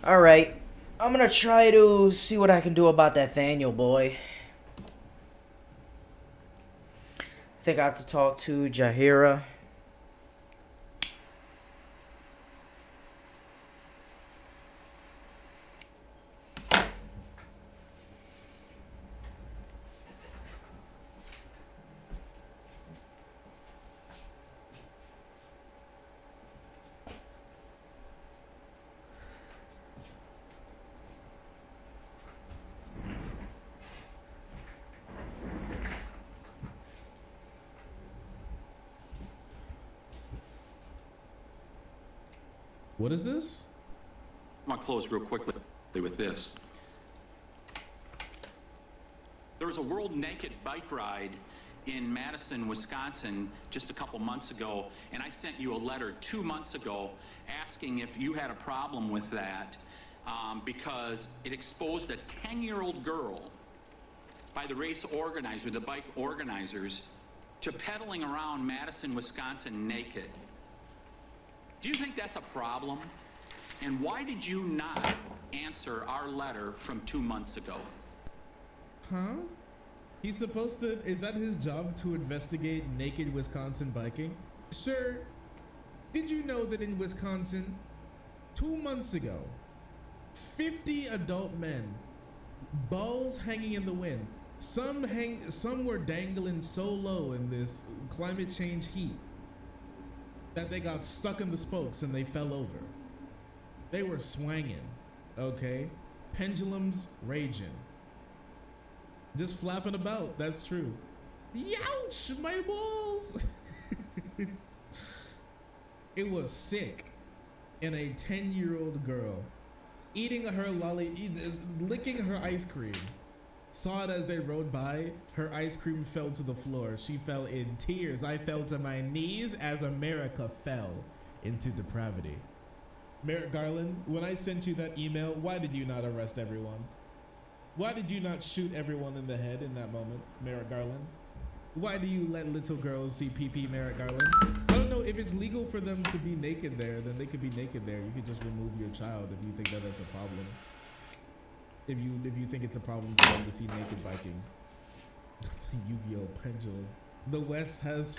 Alright. I'm gonna try to see what I can do about that Thaniel boy. I think I have to talk to Jahira. What is this? I want to close real quickly with this. There was a World Naked Bike Ride in Madison, Wisconsin, just a couple months ago, and I sent you a letter 2 months ago asking if you had a problem with that because it exposed a 10-year-old girl by the race organizer, the bike organizers, to pedaling around Madison, Wisconsin naked. Do you think that's a problem? And why did you not answer our letter from 2 months ago? Huh? He's supposed to, is that his job to investigate naked Wisconsin biking? Sir, did you know that in Wisconsin, 2 months ago, 50 adult men, balls hanging in the wind, some were dangling so low in this climate change heat that they got stuck in the spokes and they fell over. They were swanging, okay? Pendulums raging. Just flapping about, that's true. Youch, my balls! It was sick. And a 10-year-old girl eating her licking her ice cream. Saw it as they rode by. Her ice cream fell to the floor. She fell in tears. I fell to my knees as America fell into depravity. Merrick Garland, when I sent you that email, why did you not arrest everyone? Why did you not shoot everyone in the head in that moment, Merrick Garland? Why do you let little girls see PP, Merrick Garland? I don't know, if it's legal for them to be naked there, then they could be naked there. You could just remove your child if you think that that's a problem. If you think it's a problem for them to see naked biking. Yu-Gi-Oh! Pendulum. The West has...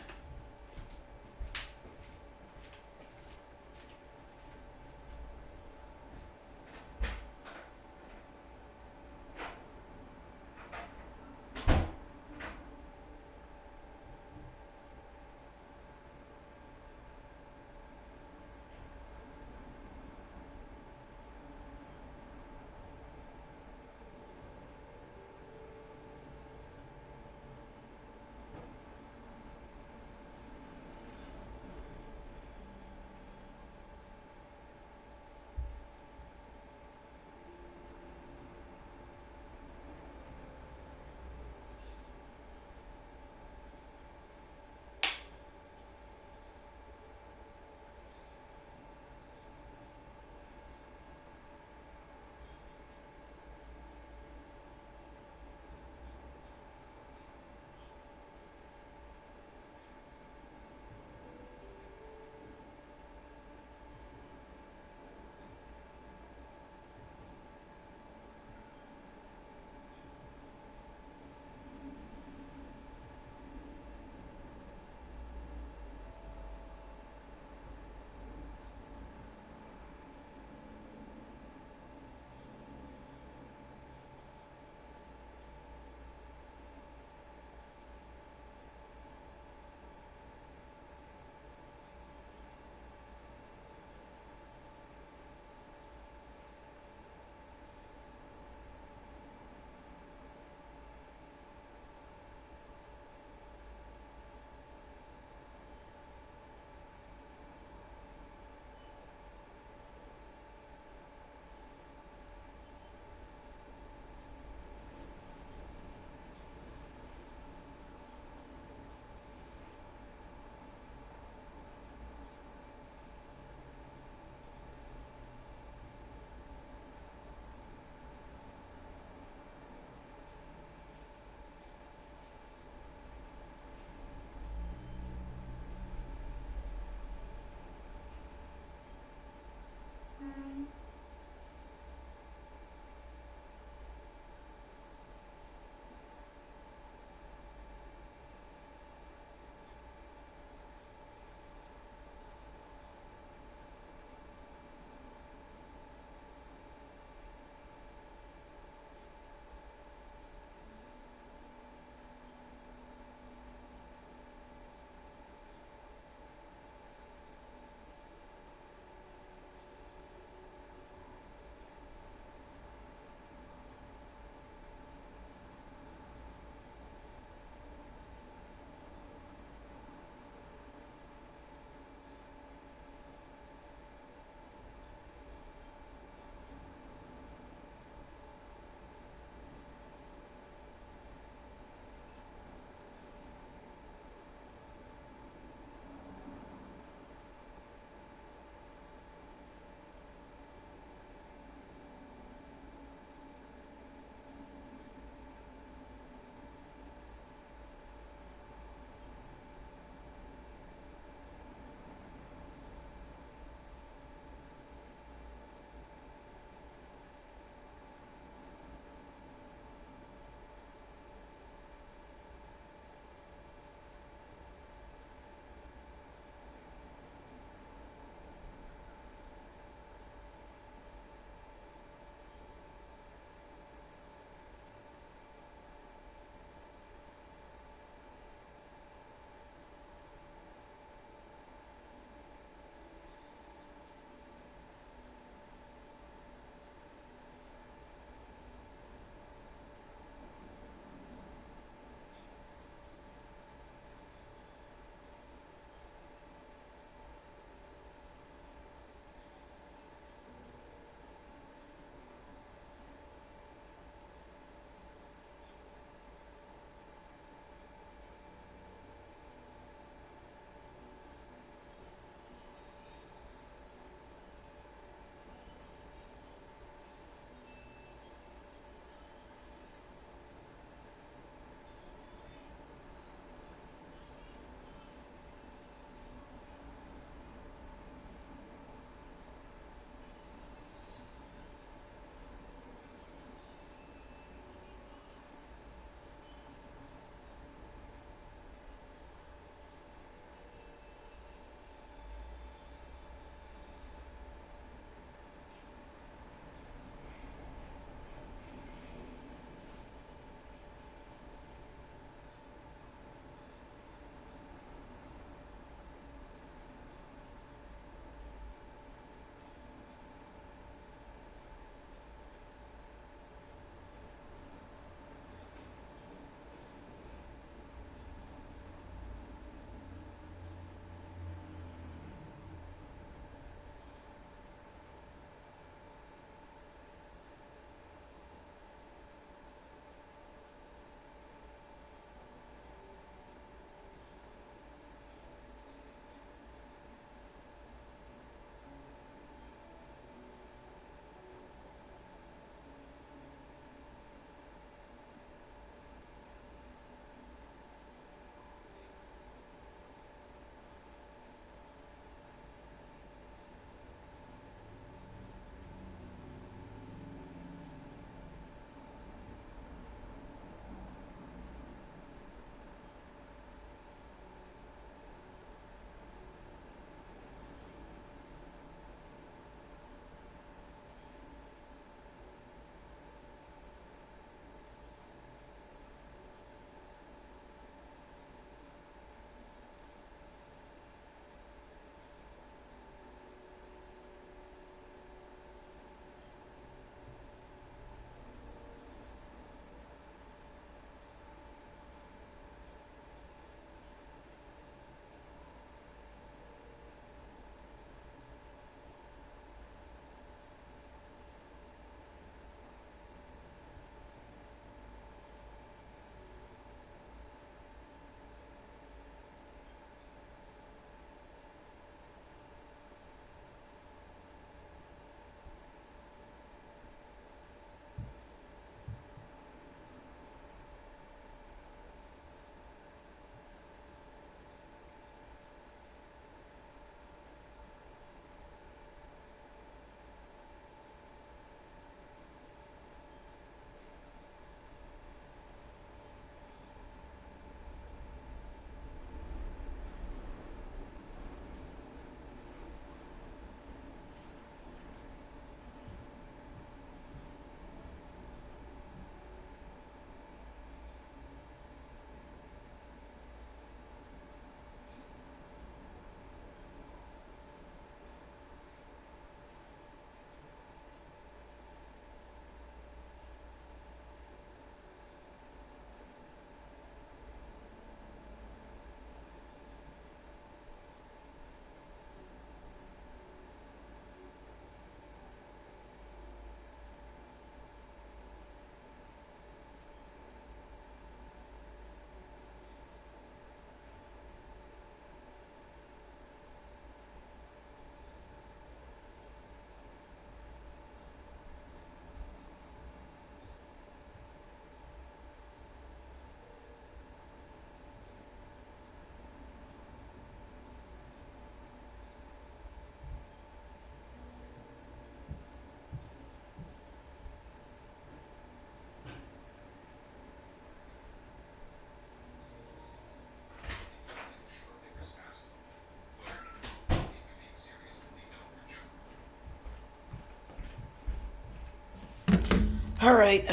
Alright,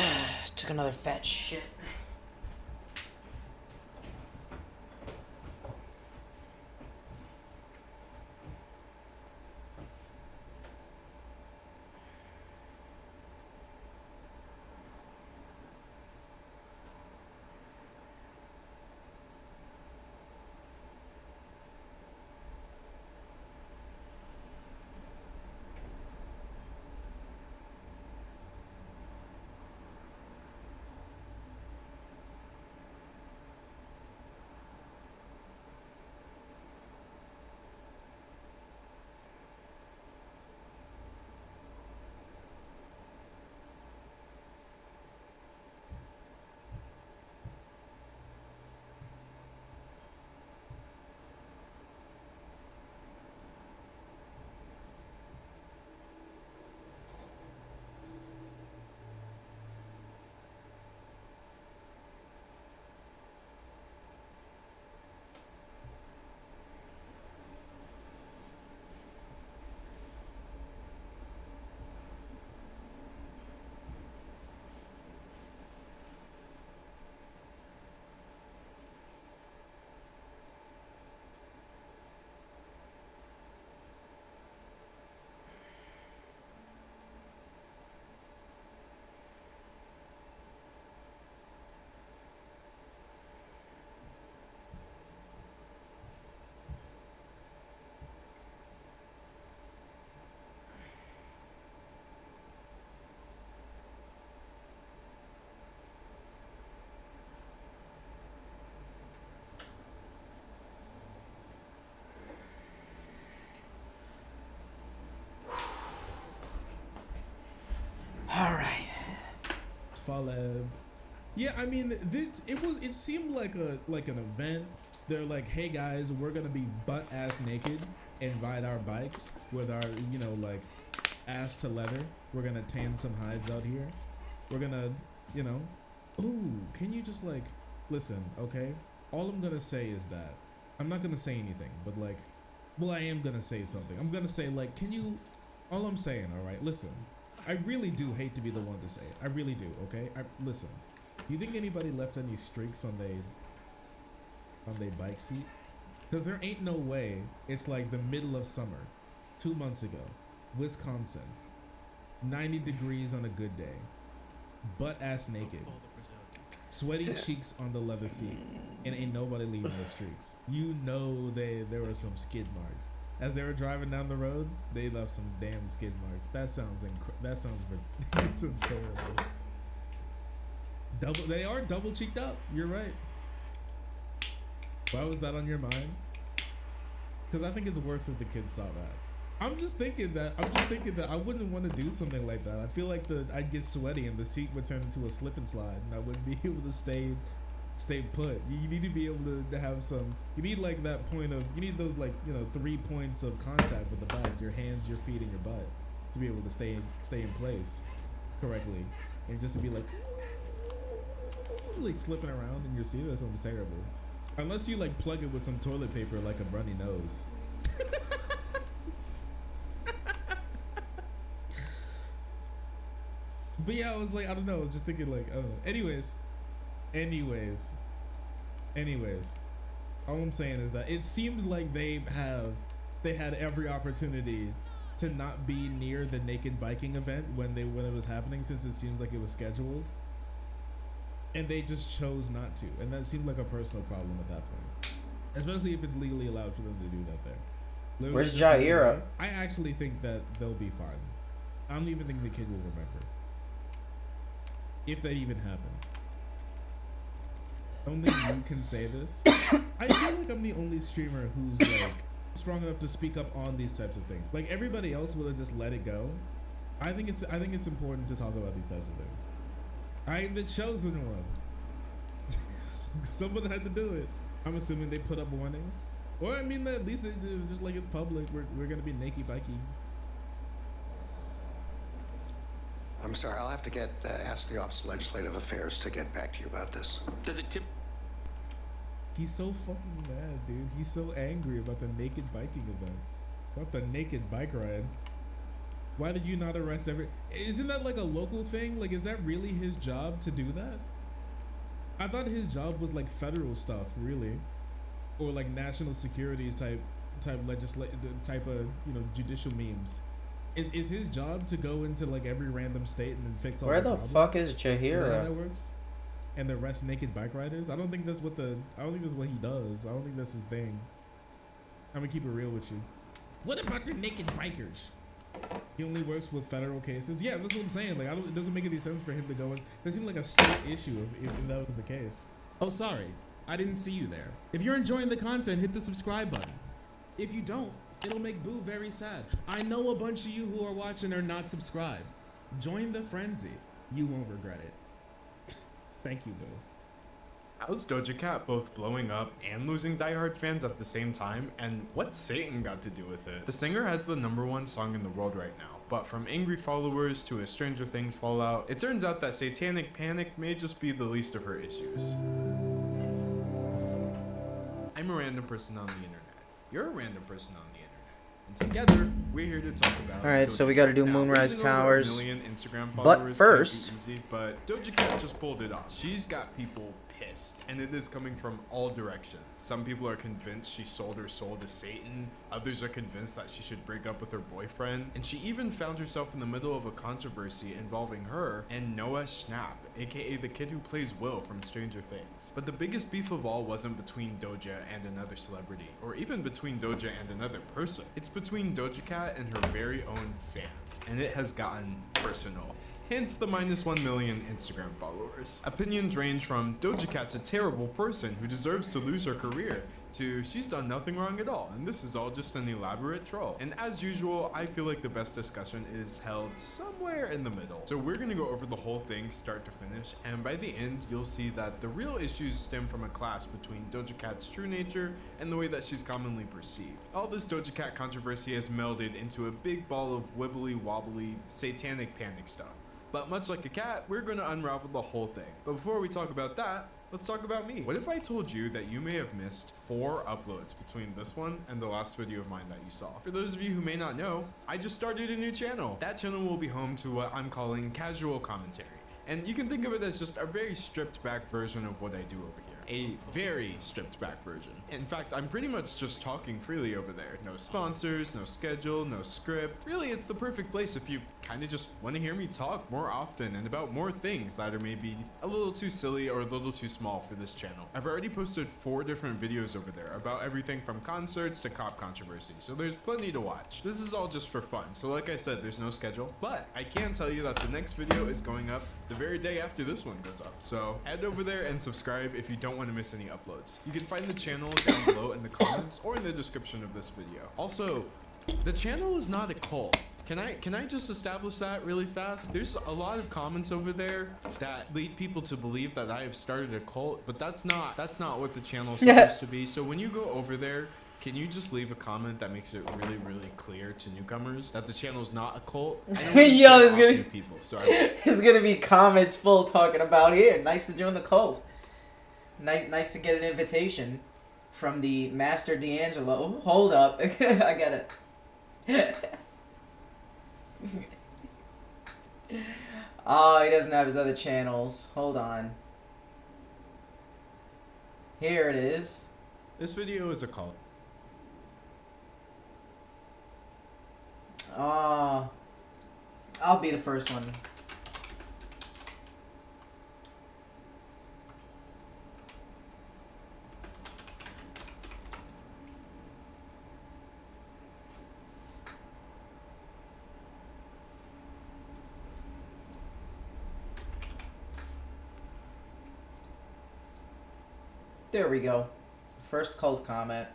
took another fat shit. Alright. Faleb. Yeah, I mean, it seemed like an event. They're like, hey guys, we're gonna be butt ass naked and ride our bikes with our, you know, like ass to leather. We're gonna tan some hides out here. We're gonna, you know, ooh, can you just like listen, okay? All I'm gonna say is that I'm not gonna say anything, but like, well, I am gonna say something. I'm gonna say like, can you? All I'm saying, all right, listen. I really do hate to be the one to say it. I really do, okay? Listen. You think anybody left any streaks on they bike seat? Because there ain't no way it's like the middle of summer, 2 months ago, Wisconsin, 90 degrees on a good day, butt ass naked, sweaty cheeks on the leather seat, and ain't nobody leaving no streaks. You know there were some skid marks. As they were driving down the road, they left some damn skid marks. That sounds terrible. They are double cheeked up. You're right. Why was that on your mind? Because I think it's worse if the kids saw that. I'm just thinking that I wouldn't want to do something like that. I feel like I'd get sweaty and the seat would turn into a slip and slide, and I wouldn't be able to stay put. You need to be able to have some. You need like that point of. You need those like 3 points of contact with the bike: your hands, your feet, and your butt, to be able to stay in place correctly, and just to be like slipping around in your seat. That sounds terrible. Unless you like plug it with some toilet paper like a runny nose. But yeah, I was like, I don't know, just thinking like, oh. Anyways, all I'm saying is that it seems like they had every opportunity to not be near the naked biking event when it was happening, since it seems like it was scheduled, and they just chose not to, and that seemed like a personal problem at that point, especially if it's legally allowed for them to do that there. Literally, Where's Jaira? I actually think that they'll be fine. I don't even think the kid will remember, if that even happened. Only you can say this. I feel like I'm the only streamer who's like strong enough to speak up on these types of things. Like everybody else would have just let it go. I think it's important to talk about these types of things. I am the chosen one. Someone had to do it. I'm assuming they put up warnings, or I mean, at least they just like it's public. We're gonna be naked biking. I'm sorry, I'll have to ask the Office of Legislative Affairs to get back to you about this. Does it tip? He's so fucking mad, dude. He's so angry about the naked biking event. About the naked bike ride. Why did you not arrest Isn't that like a local thing? Like, is that really his job to do that? I thought his job was like federal stuff, really, or like national security type legislative type of, you know, judicial memes. Is his job to go into like every random state and then fix all Where the the problems? fuck is Is that how Jahira? that works? And arrest naked bike riders? I don't think that's what he does. I don't think that's his thing. I'm gonna keep it real with you. What about the naked bikers? He only works with federal cases. Yeah, that's what I'm saying. Like, it doesn't make any sense for him to go in. That seems like a state issue if that was the case. Oh, sorry. I didn't see you there. If you're enjoying the content, hit the subscribe button. If you don't, it'll make Boo very sad. I know a bunch of you who are watching are not subscribed. Join the frenzy. You won't regret it. Thank you, Boo. How's Doja Cat both blowing up and losing diehard fans at the same time, and what's Satan got to do with it? The singer has the #1 song in the world right now, but from angry followers to a Stranger Things fallout, it turns out that satanic panic may just be the least of her issues. I'm a random person on the internet. You're a random person on the internet. And together, we're here to talk about Alright, so Doja we gotta Cat. do Now, Moonrise losing over a Towers. million Instagram But followers can't be first- easy, but Doja Cat just pulled it off. She's got people pissed, and it is coming from all directions. Some people are convinced she sold her soul to Satan, others are convinced that she should break up with her boyfriend, and she even found herself in the middle of a controversy involving her and Noah Schnapp, aka the kid who plays Will from Stranger Things. But the biggest beef of all wasn't between Doja and another celebrity, or even between Doja and another person. It's between Doja Cat and her very own fans, and it has gotten personal. Hence the -1 million Instagram followers. Opinions range from Doja Cat's a terrible person who deserves to lose her career, to she's done nothing wrong at all and this is all just an elaborate troll. And as usual, I feel like the best discussion is held somewhere in the middle. So we're gonna go over the whole thing start to finish, and by the end you'll see that the real issues stem from a clash between Doja Cat's true nature and the way that she's commonly perceived. All this Doja Cat controversy has melded into a big ball of wibbly wobbly satanic panic stuff. But much like a cat, we're going to unravel the whole thing. But before we talk about that, let's talk about me. What if I told you that you may have missed 4 uploads between this one and the last video of mine that you saw? For those of you who may not know, I just started a new channel. That channel will be home to what I'm calling casual commentary. And you can think of it as just a very stripped back version of what I do over here. A very stripped back version. In fact, I'm pretty much just talking freely over there. No sponsors, no schedule, no script. Really, it's the perfect place if you kind of just want to hear me talk more often and about more things that are maybe a little too silly or a little too small for this channel. I've already posted 4 different videos over there about everything from concerts to cop controversy, so there's plenty to watch. This is all just for fun, so like I said, there's no schedule, but I can tell you that the next video is going up the very day after this one goes up, so head over there and subscribe if you don't want to miss any uploads. You can find the channel down below in the comments or in the description of this video. Also, the channel is not a cult. Can I just establish that really fast? There's a lot of comments over there that lead people to believe that I have started a cult, but that's not what the channel is supposed to be. So when you go over there, can you just leave a comment that makes it really, really clear to newcomers that the channel is not a cult? I don't wanna Yo, scare there's off gonna new people. So I There's gonna be comments full talking about here. Nice to join the cult. Nice to get an invitation from the Master D'Angelo. Hold up, I got it. Oh, he doesn't have his other channels. Hold on. Here it is. This video is a cult. Oh, I'll be the first one. There we go. First cult comment.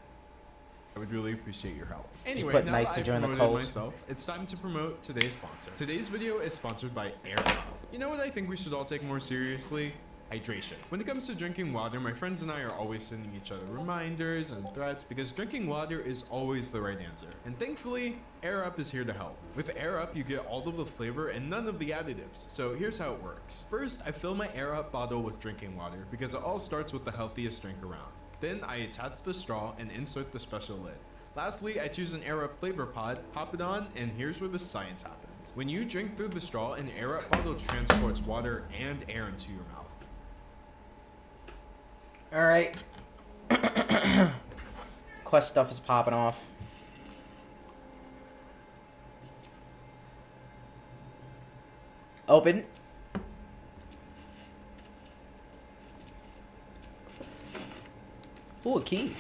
I would really appreciate your help. Anyway, put now nice that to I've join the promoted cult. myself, it's time to promote today's sponsor. Today's video is sponsored by Air Up. You know what I think we should all take more seriously? Hydration. When it comes to drinking water, my friends and I are always sending each other reminders and threats because drinking water is always the right answer. And thankfully, Air Up is here to help. With Air Up, you get all of the flavor and none of the additives. So here's how it works. First, I fill my Air Up bottle with drinking water because it all starts with the healthiest drink around. Then I attach the straw and insert the special lid. Lastly, I choose an Air Up flavor pod, pop it on, and here's where the science happens. convenience. When you drink through the straw, an air up bottle transports water and air into your mouth. Alright. Quest stuff is popping off. Open. Ooh, a key.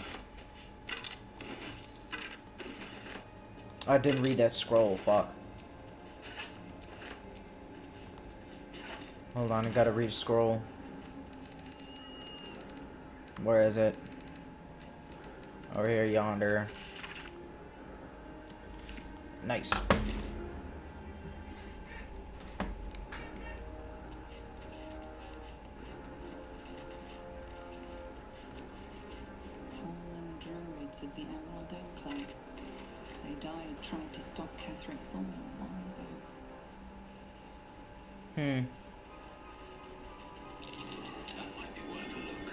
I didn't read that scroll, fuck. Hold on, I gotta read a scroll. Where is it? Over here, yonder. Nice. Fallen druids of the Emerald Enclave. They died trying to stop Catherine Thorne long ago. That might be worth a look.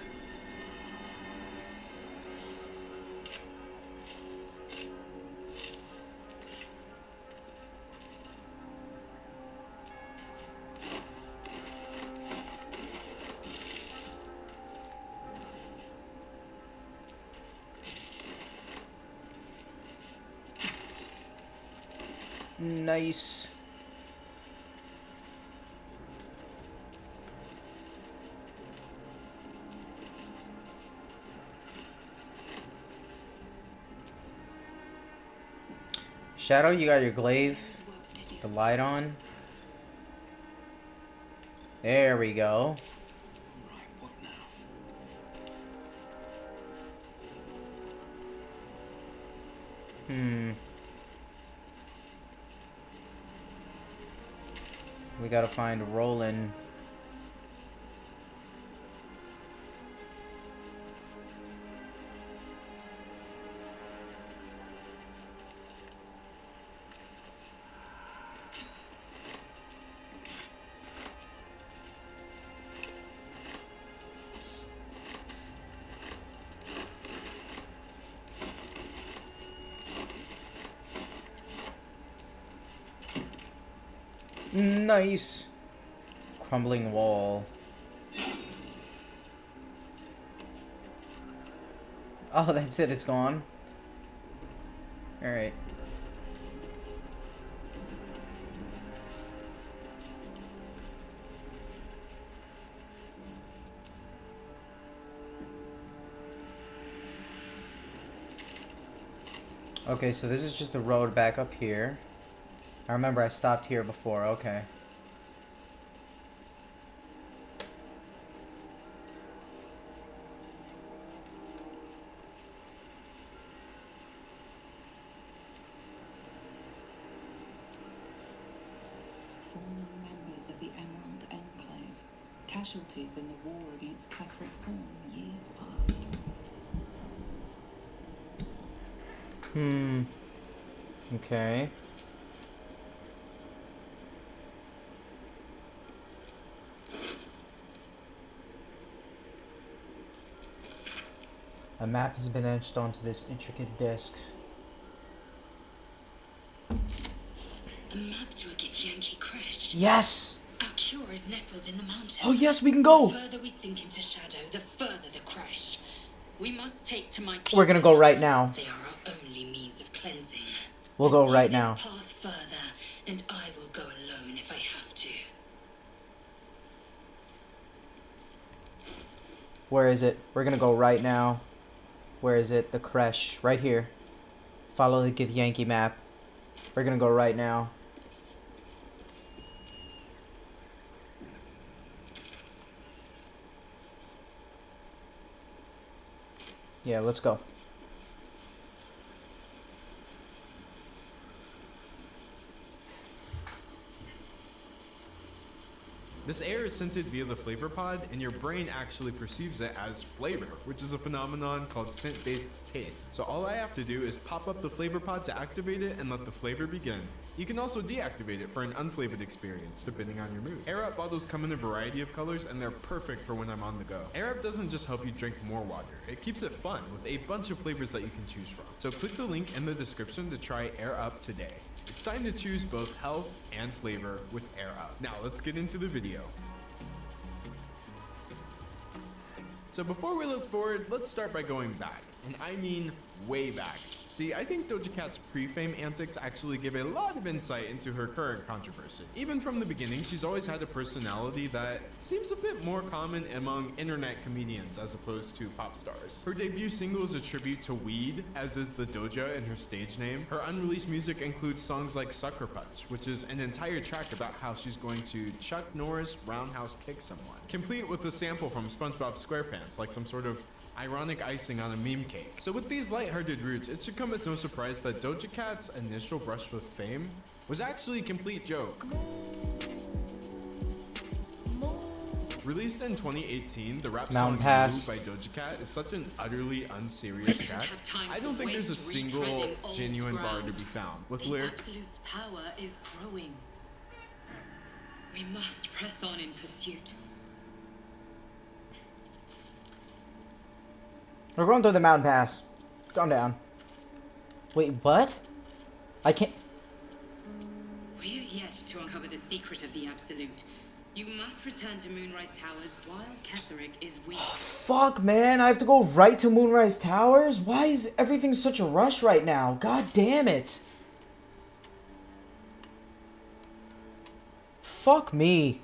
Nice. Shadow, you got your glaive, the light on. There we go. Right, what now? We gotta find Roland. Nice. Crumbling wall. Oh, that's it. It's gone. Alright. Okay, so this is just the road back up here. I remember I stopped here before, okay. Fallen members of the Emerald Enclave. Casualties in the war against Catherine Thorne years past. Okay. A map has been etched onto this intricate disc. A map to a Githyanki crest. Yes! Our cure is nestled in the mountains. Oh yes, we can go! The further we sink into shadow, the further the crash. We must take to my people. We're gonna go right now. They are our only means of cleansing. We'll go Pursue right this now. path further, and I will go alone if I have to. Where is it? We're gonna go right now. Where is it? The creche. Right here. Follow the Githyanki map. We're gonna go right now. Yeah, let's go. This air is scented via the flavor pod, and your brain actually perceives it as flavor, which is a phenomenon called scent-based taste. So all I have to do is pop up the flavor pod to activate it and let the flavor begin. You can also deactivate it for an unflavored experience, depending on your mood. Air Up bottles come in a variety of colors, and they're perfect for when I'm on the go. Air Up doesn't just help you drink more water, it keeps it fun with a bunch of flavors that you can choose from. So click the link in the description to try Air Up today. It's time to choose both health and flavor with air out. Now let's get into the video. So before we look forward, let's start by going back, and I mean way back. See, I think Doja Cat's pre-fame antics actually give a lot of insight into her current controversy. Even from the beginning, she's always had a personality that seems a bit more common among internet comedians as opposed to pop stars. Her debut single is a tribute to weed, as is the Doja in her stage name. Her unreleased music includes songs like Sucker Punch, which is an entire track about how she's going to Chuck Norris roundhouse kick someone, complete with a sample from SpongeBob SquarePants, like some sort of ironic icing on a meme cake. So with these lighthearted roots, it should come as no surprise that Doja Cat's initial brush with fame was actually a complete joke. Released in 2018, the rap song Pass by Doja Cat is such an utterly unserious track. I don't think there's a single genuine bar to be found. With lyrics, Absolute's power is growing. We must press on in pursuit. We're going through the mountain pass. Calm down. Wait, what? I can't... We're yet to uncover the secret of the Absolute. You must return to Moonrise Towers while Ketherick is weak. Fuck, man. I have to go right to Moonrise Towers? Why is everything such a rush right now? God damn it. Fuck me.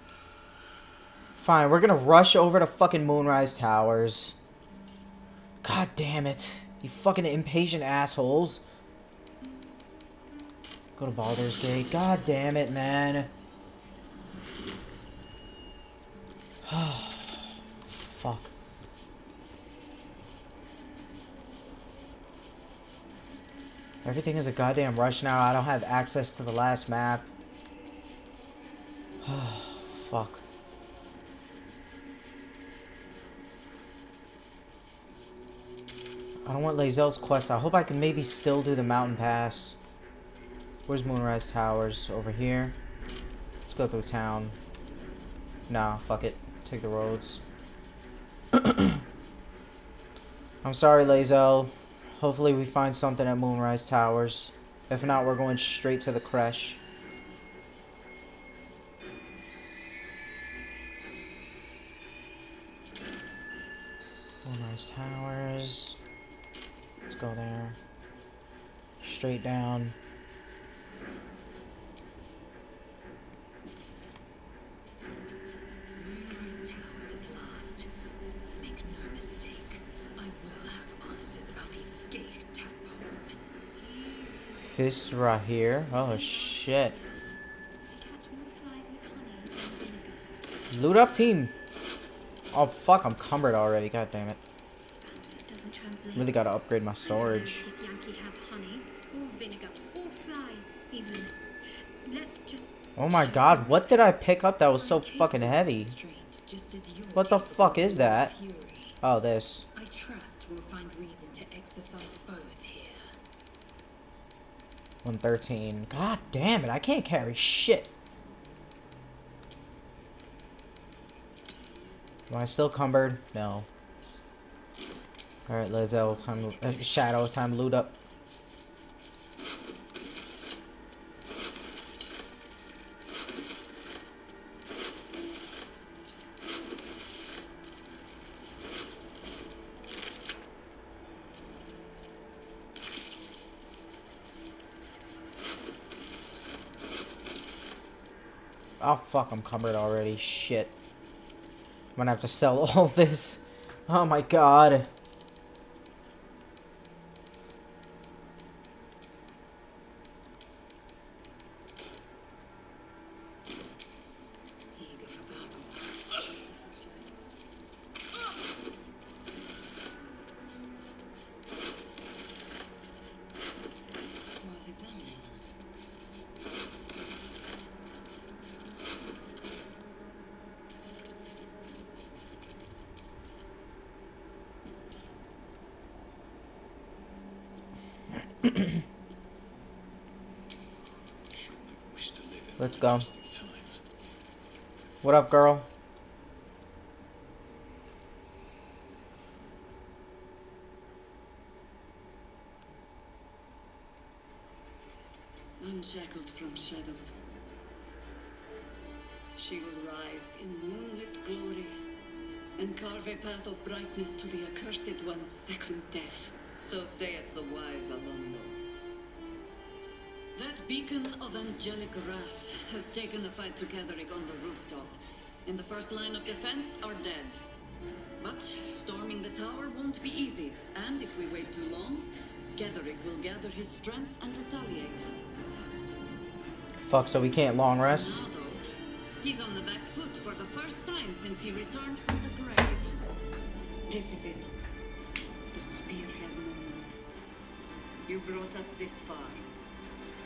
Fine, we're gonna rush over to fucking Moonrise Towers. God damn it. You fucking impatient assholes. Go to Baldur's Gate. God damn it, man. Fuck. Everything is a goddamn rush now. I don't have access to the last map. Fuck. I don't want Lae'zel's quest. I hope I can maybe still do the mountain pass. Where's Moonrise Towers? Over here. Let's go through town. Nah, fuck it. Take the roads. I'm sorry, Lae'zel. Hopefully we find something at Moonrise Towers. If not, we're going straight to the creche. Moonrise Towers. Let's go there. Straight down. Moonrise Towers at last. Make no mistake, I will have answers about these gay tadpoles. Fist right here. Oh shit. Loot up, team. Oh fuck, I'm cumbered already. God damn it. Really gotta upgrade my storage. Oh my god, what did I pick up that was so fucking heavy? What the fuck is that? Oh, this. I trust we'll find reason to exercise both here. 113. God damn it, I can't carry shit. Am I still cumbered? No. Alright, Lae'zel, time Shadow, time to loot up. Oh fuck, I'm cumbered already. Shit. I'm gonna have to sell all this. Oh my god. Eager for battle. Worth examining. Let's go. What up, girl? I'm unshackled from shadows. She will rise in moonlit glory and carve a path of brightness to the accursed one's second death. So saith the wise Alondo. That beacon of angelic wrath has taken the fight to Ketheric on the rooftop, and the first line of defense are dead. But storming the tower won't be easy, and if we wait too long, Ketheric will gather his strength and retaliate. Fuck, so we can't long rest? Now though, he's on the back foot for the first time since he returned from the grave. This is it. The spearhead moment. You brought us this far.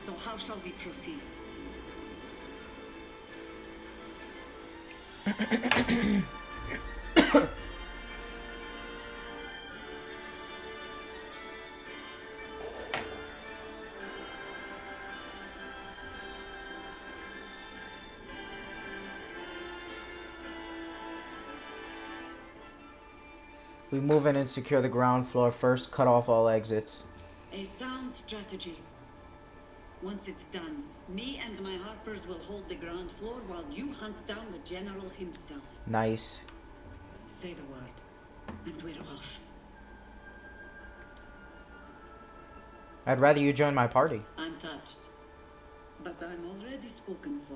So how shall we proceed? We move in and secure the ground floor first. Cut off all exits. A sound strategy. Once it's done, me and my Harpers will hold the ground floor while you hunt down the General himself. Nice. Say the word, and we're off. I'd rather you join my party. I'm touched, but I'm already spoken for.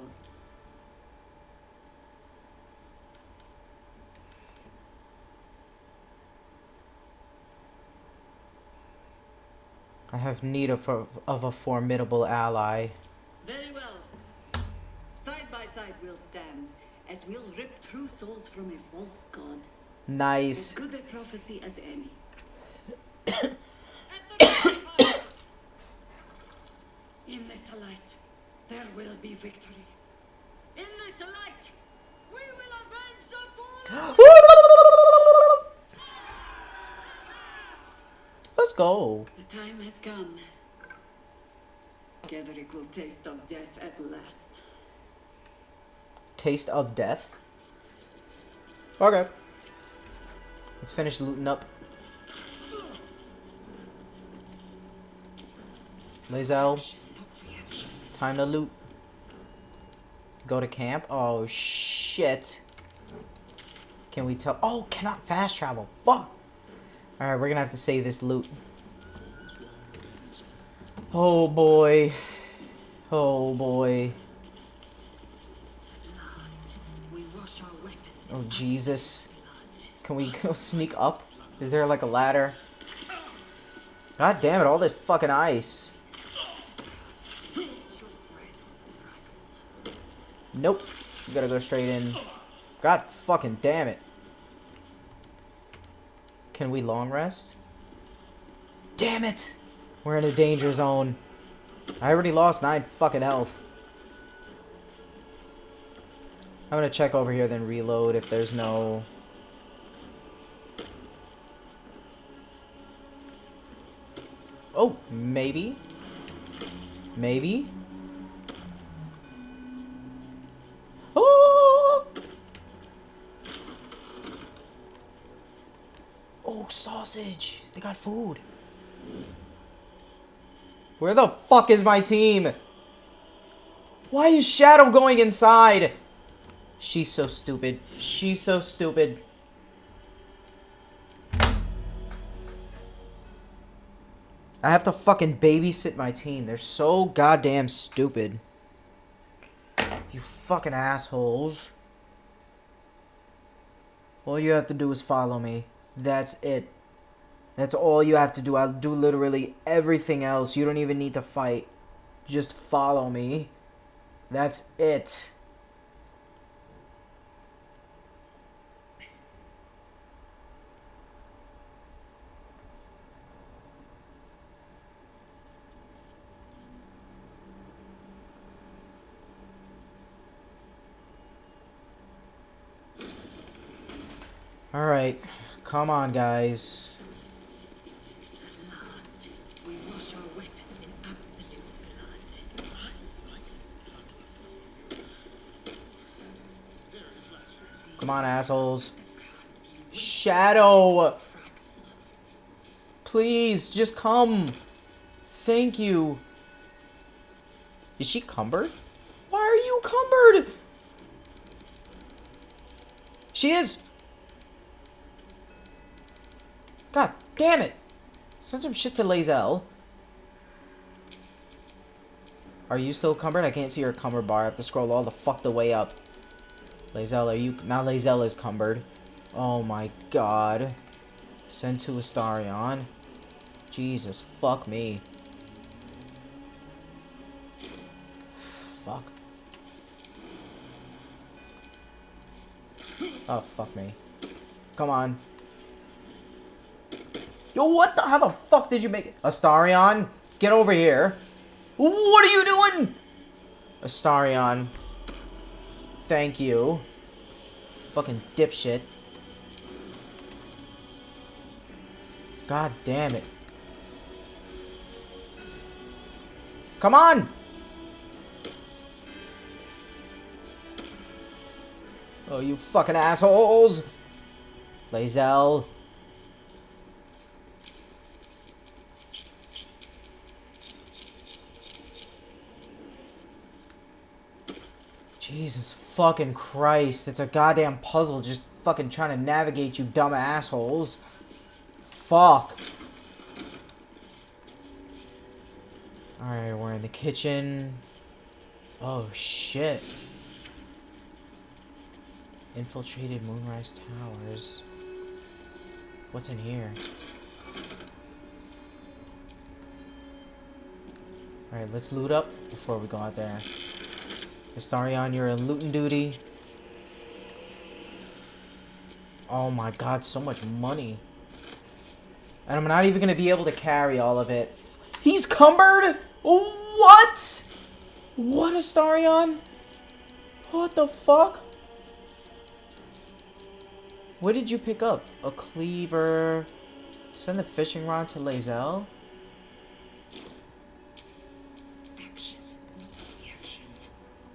I have need of a formidable ally. Very well. Side by side we'll stand, as we'll rip true souls from a false god. Nice. As good a prophecy as any. In this light, there will be victory. In this light, we will avenge the fallen. Let's go. The time has come. Ketheric will taste of death at last. Taste of death? Okay. Let's finish looting up. Lae'zel. Time to loot. Go to camp? Oh, shit. Can we tell? Oh, cannot fast travel. Fuck. Alright, we're gonna have to save this loot. Oh boy. Oh boy. Oh Jesus. Can we go sneak up? Is there like a ladder? God damn it, all this fucking ice. Nope. You gotta go straight in. God fucking damn it. Can we long rest? Damn it! We're in a danger zone. I already lost 9 fucking health. I'm gonna check over here, then reload if there's no... Oh, maybe? Maybe? Oh! Oh, sausage. They got food. Where the fuck is my team? Why is Shadow going inside? She's so stupid. She's so stupid. I have to fucking babysit my team. They're so goddamn stupid. You fucking assholes. All you have to do is follow me. That's it. That's all you have to do. I'll do literally everything else. You don't even need to fight. Just follow me. That's it. Alright. Come on, guys. We wash our weapons in absolute blood. Come on, assholes. Shadow! Please, just come. Thank you. Is she cumbered? Why are you cumbered? She is. God damn it. Send some shit to Lae'zel. Are you still cumbered? I can't see your cumber bar. I have to scroll all the fuck the way up. Lae'zel, are you... Now Lae'zel is cumbered. Oh my god. Send to Astarion. Jesus, fuck me. Fuck. Oh, fuck me. Come on. Yo, what the... How the fuck did you make it? Astarion, get over here. What are you doing? Astarion. Thank you. Fucking dipshit. God damn it. Come on! Oh, you fucking assholes! Lae'zel. Jesus fucking Christ. It's a goddamn puzzle just fucking trying to navigate, you dumb assholes. Fuck. Alright, we're in the kitchen. Oh, shit. Infiltrated Moonrise Towers. What's in here? Alright, let's loot up before we go out there. Astarion, you're in looting duty. Oh my god, so much money. And I'm not even going to be able to carry all of it. He's cumbered? What? What, Astarion? What the fuck? What did you pick up? A cleaver. Send the fishing rod to Lae'zel.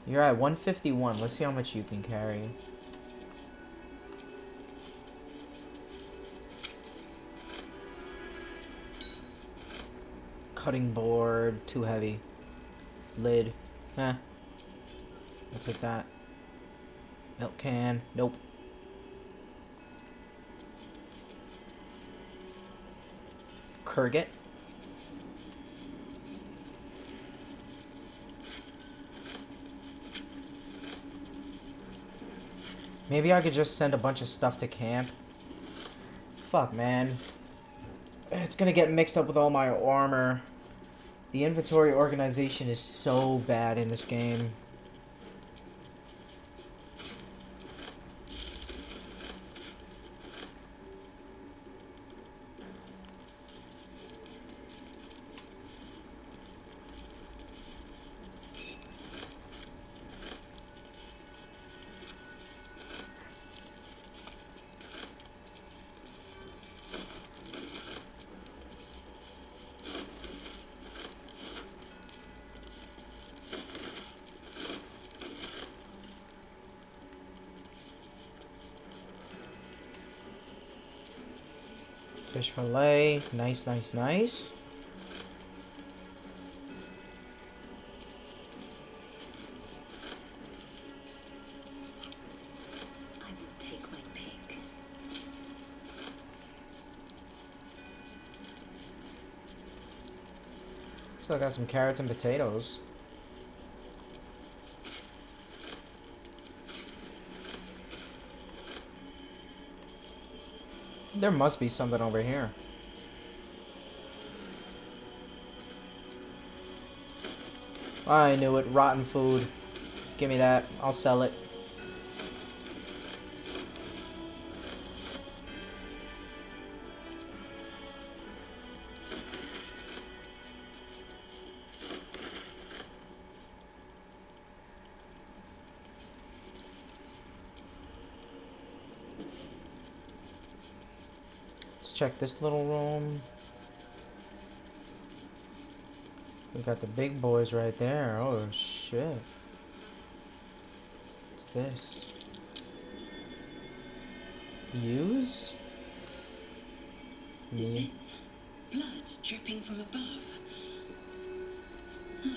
You're at 151. Let's see how much you can carry. Cutting board. Too heavy. Lid. I'll take that. Milk can. Nope. Kurget. Maybe I could just send a bunch of stuff to camp. Fuck, man. It's gonna get mixed up with all my armor. The inventory organization is so bad in this game. Fish fillet. Nice, nice, nice. I will take my pick. So I got some carrots and potatoes. There must be something over here. I knew it. Rotten food. Give me that. I'll sell it. Let's check this little room. We got the big boys right there. Oh shit. What's this? Use? Is this blood dripping from above? No.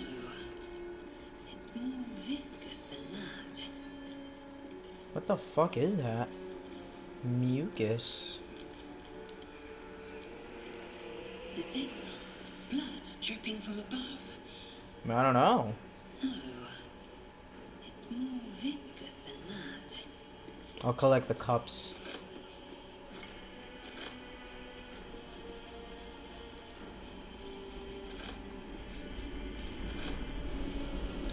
What the fuck is that? Mucus. Is this blood dripping from above? I don't know. No. It's more viscous than that. I'll collect the cups.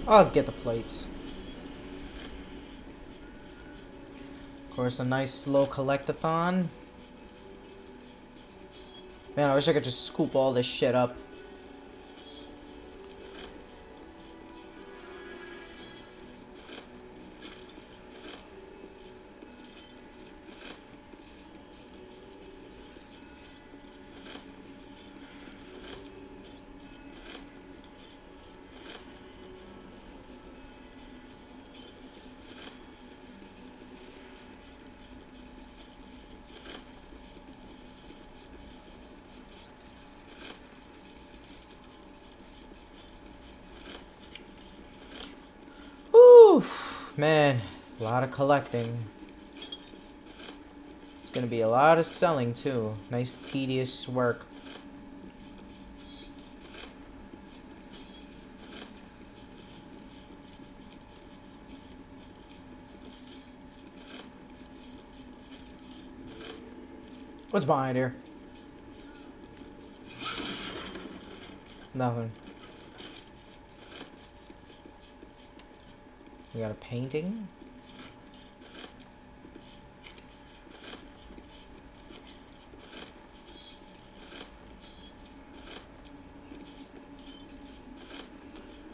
I'll get the plates. Of course, a nice slow collectathon. Man, I wish I could just scoop all this shit up. Man, a lot of collecting. It's gonna be a lot of selling too. Nice tedious work. What's behind here? Nothing. We got a painting.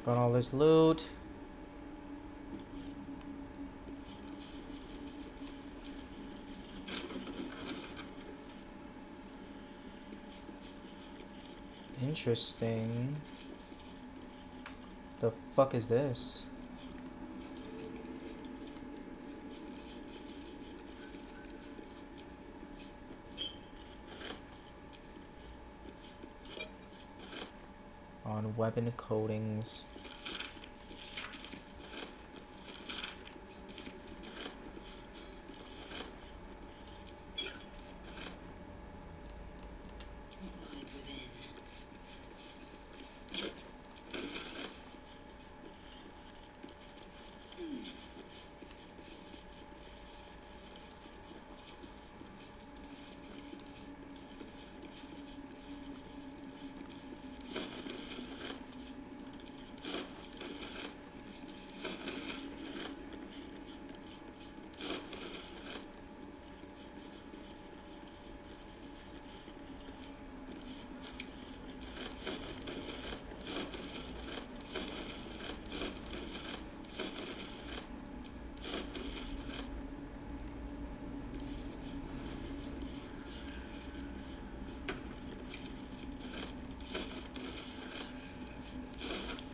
Got all this loot. Interesting. The fuck is this? On weapon coatings. What lies within?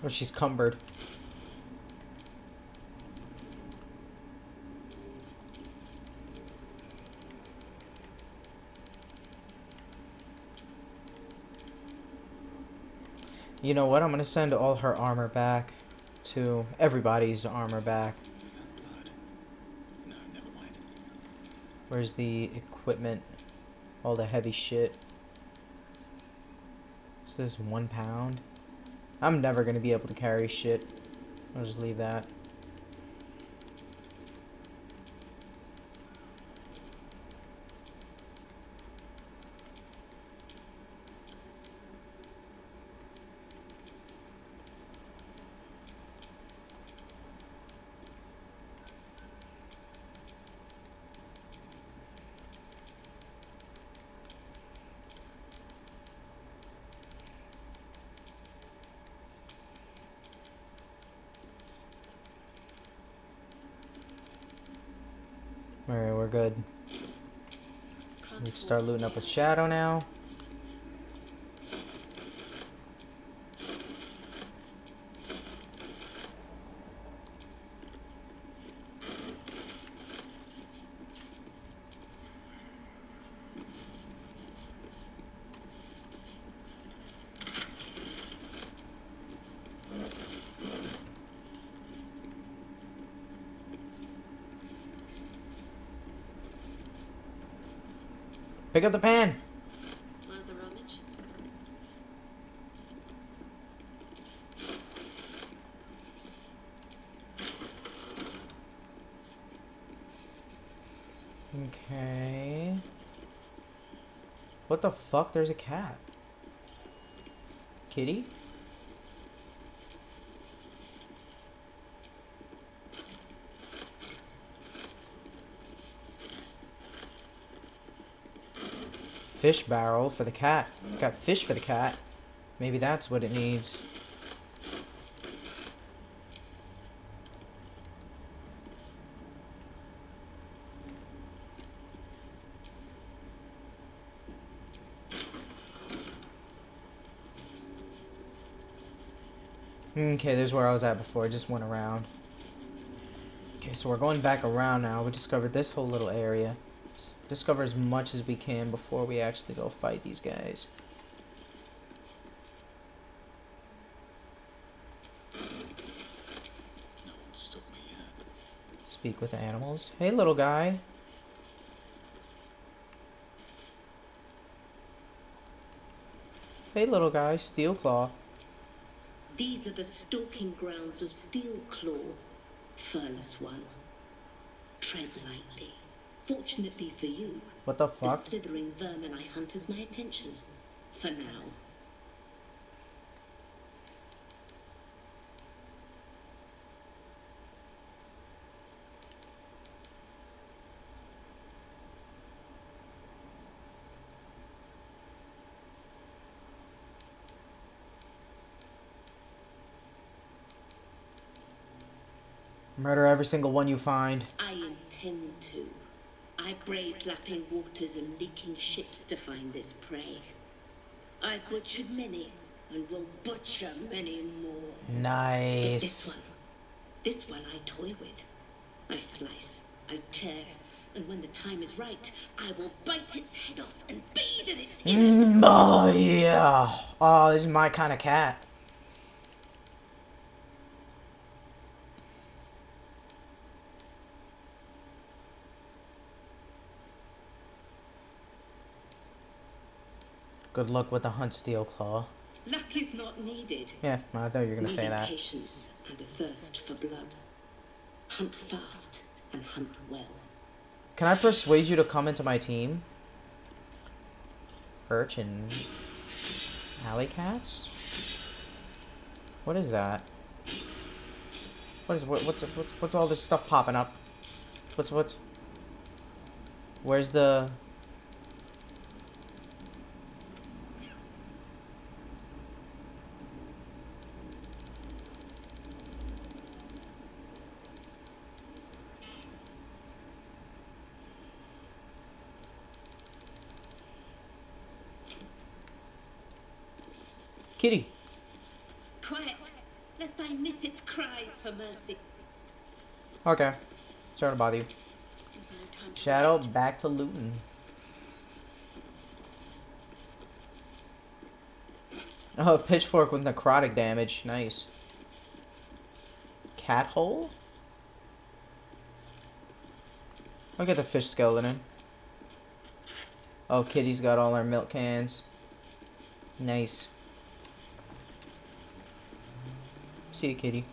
Oh, she's cumbered. You know what? I'm gonna send all her armor back to everybody's armor back. Is that blood? No, never mind. Where's the equipment? All the heavy shit. So this 1 pound. I'm never gonna be able to carry shit. I'll just leave that. Alright, we're good. We can start looting up with Shadow now. Pick up the pan. Worth a rummage? Okay. What the fuck? There's a cat. Kitty? Fish barrel for the cat. Got fish for the cat. Maybe that's what it needs. Okay, there's where I was at before. I just went around. Okay, so we're going back around now. We discovered this whole little area. Discover as much as we can before we actually go fight these guys. No one stopped me yet. Speak with animals. Hey, little guy. Hey, little guy. Steel Claw. These are the stalking grounds of Steelclaw, Furnace One. Tread lightly. Fortunately for you, What the the fuck? slithering vermin I hunt has my attention. For now. Murder every single one you find. I intend to. I braved lapping waters and leaking ships to find this prey. I butchered many, and will butcher many more. But Nice. this one I toy with. I slice, I tear, and when the time is right, I will bite its head off and bathe in its innards. Oh, yeah. Oh, this is my kind of cat. Good luck with the hunt, Steel Claw. Luck is not needed. Yeah, I thought you were gonna say Needed that. patience and a thirst for blood. Hunt fast and hunt well. Can I persuade you to come into my team? Urchin. Alley cats? What is that? What's all this stuff popping up? What's Where's the... Kitty. Quiet, lest I miss its cries for mercy. Okay. Sorry to bother you. There's no time to Shadow, waste. back to looting. Oh, pitchfork with necrotic damage. Nice. Cat hole? I'll get the fish skeleton in. Oh, Kitty's got all our milk cans. Nice. See you, Kitty.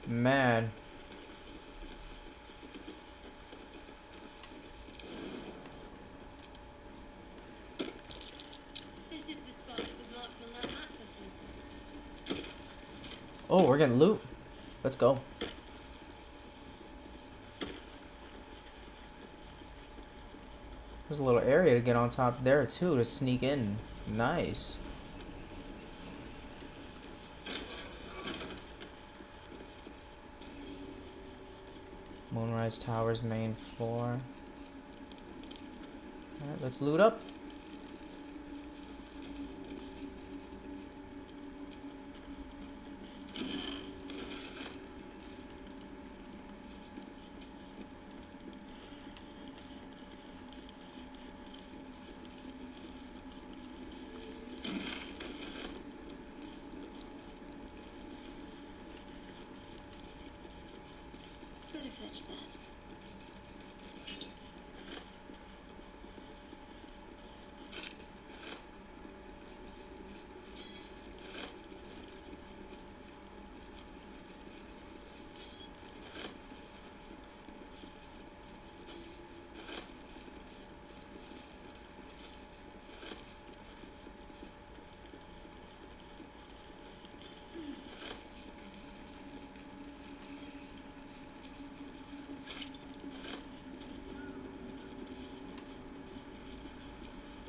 Man. This is the spot that was marked on that map before. Oh, we're getting loot. Let's go. There's a little area to get on top there too to sneak in. Nice. Moonrise Tower's main floor. Alright, let's loot up. fetch that?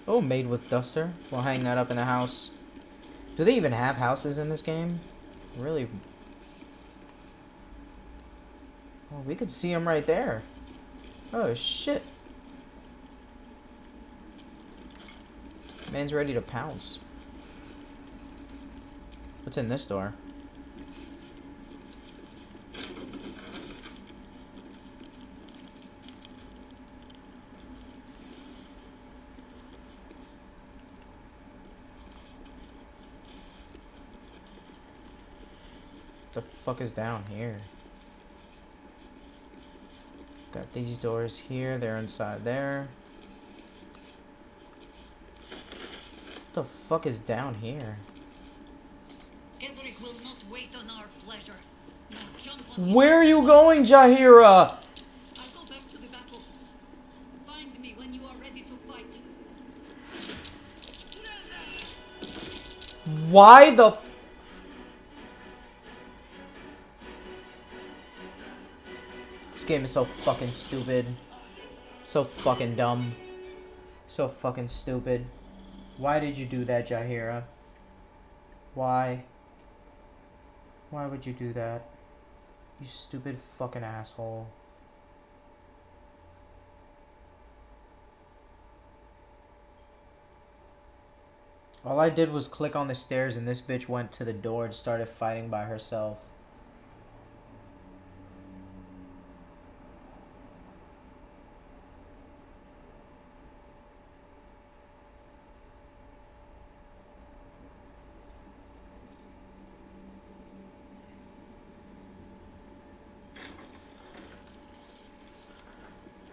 Oh, made with duster. We'll hang that up in the house. Do they even have houses in this game? Really? Oh, we could see them right there. Oh, shit. Man's ready to pounce. What's in this door? What the fuck is down here? Got these doors here, they're inside there. What the fuck is down here? Edric will not wait on our pleasure. Now jump on Where are you going, Jahira? I'll go back to the battle. Find me when you are ready to fight. Why the... This game is so fucking stupid. So fucking dumb. So fucking stupid. Why did you do that, Jahira? Why? Why would you do that? You stupid fucking asshole. All I did was click on the stairs and this bitch went to the door and started fighting by herself.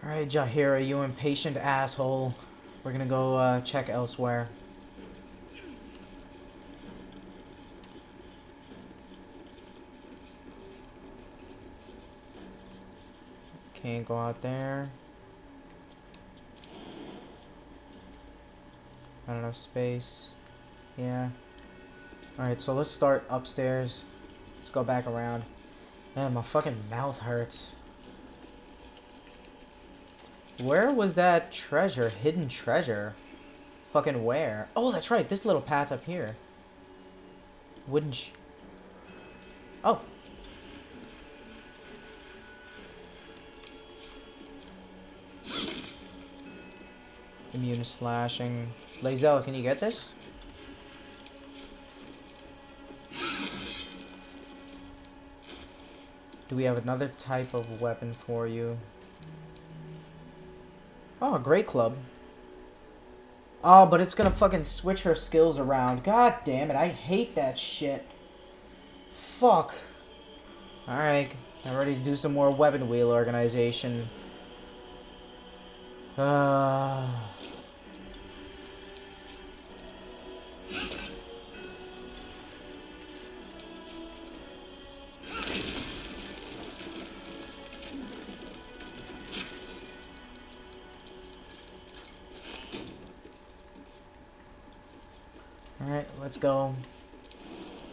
Alright, Jahira, you impatient asshole. We're gonna go check elsewhere. Can't go out there. Not enough space. Yeah. Alright, so let's start upstairs. Let's go back around. Man, my fucking mouth hurts. Where was that treasure? Hidden treasure? Fucking where? Oh, that's right. This little path up here. Wouldn't Oh. Immune slashing. Lazel, can you get this? Do we have another type of weapon for you? Oh, a great club. Oh, but it's gonna fucking switch her skills around. God damn it, I hate that shit. Fuck. Alright, I'm ready to do some more weapon wheel organization. Alright, let's go.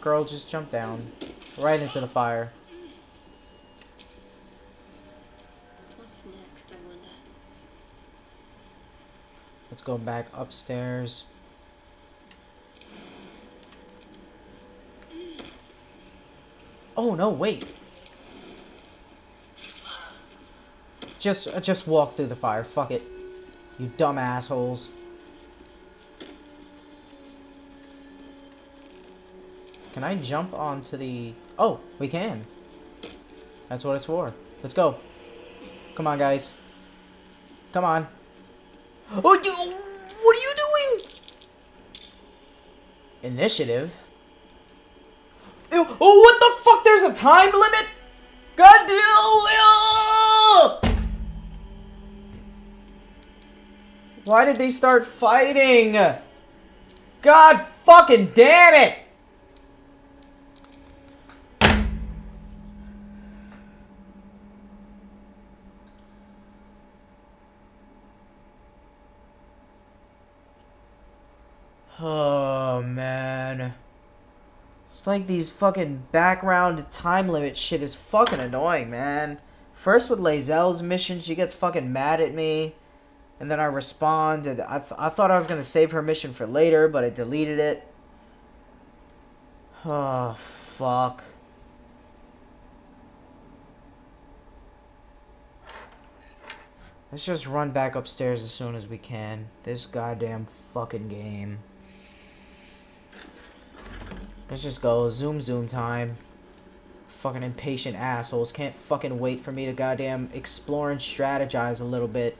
Girl, just jump down. Right into the fire. What's next, I wonder? Let's go back upstairs. Oh, no, wait. Just walk through the fire. Fuck it. You dumb assholes. Can I jump onto the... Oh, we can. That's what it's for. Let's go. Come on, guys. Come on. Oh, what are you doing? Initiative? Ew, oh, what the fuck? There's a time limit? God damn. Why did they start fighting? God fucking damn it! Oh, man. It's like these fucking background time limit shit is fucking annoying, man. First with Lae'zel's mission, she gets fucking mad at me. And then I respond, and I thought I was going to save her mission for later, but I deleted it. Oh, fuck. Let's just run back upstairs as soon as we can. This goddamn fucking game. Let's just go. Zoom time. Fucking impatient assholes can't fucking wait for me to goddamn explore and strategize a little bit.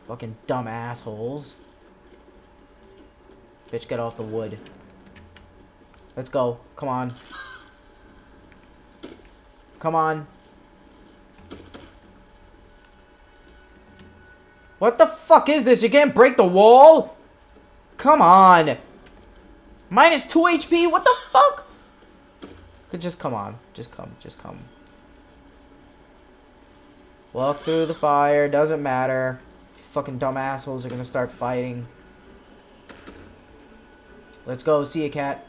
Fucking dumb assholes. Bitch, get off the wood. Let's go. Come on. Come on. What the fuck is this? You can't break the wall? Come on. Minus 2 HP? What the fuck? Could just come on. Just come. Just come. Walk through the fire. Doesn't matter. These fucking dumb assholes are gonna start fighting. Let's go. See ya, cat.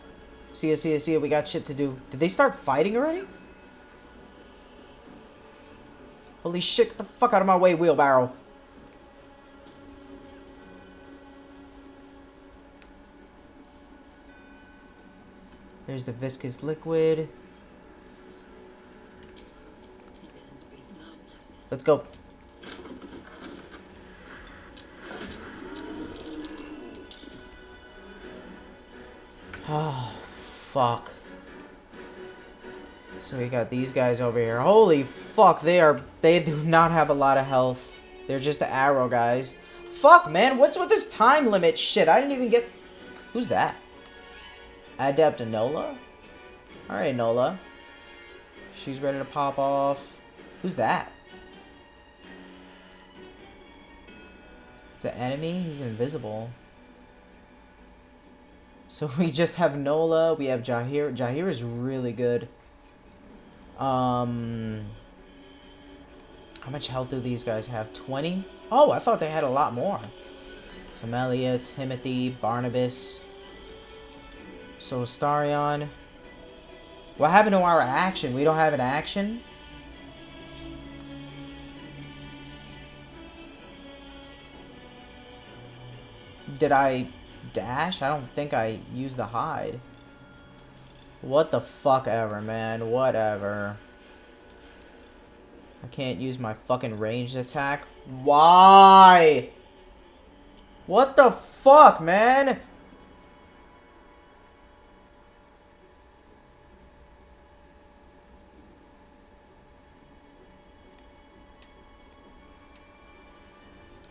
See ya, see ya, see ya. We got shit to do. Did they start fighting already? Holy shit. Get the fuck out of my way, wheelbarrow. There's the viscous liquid. Let's go. Oh, fuck. So we got these guys over here. Holy fuck, they do not have a lot of health. They're just the arrow guys. Fuck, man, what's with this time limit shit? I didn't even get... Who's that? Adept Nola? Alright, Nola. She's ready to pop off. Who's that? It's an enemy? He's invisible. So we just have Nola. We have Jahir. Jahir is really good. How much health do these guys have? 20? Oh, I thought they had a lot more. Temelia, Timothy, Barnabas. So Astarion. What happened to our action? We don't have an action? Did I dash? I don't think I used the hide. What the fuck ever, man. Whatever. I can't use my fucking ranged attack. Why? What the fuck, man?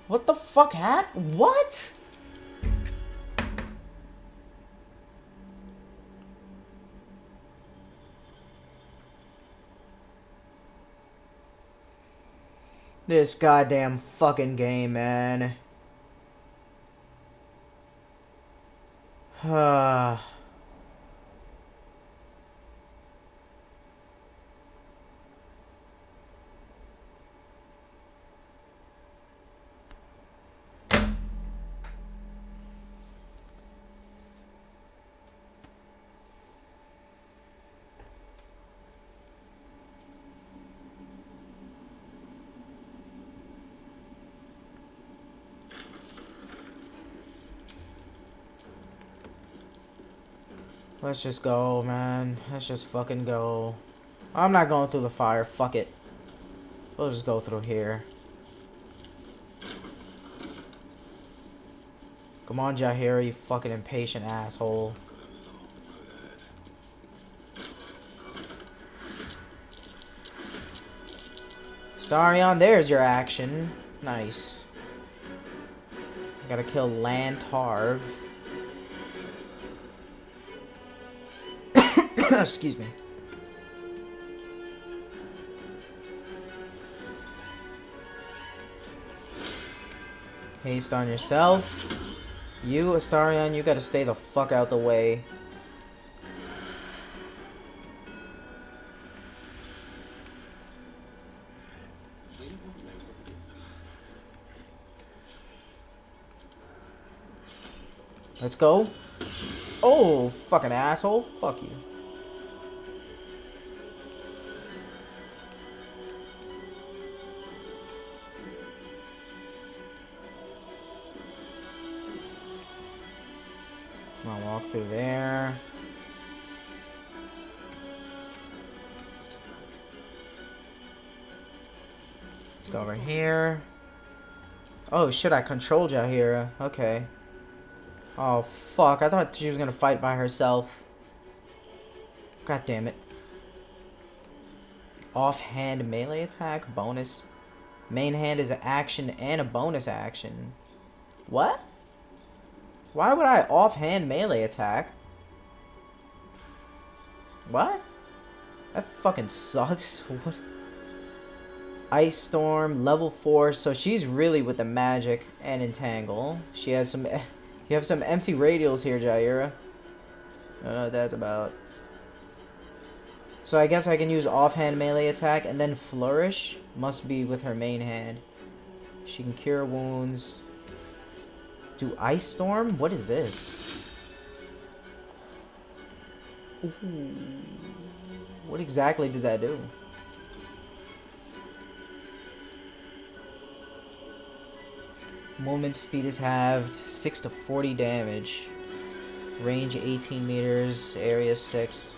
What the fuck happened? What? This goddamn fucking game, man. Let's just go, man. Let's just fucking go. I'm not going through the fire. Fuck it. We'll just go through here. Come on, Jahir, you fucking impatient asshole. Starion, there's your action. Nice. Gotta kill Lantarv. Excuse me. Haste on yourself. You, Astarion, you gotta stay the fuck out the way. Let's go. Oh, fucking asshole. Fuck you. I'm gonna walk through there. Let's go over here. Oh shit, I controlled Jaheira. Okay. Oh fuck, I thought she was gonna fight by herself. God damn it. Offhand melee attack, bonus. Main hand is an action and a bonus action. What? Why would I offhand melee attack? What? That fucking sucks. What? Ice Storm, level 4. So she's really with the magic and entangle. She has some... You have some empty radials here, Jaheira. I don't know what that's about. So I guess I can use offhand melee attack and then flourish. Must be with her main hand. She can cure wounds. Do Ice Storm? What is this? Ooh. What exactly does that do? Movement speed is halved. 6 to 40 damage. Range 18 meters. Area 6.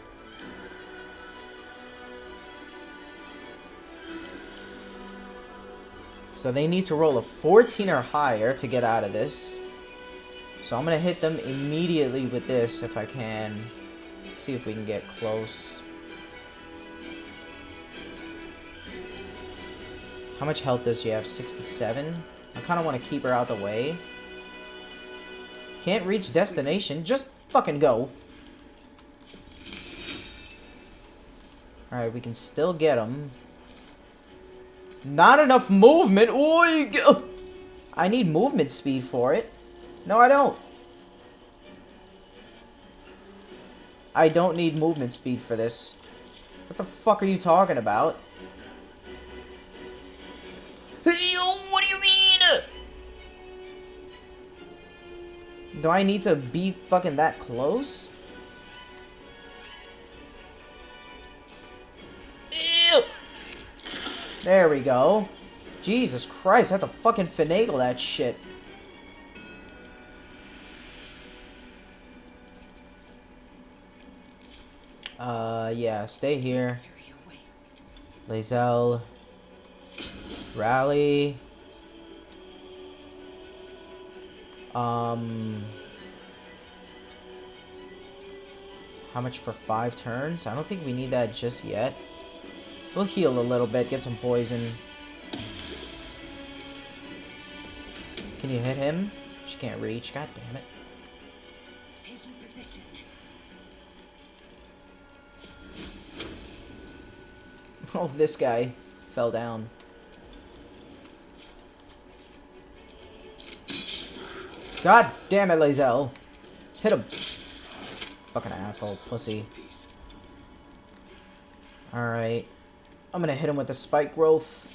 So they need to roll a 14 or higher to get out of this. So I'm going to hit them immediately with this if I can. See if we can get close. How much health does she have? 67? I kind of want to keep her out the way. Can't reach destination. Just fucking go. Alright, we can still get him. Not enough movement. Ooh, I need movement speed for it. No, I don't. I don't need movement speed for this. What the fuck are you talking about? What do you mean? Do I need to be fucking that close? Ew. There we go. Jesus Christ, I have to fucking finagle that shit. Yeah, stay here. Lae'zel. Rally. How much for 5 turns? I don't think we need that just yet. We'll heal a little bit, get some poison. Can you hit him? She can't reach. God damn it. Taking position. Oh, this guy fell down. God damn it, Lae'zel. Hit him. Fucking asshole, pussy. Alright. I'm gonna hit him with the spike growth.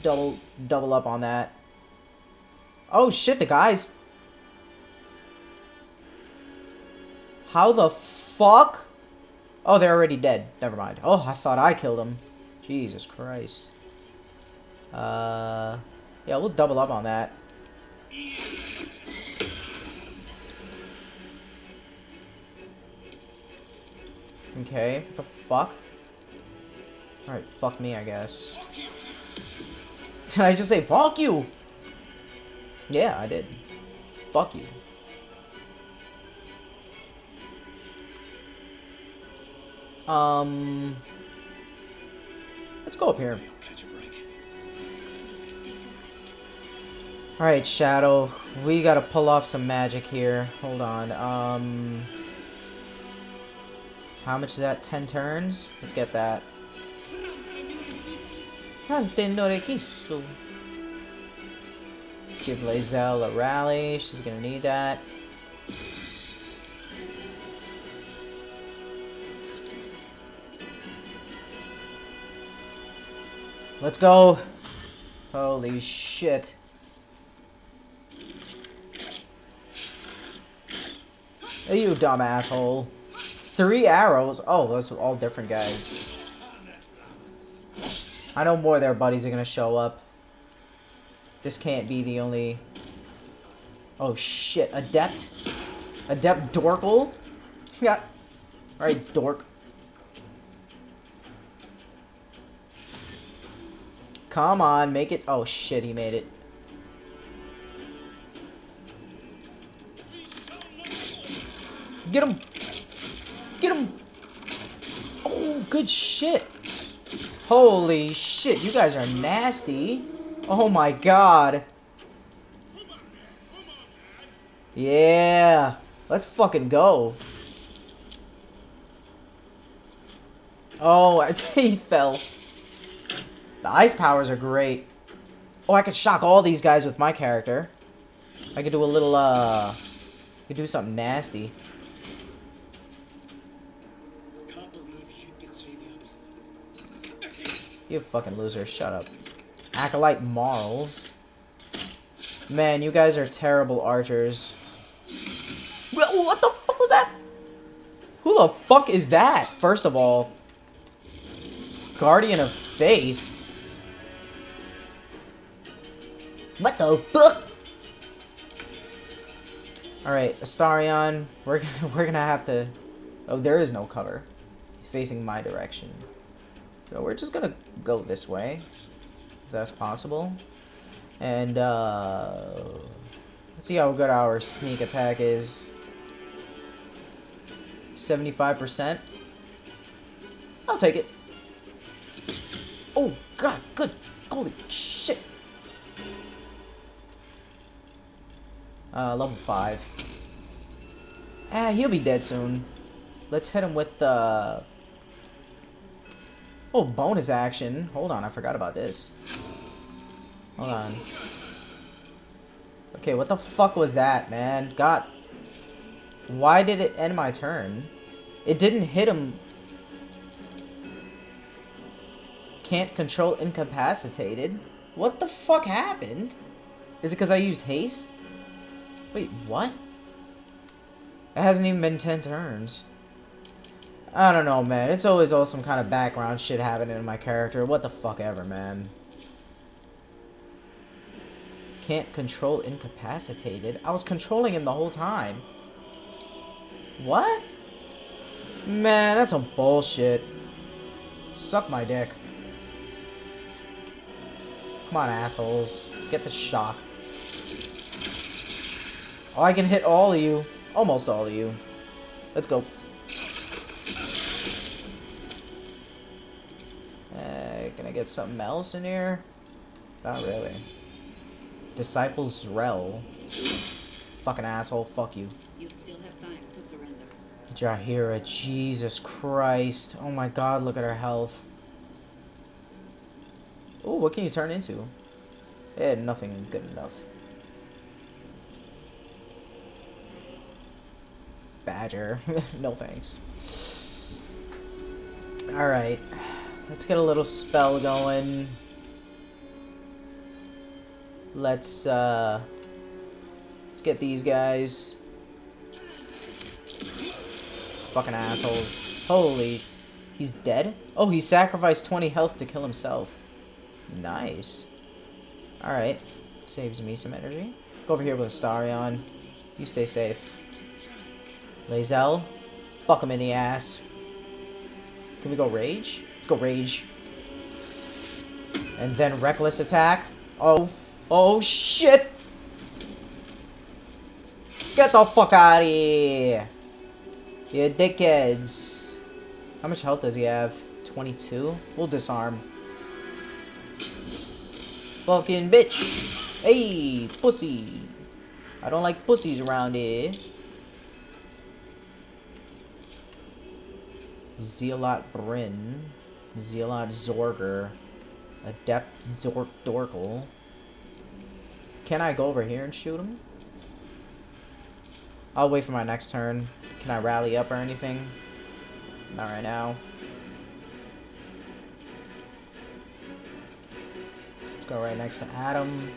Double up on that. Oh shit, the guys. How the fuck? Oh, they're already dead. Never mind. Oh, I thought I killed them. Jesus Christ. Yeah, we'll double up on that. Okay, what the fuck? Alright, fuck me, I guess. Did I just say fuck you? Yeah, I did. Fuck you. Let's go up here. Alright, Shadow. We gotta pull off some magic here. Hold on. How much is that? 10 turns? Let's get that. Give Lae'zel a rally. She's gonna need that. Let's go. Holy shit. Hey, you dumb asshole. 3 arrows? Oh, those are all different guys. I know more of their buddies are gonna show up. This can't be the only... Oh shit, Adept? Adept Dorkle? Yeah. Alright, dork. Come on, make it... Oh shit, he made it. Get him! Get him! Oh, good shit! Holy shit, you guys are nasty. Oh my god. Yeah. Let's fucking go. Oh, he fell. The ice powers are great. Oh, I could shock all these guys with my character. I could do a little, I could do something nasty. You fucking loser, shut up. Acolyte Marls. Man, you guys are terrible archers. What the fuck was that? Who the fuck is that, first of all? Guardian of Faith? What the fuck? Alright, Astarion, we're gonna have to... Oh, there is no cover. He's facing my direction. So we're just gonna go this way, if that's possible. And, let's see how good our sneak attack is. 75%. I'll take it. Oh, God, good. Holy shit. Level 5. Ah, he'll be dead soon. Let's hit him with, Oh, bonus action. Hold on, I forgot about this. Hold on. Okay, what the fuck was that, man? God. Why did it end my turn? It didn't hit him. Can't control incapacitated. What the fuck happened? Is it because I used haste? Wait, what? It hasn't even been 10 turns. I don't know, man. It's always all some kind of background shit happening in my character. What the fuck ever, man. Can't control incapacitated. I was controlling him the whole time. What? Man, that's some bullshit. Suck my dick. Come on, assholes. Get the shock. Oh, I can hit all of you. Almost all of you. Let's go. Can I get something else in here? Not really. Disciples Zrel. Fucking asshole. Fuck you. You still have time to surrender. Jahira. Jesus Christ. Oh my god, look at her health. Oh, what can you turn into? Eh, nothing good enough. Badger. No thanks. Alright. Let's get a little spell going. Let's get these guys. Fucking assholes. Holy. He's dead? Oh, he sacrificed 20 health to kill himself. Nice. Alright. Saves me some energy. Go over here with Astarion. You stay safe. Lae'zel. Fuck him in the ass. Can we go Rage? Let's go Rage. And then Reckless Attack. Oh shit! Get the fuck out of here! You dickheads. How much health does he have? 22? We'll disarm. Fucking bitch! Hey, pussy! I don't like pussies around here. Zealot Bryn. Zealot Zorger. Adept Dorkle. Can I go over here and shoot him? I'll wait for my next turn. Can I rally up or anything? Not right now. Let's go right next to Adam.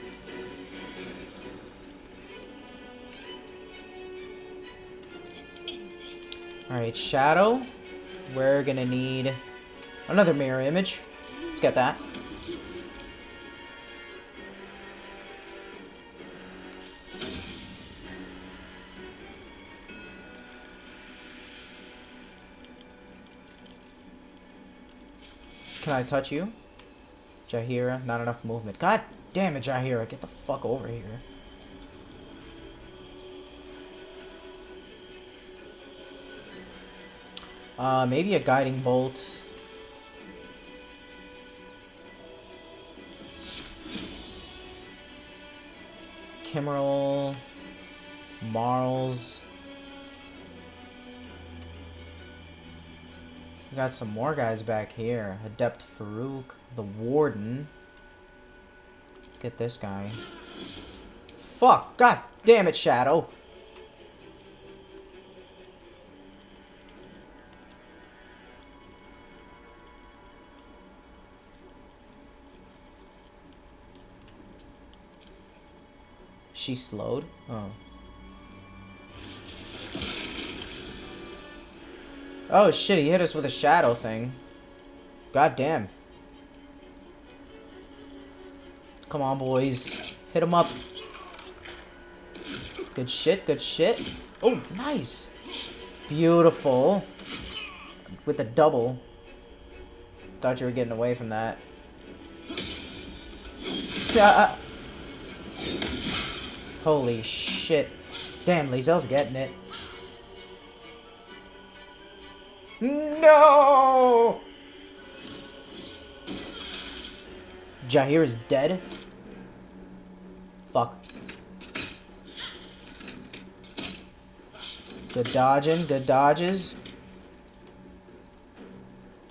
Alright, Shadow. We're gonna need another mirror image. Let's get that. Can I touch you? Jahira, not enough movement. God damn it, Jahira, get the fuck over here. Maybe a guiding bolt. Kimmerl. Marls. We got some more guys back here. Adept Farouk. The Warden. Let's get this guy. Fuck! God damn it, Shadow! She slowed? Oh. Oh shit, he hit us with a shadow thing. God damn. Come on, boys. Hit him up. Good shit, good shit. Oh, nice. Beautiful. With the double. Thought you were getting away from that. Yeah. Holy shit. Damn, Lae'zel's getting it. No! Jahir is dead. Fuck. Good dodging, good dodges.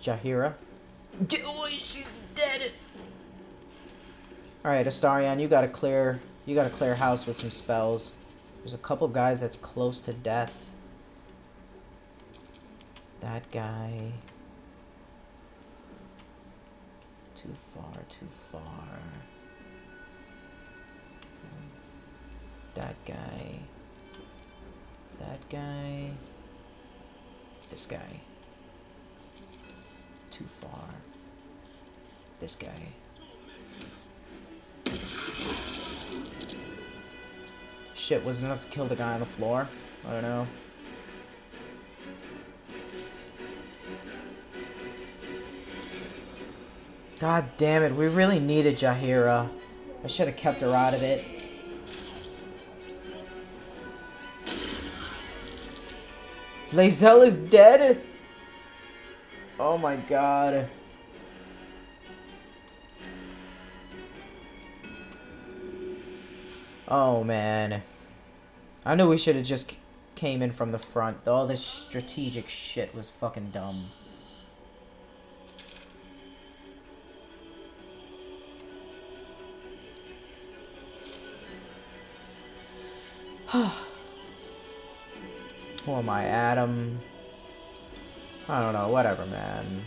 Jahira. Oh, she's dead. Alright, Astarion, you gotta clear house with some spells. There's a couple guys that's close to death. That guy. Too far, too far. That guy. That guy. This guy. Too far. This guy. Shit, wasn't enough to kill the guy on the floor? I don't know. God damn it, we really needed Jahira. I should have kept her out of it. Lae'zel is dead? Oh my god. Oh man. I knew we should have just came in from the front. All this strategic shit was fucking dumb. Who am I, Adam? I don't know, whatever, man.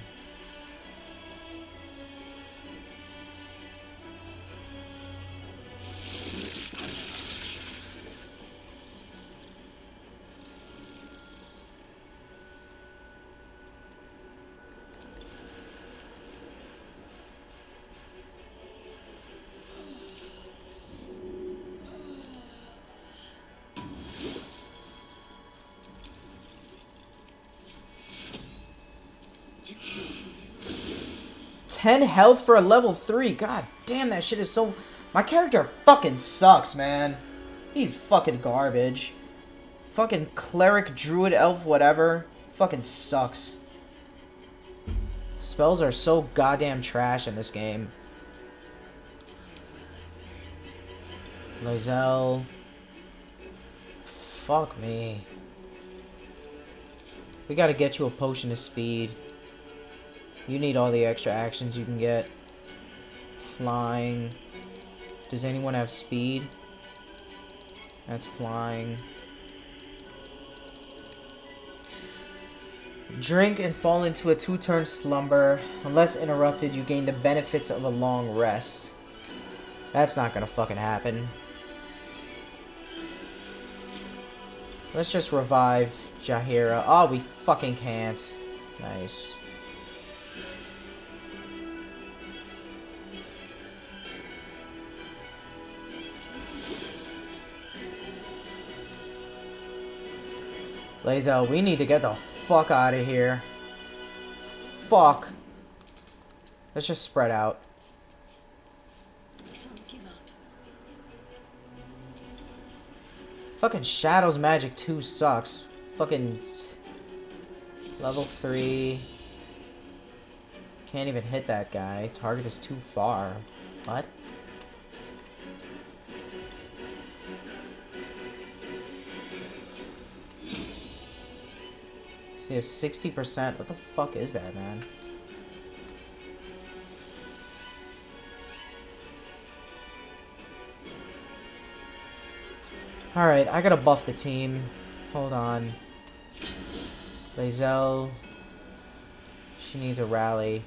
Health for a level 3. God damn, that shit is so... My character fucking sucks, man. He's fucking garbage. Fucking cleric, druid, elf, whatever. Fucking sucks. Spells are so goddamn trash in this game. Lae'zel. Fuck me. We gotta get you a potion of speed. You need all the extra actions you can get. Flying. Does anyone have speed? That's flying. Drink and fall into a 2-turn slumber. Unless interrupted, you gain the benefits of a long rest. That's not gonna fucking happen. Let's just revive Jaheira. Oh, we fucking can't. Nice. Lazel, we need to get the fuck out of here. Fuck. Let's just spread out. Fucking Shadow's Magic 2 sucks. Fucking level 3. Can't even hit that guy. Target is too far. What? See, a 60%. What the fuck is that, man? Alright, I gotta buff the team. Hold on. Lazel. She needs a rally.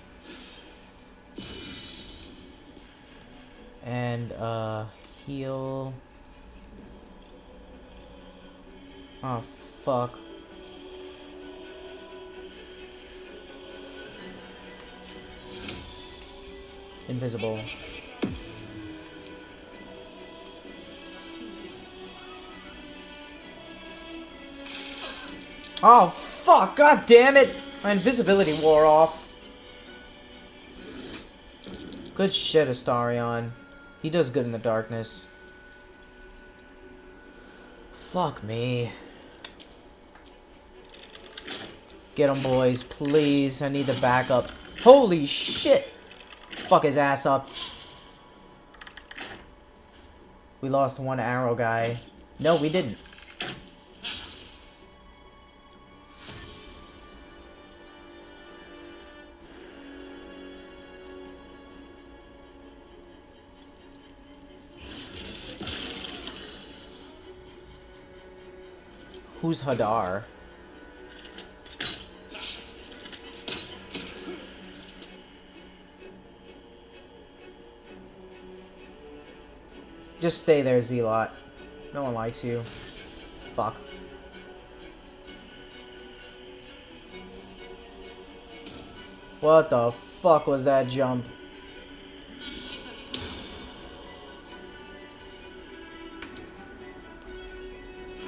And, heal. Oh, fuck. Invisible. Oh, fuck! God damn it! My invisibility wore off. Good shit, Astarion. He does good in the darkness. Fuck me. Get him, boys. Please. I need the backup. Holy shit! Fuck his ass up. We lost one arrow guy. No, we didn't. Who's Hadar? Just stay there, Zealot. No one likes you. Fuck. What the fuck was that jump?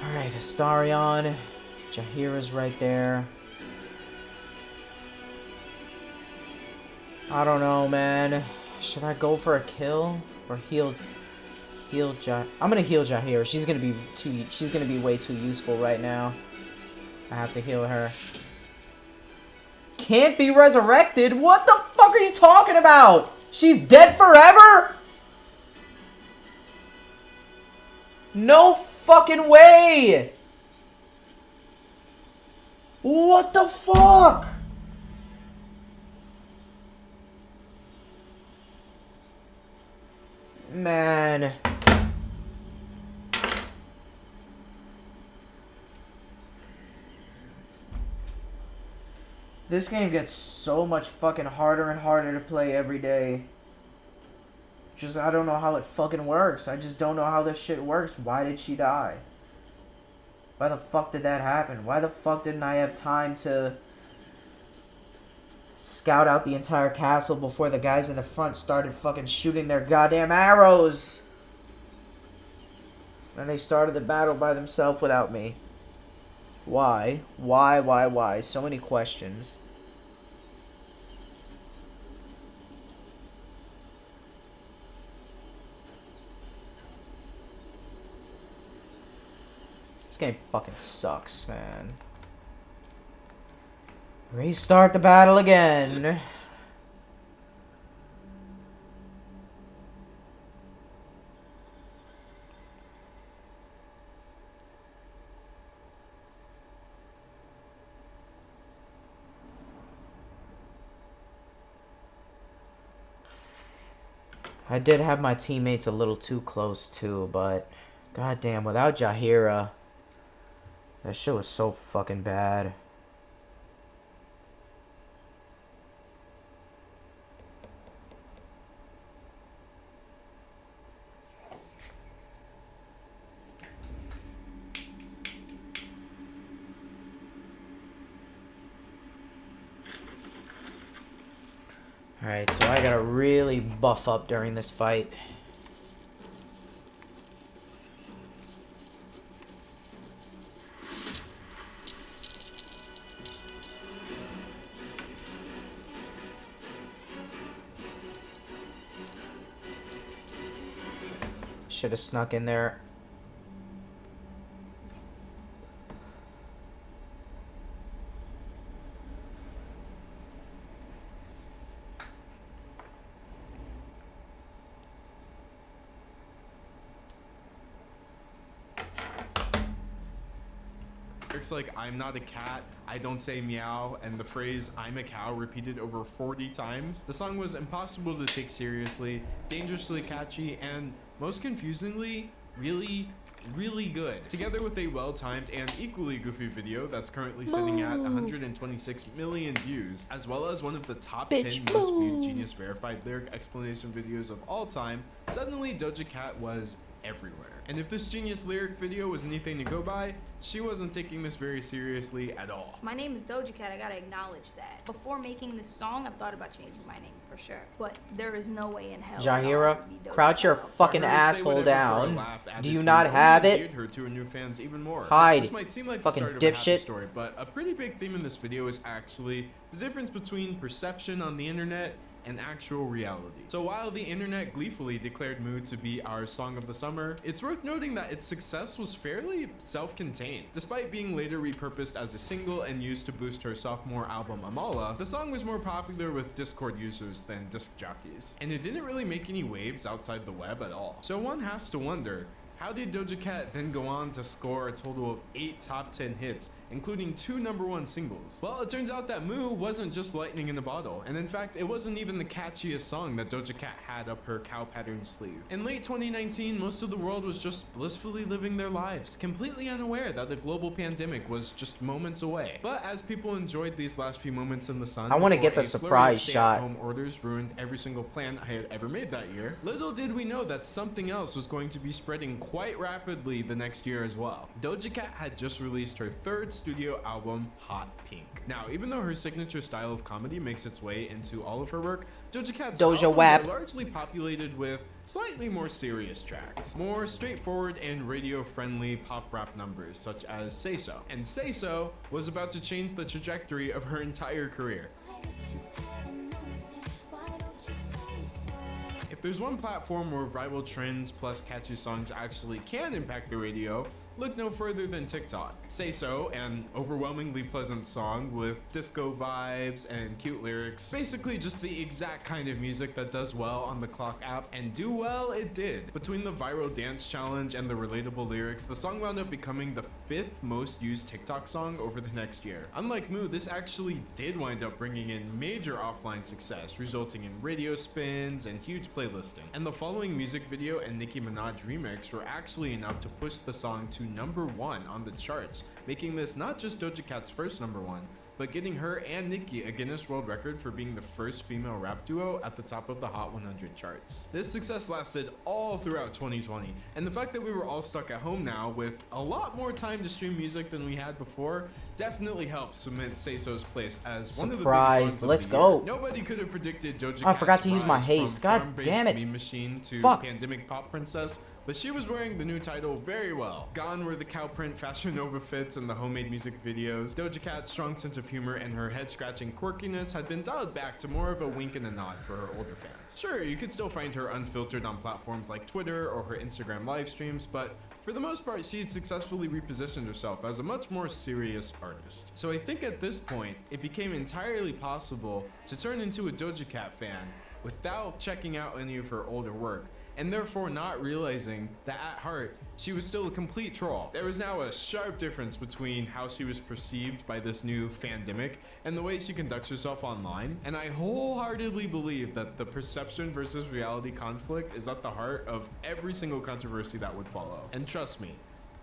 Alright, Astarion. Jaheira's right there. I don't know, man. Should I go for a kill? Or heal I'm gonna heal Jaheira. She's gonna be way too useful right now. I have to heal her. Can't be resurrected? What the fuck are you talking about? She's dead forever? No fucking way! What the fuck? Man. This game gets so much fucking harder and harder to play every day. Just, I don't know how it fucking works. I just don't know how this shit works. Why did she die? Why the fuck did that happen? Why the fuck didn't I have time to scout out the entire castle before the guys in the front started fucking shooting their goddamn arrows? And they started the battle by themselves without me. Why? Why? So many questions. This game fucking sucks, man. Restart the battle again. I did have my teammates a little too close too, but goddamn, without Jahira, that shit was so fucking bad. Alright, so I gotta really buff up during this fight. Should have snuck in there. Lyrics like "I'm not a cat, I don't say meow," and the phrase "I'm a cow" repeated over 40 times. The song was impossible to take seriously, dangerously catchy, and most confusingly, really good. Together with a well-timed and equally goofy video that's currently sitting at 126 million views, as well as one of the top 10 most viewed Genius verified lyric explanation videos of all time, suddenly Doja Cat was everywhere. And if this Genius lyric video was anything to go by, she wasn't taking this very seriously at all. My name is Doja Cat, I gotta acknowledge that. Before making this song, I've thought about changing my name for sure. But there is no way in hell. Jahira, crouch your fucking asshole down. Do you not have it? Her to her new fans even more. Hide. This might seem like Fucking the start of a happy dipshit. story, but a pretty big theme in this video is actually the difference between perception on the internet and actual reality. So while the internet gleefully declared Moo to be our song of the summer, it's worth noting that its success was fairly self-contained. Despite being later repurposed as a single and used to boost her sophomore album Amala, the song was more popular with Discord users than disc jockeys. And it didn't really make any waves outside the web at all. So one has to wonder, how did Doja Cat then go on to score a total of 8 top 10 hits, including 2 #1 singles? Well, it turns out that Moo wasn't just lightning in a bottle, and in fact, it wasn't even the catchiest song that Doja Cat had up her cow pattern sleeve. In late 2019, most of the world was just blissfully living their lives, completely unaware that the global pandemic was just moments away. But as people enjoyed these last few moments in the sun, I want to get the before a flurry surprise of shot. stay-at-home orders ruined every single plan I had ever made that year, little did we know that something else was going to be spreading quite rapidly the next year as well. Doja Cat had just released her 3rd studio album, Hot Pink. Now, even though her signature style of comedy makes its way into all of her work, Doja Cat's albums Wap are largely populated with slightly more serious tracks, more straightforward and radio-friendly pop rap numbers such as Say So. And Say So was about to change the trajectory of her entire career. If there's one platform where viral trends plus catchy songs actually can impact the radio, look no further than TikTok. Say So, an overwhelmingly pleasant song with disco vibes and cute lyrics, basically just the exact kind of music that does well on the Clock app, and do well it did. Between the viral dance challenge and the relatable lyrics, the song wound up becoming the 5th most used TikTok song over the next year. Unlike Moo, this actually did wind up bringing in major offline success, resulting in radio spins and huge playlisting. And the following music video and Nicki Minaj remix were actually enough to push the song to #1 on the charts, making this not just Doja Cat's first #1, but getting her and Nicki a Guinness World Record for being the first female rap duo at the top of the Hot 100 charts. This success lasted all throughout 2020, and the fact that we were all stuck at home now with a lot more time to stream music than we had before definitely helps cement Say So's place as one of the biggest songs of Let's the go. year. Nobody could have predicted Doja Cat's I forgot to use my rise haste. from God farm-based damn it. meme machine to Fuck. pandemic pop princess, but she was wearing the new title very well. Gone were the cow print Fashion Nova fits and the homemade music videos. Doja Cat's strong sense of humor and her head-scratching quirkiness had been dialed back to more of a wink and a nod for her older fans. Sure, you could still find her unfiltered on platforms like Twitter or her Instagram live streams, but for the most part, she had successfully repositioned herself as a much more serious artist. So I think at this point, it became entirely possible to turn into a Doja Cat fan without checking out any of her older work, and therefore not realizing that at heart, she was still a complete troll. There was now a sharp difference between how she was perceived by this new fandemic and the way she conducts herself online, and I wholeheartedly believe that the perception versus reality conflict is at the heart of every single controversy that would follow. And trust me,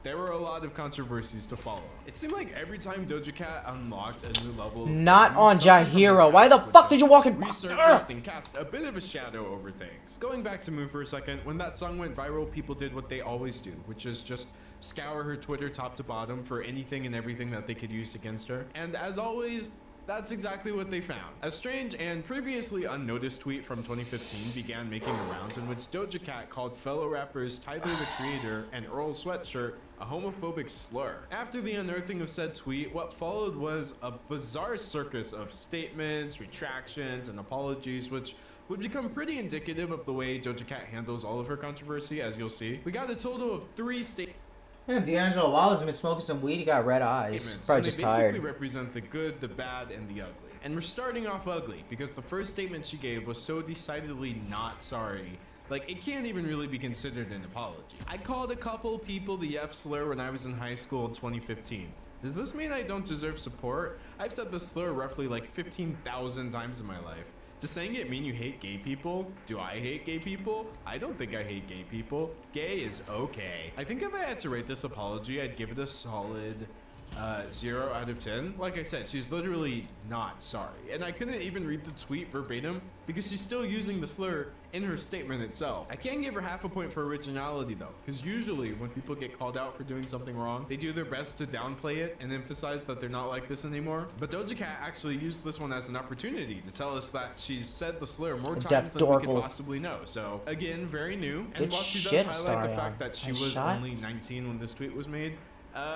there were a lot of controversies to follow. It seemed like every time Doja Cat unlocked a new level of Not fame, on something from Jahiro. her Why the past would fuck did just you walk in? resurfaced and cast a bit of a shadow over things. Going back to Moo for a second, when that song went viral, people did what they always do, which is just scour her Twitter top to bottom for anything and everything that they could use against her. And as always, that's exactly what they found. A strange and previously unnoticed tweet from 2015 began making the rounds in which Doja Cat called fellow rappers Tyler the Creator and Earl Sweatshirt a homophobic slur. After the unearthing of said tweet, what followed was a bizarre circus of statements, retractions, and apologies, which would become pretty indicative of the way Doja Cat handles all of her controversy, as you'll see. We got a total of 3 statements. Yeah, D'Angelo Wallace been smoking some weed. He got red eyes. Probably just They basically tired. represent the good, the bad, and the ugly. And we're starting off ugly because the first statement she gave was so decidedly not sorry. Like, it can't even really be considered an apology. I called a couple people the F slur when I was in high school in 2015. Does this mean I don't deserve support? I've said the slur roughly like 15,000 times in my life. Does saying it mean you hate gay people? Do I hate gay people? I don't think I hate gay people. Gay is okay. I think if I had to rate this apology, I'd give it a solid 0 out of 10. Like I said, she's literally not sorry. And I couldn't even read the tweet verbatim because she's still using the slur in her statement itself. I can give her half a point for originality though, because usually when people get called out for doing something wrong, they do their best to downplay it and emphasize that they're not like this anymore. But Doja Cat actually used this one as an opportunity to tell us that she's said the slur more times than we could possibly know. So again, very new. And while she does highlight the fact that she was only 19 when this tweet was made,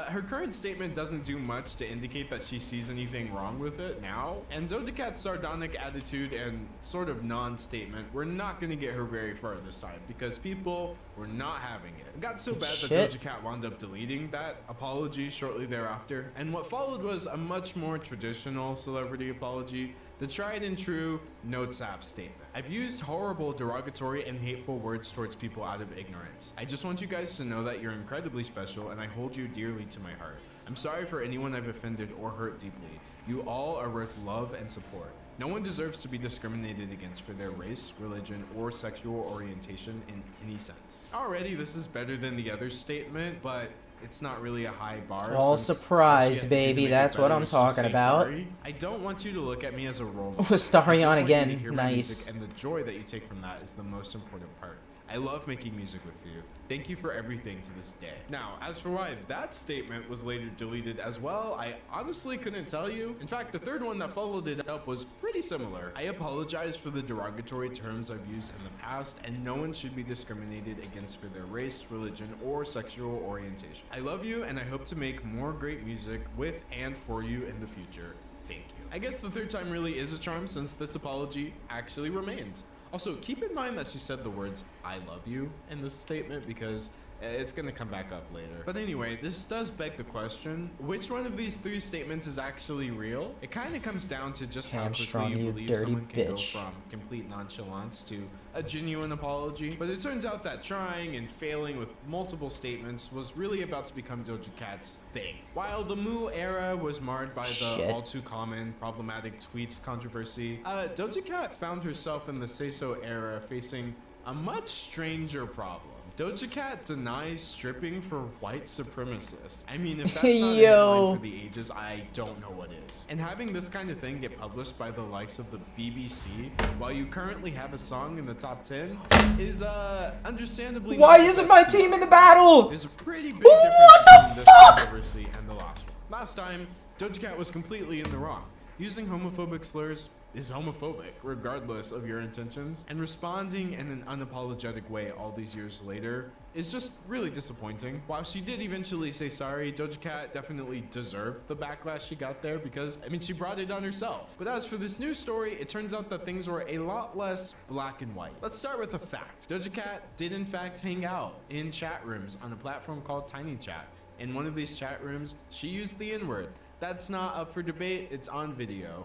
her current statement doesn't do much to indicate that she sees anything wrong with it now. And Doja Cat's sardonic attitude and sort of non-statement, we're not going to get her very far this time because people were not having it. It got so bad that Doja Cat wound up deleting that apology shortly thereafter. And what followed was a much more traditional celebrity apology, the tried and true notes app statement. I've used horrible, derogatory, and hateful words towards people out of ignorance. I just want you guys to know that you're incredibly special and I hold you dearly to my heart. I'm sorry for anyone I've offended or hurt deeply. You all are worth love and support. No one deserves to be discriminated against for their race, religion, or sexual orientation in any sense. Already, this is better than the other statement, but it's not really a high bar. All surprised, baby. That's what I'm talking about. I don't want you to look at me as a role model. Starry on again. Nice. And the joy that you take from that is the most important part. I love making music with you. Thank you for everything to this day. Now, as for why that statement was later deleted as well, I honestly couldn't tell you. In fact, the third one that followed it up was pretty similar. I apologize for the derogatory terms I've used in the past, and no one should be discriminated against for their race, religion, or sexual orientation. I love you, and I hope to make more great music with and for you in the future. Thank you. I guess the third time really is a charm since this apology actually remained. Also, keep in mind that she said the words, I love you, in this statement because it's gonna come back up later. But anyway, this does beg the question, which one of these 3 statements is actually real? It kind of comes down to just how quickly you believe someone can go from complete nonchalance to a genuine apology. But it turns out that trying and failing with multiple statements was really about to become Doja Cat's thing. While the Moo era was marred by the all too common problematic tweets controversy, Doja Cat found herself in the Say So era facing a much stranger problem. Doja Cat denies stripping for white supremacists. I mean, if that's not a headline for the ages, I don't know what is. And having this kind of thing get published by the likes of the BBC while you currently have a song in the top 10 is understandably. Why isn't my team in the battle? There's a pretty big difference between this controversy and the last one. Last time, Doja Cat was completely in the wrong. Using homophobic slurs is homophobic, regardless of your intentions, and responding in an unapologetic way all these years later is just really disappointing. While she did eventually say sorry, Doja Cat definitely deserved the backlash she got there because, I mean, she brought it on herself. But as for this new story, it turns out that things were a lot less black and white. Let's start with a fact. Doja Cat did in fact hang out in chat rooms on a platform called Tiny Chat. In one of these chat rooms, she used the N-word. That's not up for debate, it's on video.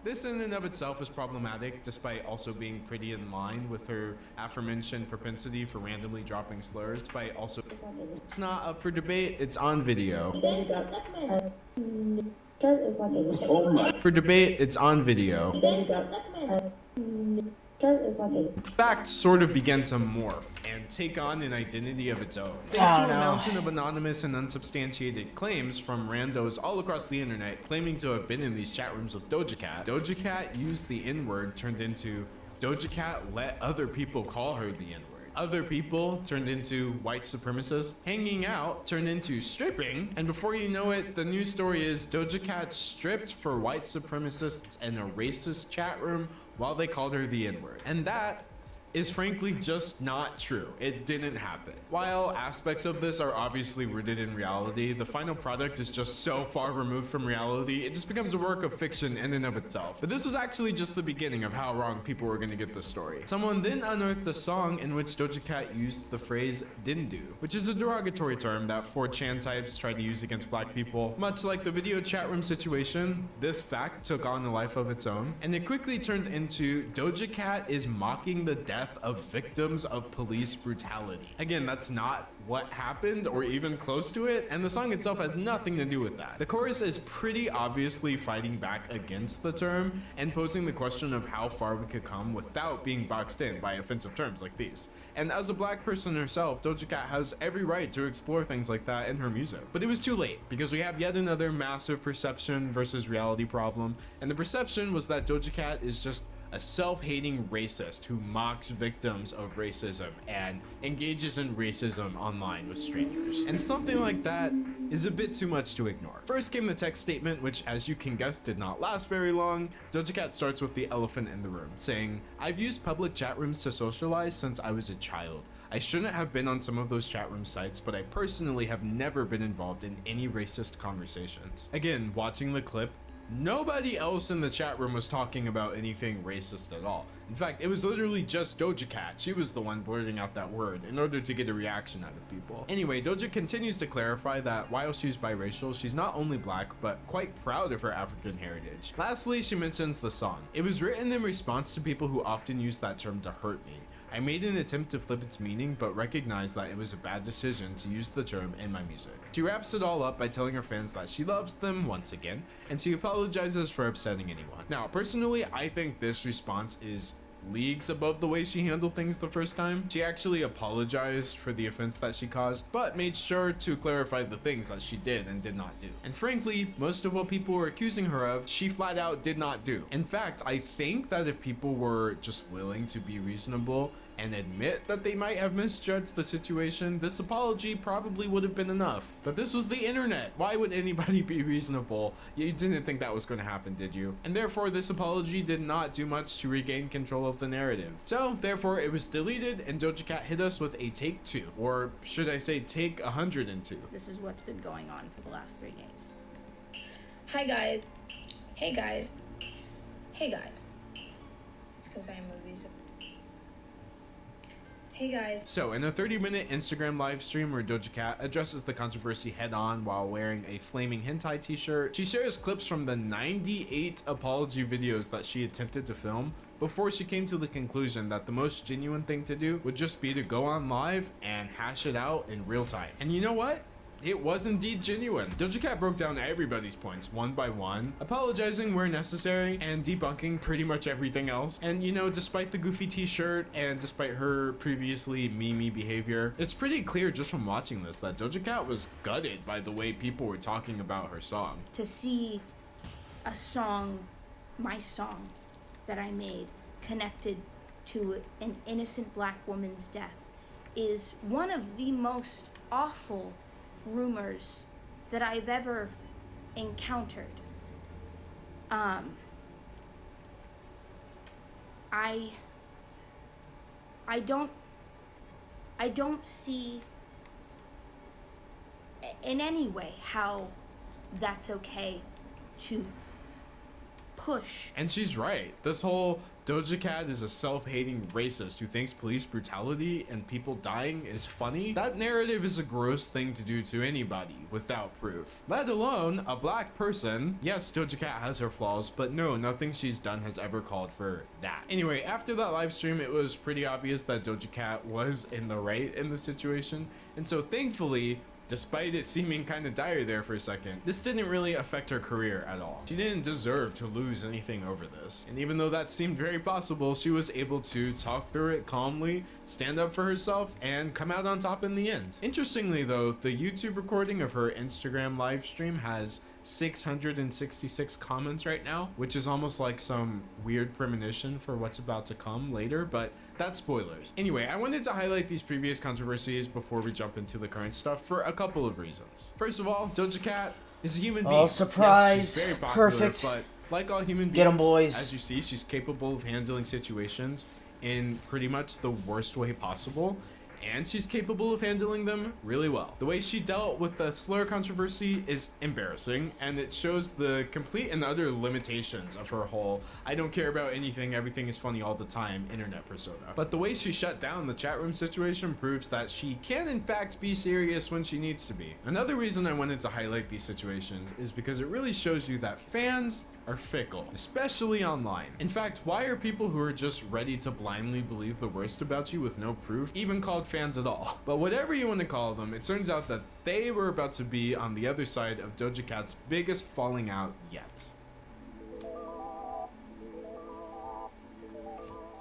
This in and of itself is problematic, despite also being pretty in line with her aforementioned propensity for randomly dropping slurs, despite also it's not up for debate, it's on video. For debate, it's on video. Facts sort of began to morph and take on an identity of its own. Thanks to a mountain of anonymous and unsubstantiated claims from randos all across the internet claiming to have been in these chat rooms with Doja Cat used the N-word turned into Doja Cat let other people call her the N-word. Other people turned into white supremacists. Hanging out turned into stripping. And before you know it, the news story is Doja Cat stripped for white supremacists in a racist chat room while they called her the N-word. And that is frankly just not true. It didn't happen. While aspects of this are obviously rooted in reality, the final product is just so far removed from reality, it just becomes a work of fiction in and of itself. But this was actually just the beginning of how wrong people were gonna get the story. Someone then unearthed a song in which Doja Cat used the phrase dindu, which is a derogatory term that 4chan types try to use against black people. Much like the video chat room situation, this fact took on a life of its own, and it quickly turned into Doja Cat is mocking the death of victims of police brutality. Again, that's not what happened or even close to it, and the song itself has nothing to do with that. The chorus is pretty obviously fighting back against the term and posing the question of how far we could come without being boxed in by offensive terms like these. And as a black person herself, Doja Cat has every right to explore things like that in her music. But it was too late, because we have yet another massive perception versus reality problem, and the perception was that Doja Cat is just a self-hating racist who mocks victims of racism and engages in racism online with strangers. And something like that is a bit too much to ignore. First came the text statement, which, as you can guess, did not last very long. Doja Cat starts with the elephant in the room, saying, "I've used public chat rooms to socialize since I was a child. I shouldn't have been on some of those chat room sites, but I personally have never been involved in any racist conversations." Again, watching the clip, nobody else in the chat room was talking about anything racist at all. In fact, it was literally just Doja Cat. She was the one blurting out that word in order to get a reaction out of people. Anyway, Doja continues to clarify that while she's biracial, she's not only black, but quite proud of her African heritage. Lastly, she mentions the song. "It was written in response to people who often use that term to hurt me. I made an attempt to flip its meaning, but recognized that it was a bad decision to use the term in my music." She wraps it all up by telling her fans that she loves them once again, and she apologizes for upsetting anyone. Now, personally, I think this response is leagues above the way she handled things the first time. She actually apologized for the offense that she caused, but made sure to clarify the things that she did and did not do. And frankly, most of what people were accusing her of, she flat out did not do. In fact, I think that if people were just willing to be reasonable and admit that they might have misjudged the situation, this apology probably would have been enough. But this was the internet. Why would anybody be reasonable? You didn't think that was going to happen, did you? And therefore, this apology did not do much to regain control of the narrative. So, therefore, it was deleted, and Doja Cat hit us with a take 2. Or should I say take 102. This is what's been going on for the last 3 days. Hi guys. Hey guys. Hey guys. It's because I am movies. Hey guys. So, in a 30-minute Instagram live stream where Doja Cat addresses the controversy head-on while wearing a flaming hentai t-shirt, she shares clips from the 98 apology videos that she attempted to film before she came to the conclusion that the most genuine thing to do would just be to go on live and hash it out in real time. And you know what? It was indeed genuine. Doja Cat broke down everybody's points one by one, apologizing where necessary and debunking pretty much everything else. And you know, despite the goofy t-shirt and despite her previously memey behavior, it's pretty clear just from watching this that Doja Cat was gutted by the way people were talking about her song. To see a song, my song that I made, connected to an innocent black woman's death is one of the most awful rumors that I've ever encountered. I don't see in any way how that's okay to push. And she's right. This whole Doja Cat is a self-hating racist who thinks police brutality and people dying is funny. That narrative is a gross thing to do to anybody without proof, let alone a black person. Yes, Doja Cat has her flaws, but no, nothing she's done has ever called for that. Anyway, after that live stream, it was pretty obvious that Doja Cat was in the right in the situation. And so thankfully, despite it seeming kind of dire there for a second, this didn't really affect her career at all. She didn't deserve to lose anything over this. And even though that seemed very possible, she was able to talk through it calmly, stand up for herself, and come out on top in the end. Interestingly though, the YouTube recording of her Instagram live stream has 666 comments right now, which is almost like some weird premonition for what's about to come later, but that's spoilers. Anyway, I wanted to highlight these previous controversies before we jump into the current stuff for a couple of reasons. First of all, Doja Cat is a human being. Oh, surprise! Yes, she's very popular, Perfect. But like all human beings, Get 'em, boys. as you see, she's capable of handling situations in pretty much the worst way possible. And she's capable of handling them really well. The way she dealt with the slur controversy is embarrassing, and it shows the complete and utter limitations of her whole I don't care about anything, everything is funny all the time internet persona. But the way she shut down the chat room situation proves that she can in fact be serious when she needs to be. Another reason I wanted to highlight these situations is because it really shows you that fans are fickle, especially online. In fact, why are people who are just ready to blindly believe the worst about you with no proof even called fans at all? But whatever you want to call them, it turns out that they were about to be on the other side of Doja Cat's biggest falling out yet.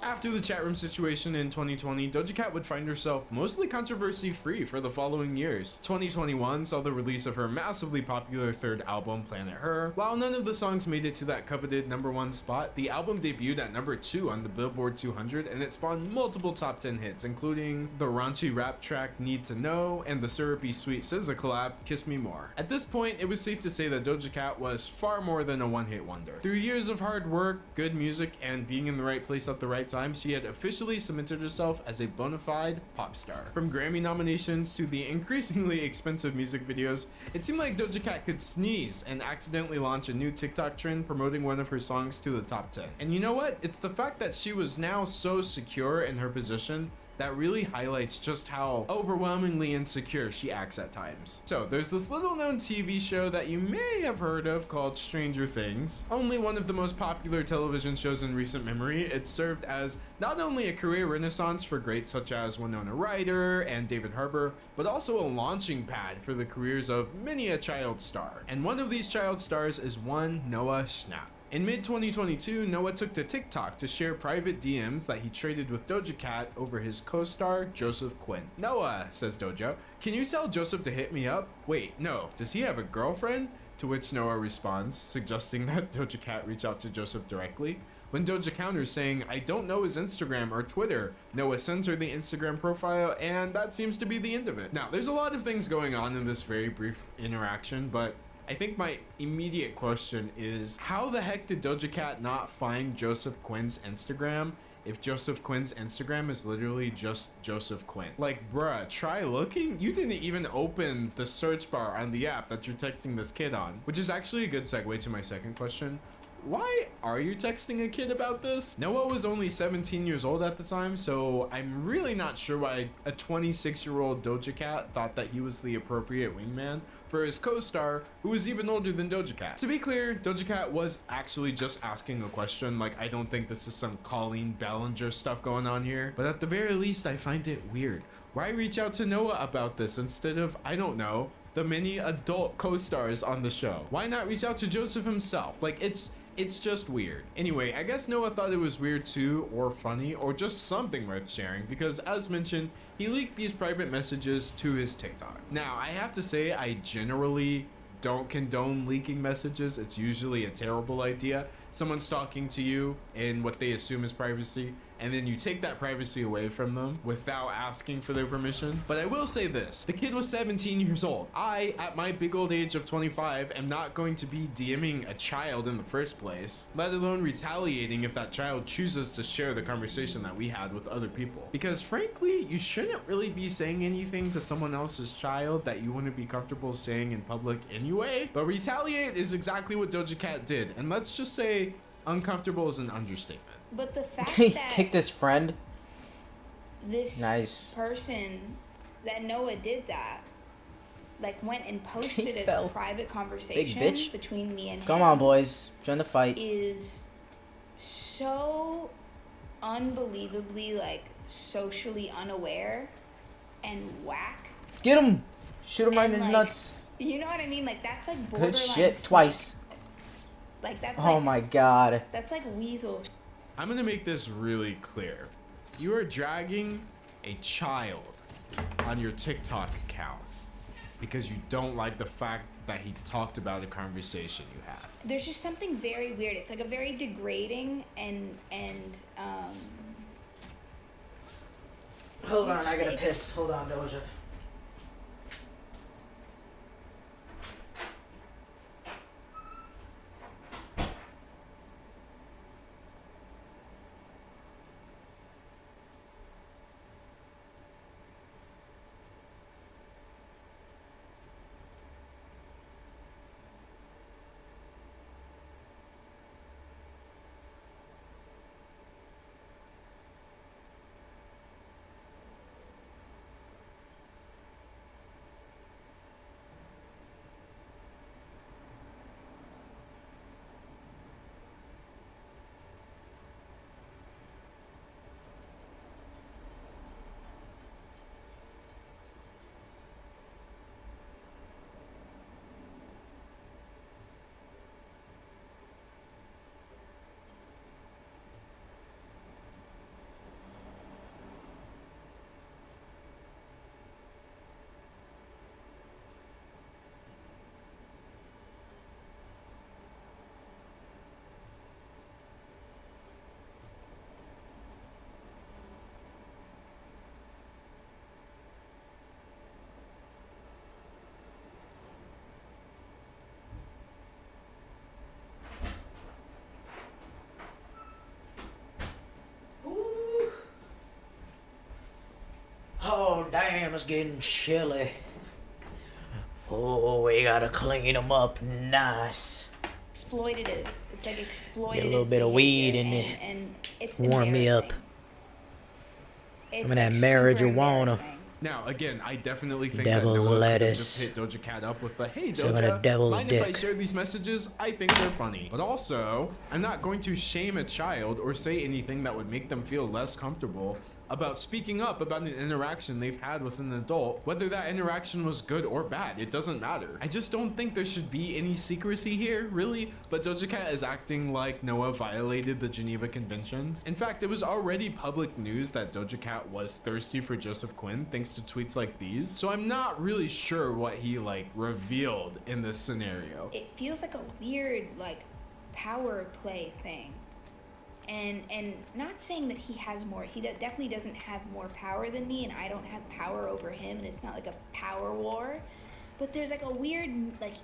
After the chat room situation in 2020, Doja Cat would find herself mostly controversy-free for the following years. 2021 saw the release of her massively popular third album, Planet Her. While none of the songs made it to that coveted #1 spot, the album debuted at #2 on the Billboard 200, and it spawned multiple top 10 hits, including the raunchy rap track Need to Know and the syrupy sweet SZA collab, Kiss Me More. At this point, it was safe to say that Doja Cat was far more than a one-hit wonder. Through years of hard work, good music, and being in the right place at the right time, she had officially cemented herself as a bona fide pop star. From Grammy nominations to the increasingly expensive music videos, it seemed like Doja Cat could sneeze and accidentally launch a new TikTok trend promoting one of her songs to the top 10. And you know what? It's the fact that she was now so secure in her position that really highlights just how overwhelmingly insecure she acts at times. So there's this little known TV show that you may have heard of called Stranger Things. Only one of the most popular television shows in recent memory, it served as not only a career renaissance for greats such as Winona Ryder and David Harbour, but also a launching pad for the careers of many a child star. And one of these child stars is one Noah Schnapp. In mid-2022, Noah took to TikTok to share private DMs that he traded with Doja Cat over his co-star, Joseph Quinn. Noah, says Doja, can you tell Joseph to hit me up? Wait, no, does he have a girlfriend? To which Noah responds, suggesting that Doja Cat reach out to Joseph directly. When Doja counters saying, I don't know his Instagram or Twitter, Noah sends her the Instagram profile, and that seems to be the end of it. Now, there's a lot of things going on in this very brief interaction, but I think my immediate question is, how the heck did Doja Cat not find Joseph Quinn's Instagram if Joseph Quinn's Instagram is literally just Joseph Quinn? Like, bruh, try looking? You didn't even open the search bar on the app that you're texting this kid on. Which is actually a good segue to my second question. Why are you texting a kid about this? Noah was only 17 years old at the time, so I'm really not sure why a 26-year-old Doja Cat thought that he was the appropriate wingman for his co-star, who was even older than Doja Cat. To be clear, Doja Cat was actually just asking a question. Like, I don't think this is some Colleen Ballinger stuff going on here, but at the very least, I find it weird. Why reach out to Noah about this instead of, I don't know, the many adult co-stars on the show? Why not reach out to Joseph himself? Like, it's just weird. Anyway, I guess Noah thought it was weird too, or funny, or just something worth sharing, because as mentioned, he leaked these private messages to his TikTok. Now, I have to say, I generally don't condone leaking messages. It's usually a terrible idea. Someone's talking to you in what they assume is privacy, and then you take that privacy away from them without asking for their permission. But I will say this, the kid was 17 years old. I, at my big old age of 25, am not going to be DMing a child in the first place, let alone retaliating if that child chooses to share the conversation that we had with other people. Because frankly, you shouldn't really be saying anything to someone else's child that you wouldn't be comfortable saying in public anyway. But retaliate is exactly what Doja Cat did, and let's just say, Uncomfortable is an understatement. But the fact He that kicked his friend. this Nice. person, that Noah did that, like went and posted He a fell. private conversation bitch. between me and Come him, on, boys. Join the fight. is so unbelievably like socially unaware and whack. Get him. Shoot him right in And, his like, nuts. You know what I mean? Like that's like Good borderline shit. sick. Twice. Like that's Oh like my god. that's like weasel. I'm gonna make this really clear. You are dragging a child on your TikTok account because you don't like the fact that he talked about a conversation you had. There's just something very weird. It's like a very degrading and Hold on, it's I just gotta ex- piss. Hold on, Doja. Oh, damn, it's getting chilly. Oh, we gotta clean them up nice. exploitative. It's like exploitative. Get a little bit of weed in behavior, it. and it's Warm me up. embarrassing. It's I'm in that like marriage super you wanna. embarrassing. Now, again, I definitely think Devil's that Noah could've lettuce. just hit Doja Cat up with the, hey Some of the Doja, devil's mind if I dick. share these messages? I think they're funny. But also, I'm not going to shame a child or say anything that would make them feel less comfortable about speaking up about an interaction they've had with an adult, whether that interaction was good or bad, it doesn't matter. I just don't think there should be any secrecy here, really, but Doja Cat is acting like Noah violated the Geneva Conventions. In fact, it was already public news that Doja Cat was thirsty for Joseph Quinn thanks to tweets like these, so I'm not really sure what he revealed in this scenario. It feels like a weird power play thing. And not saying that he has more, he definitely doesn't have more power than me, and I don't have power over him, and it's not like a power war, but there's a weird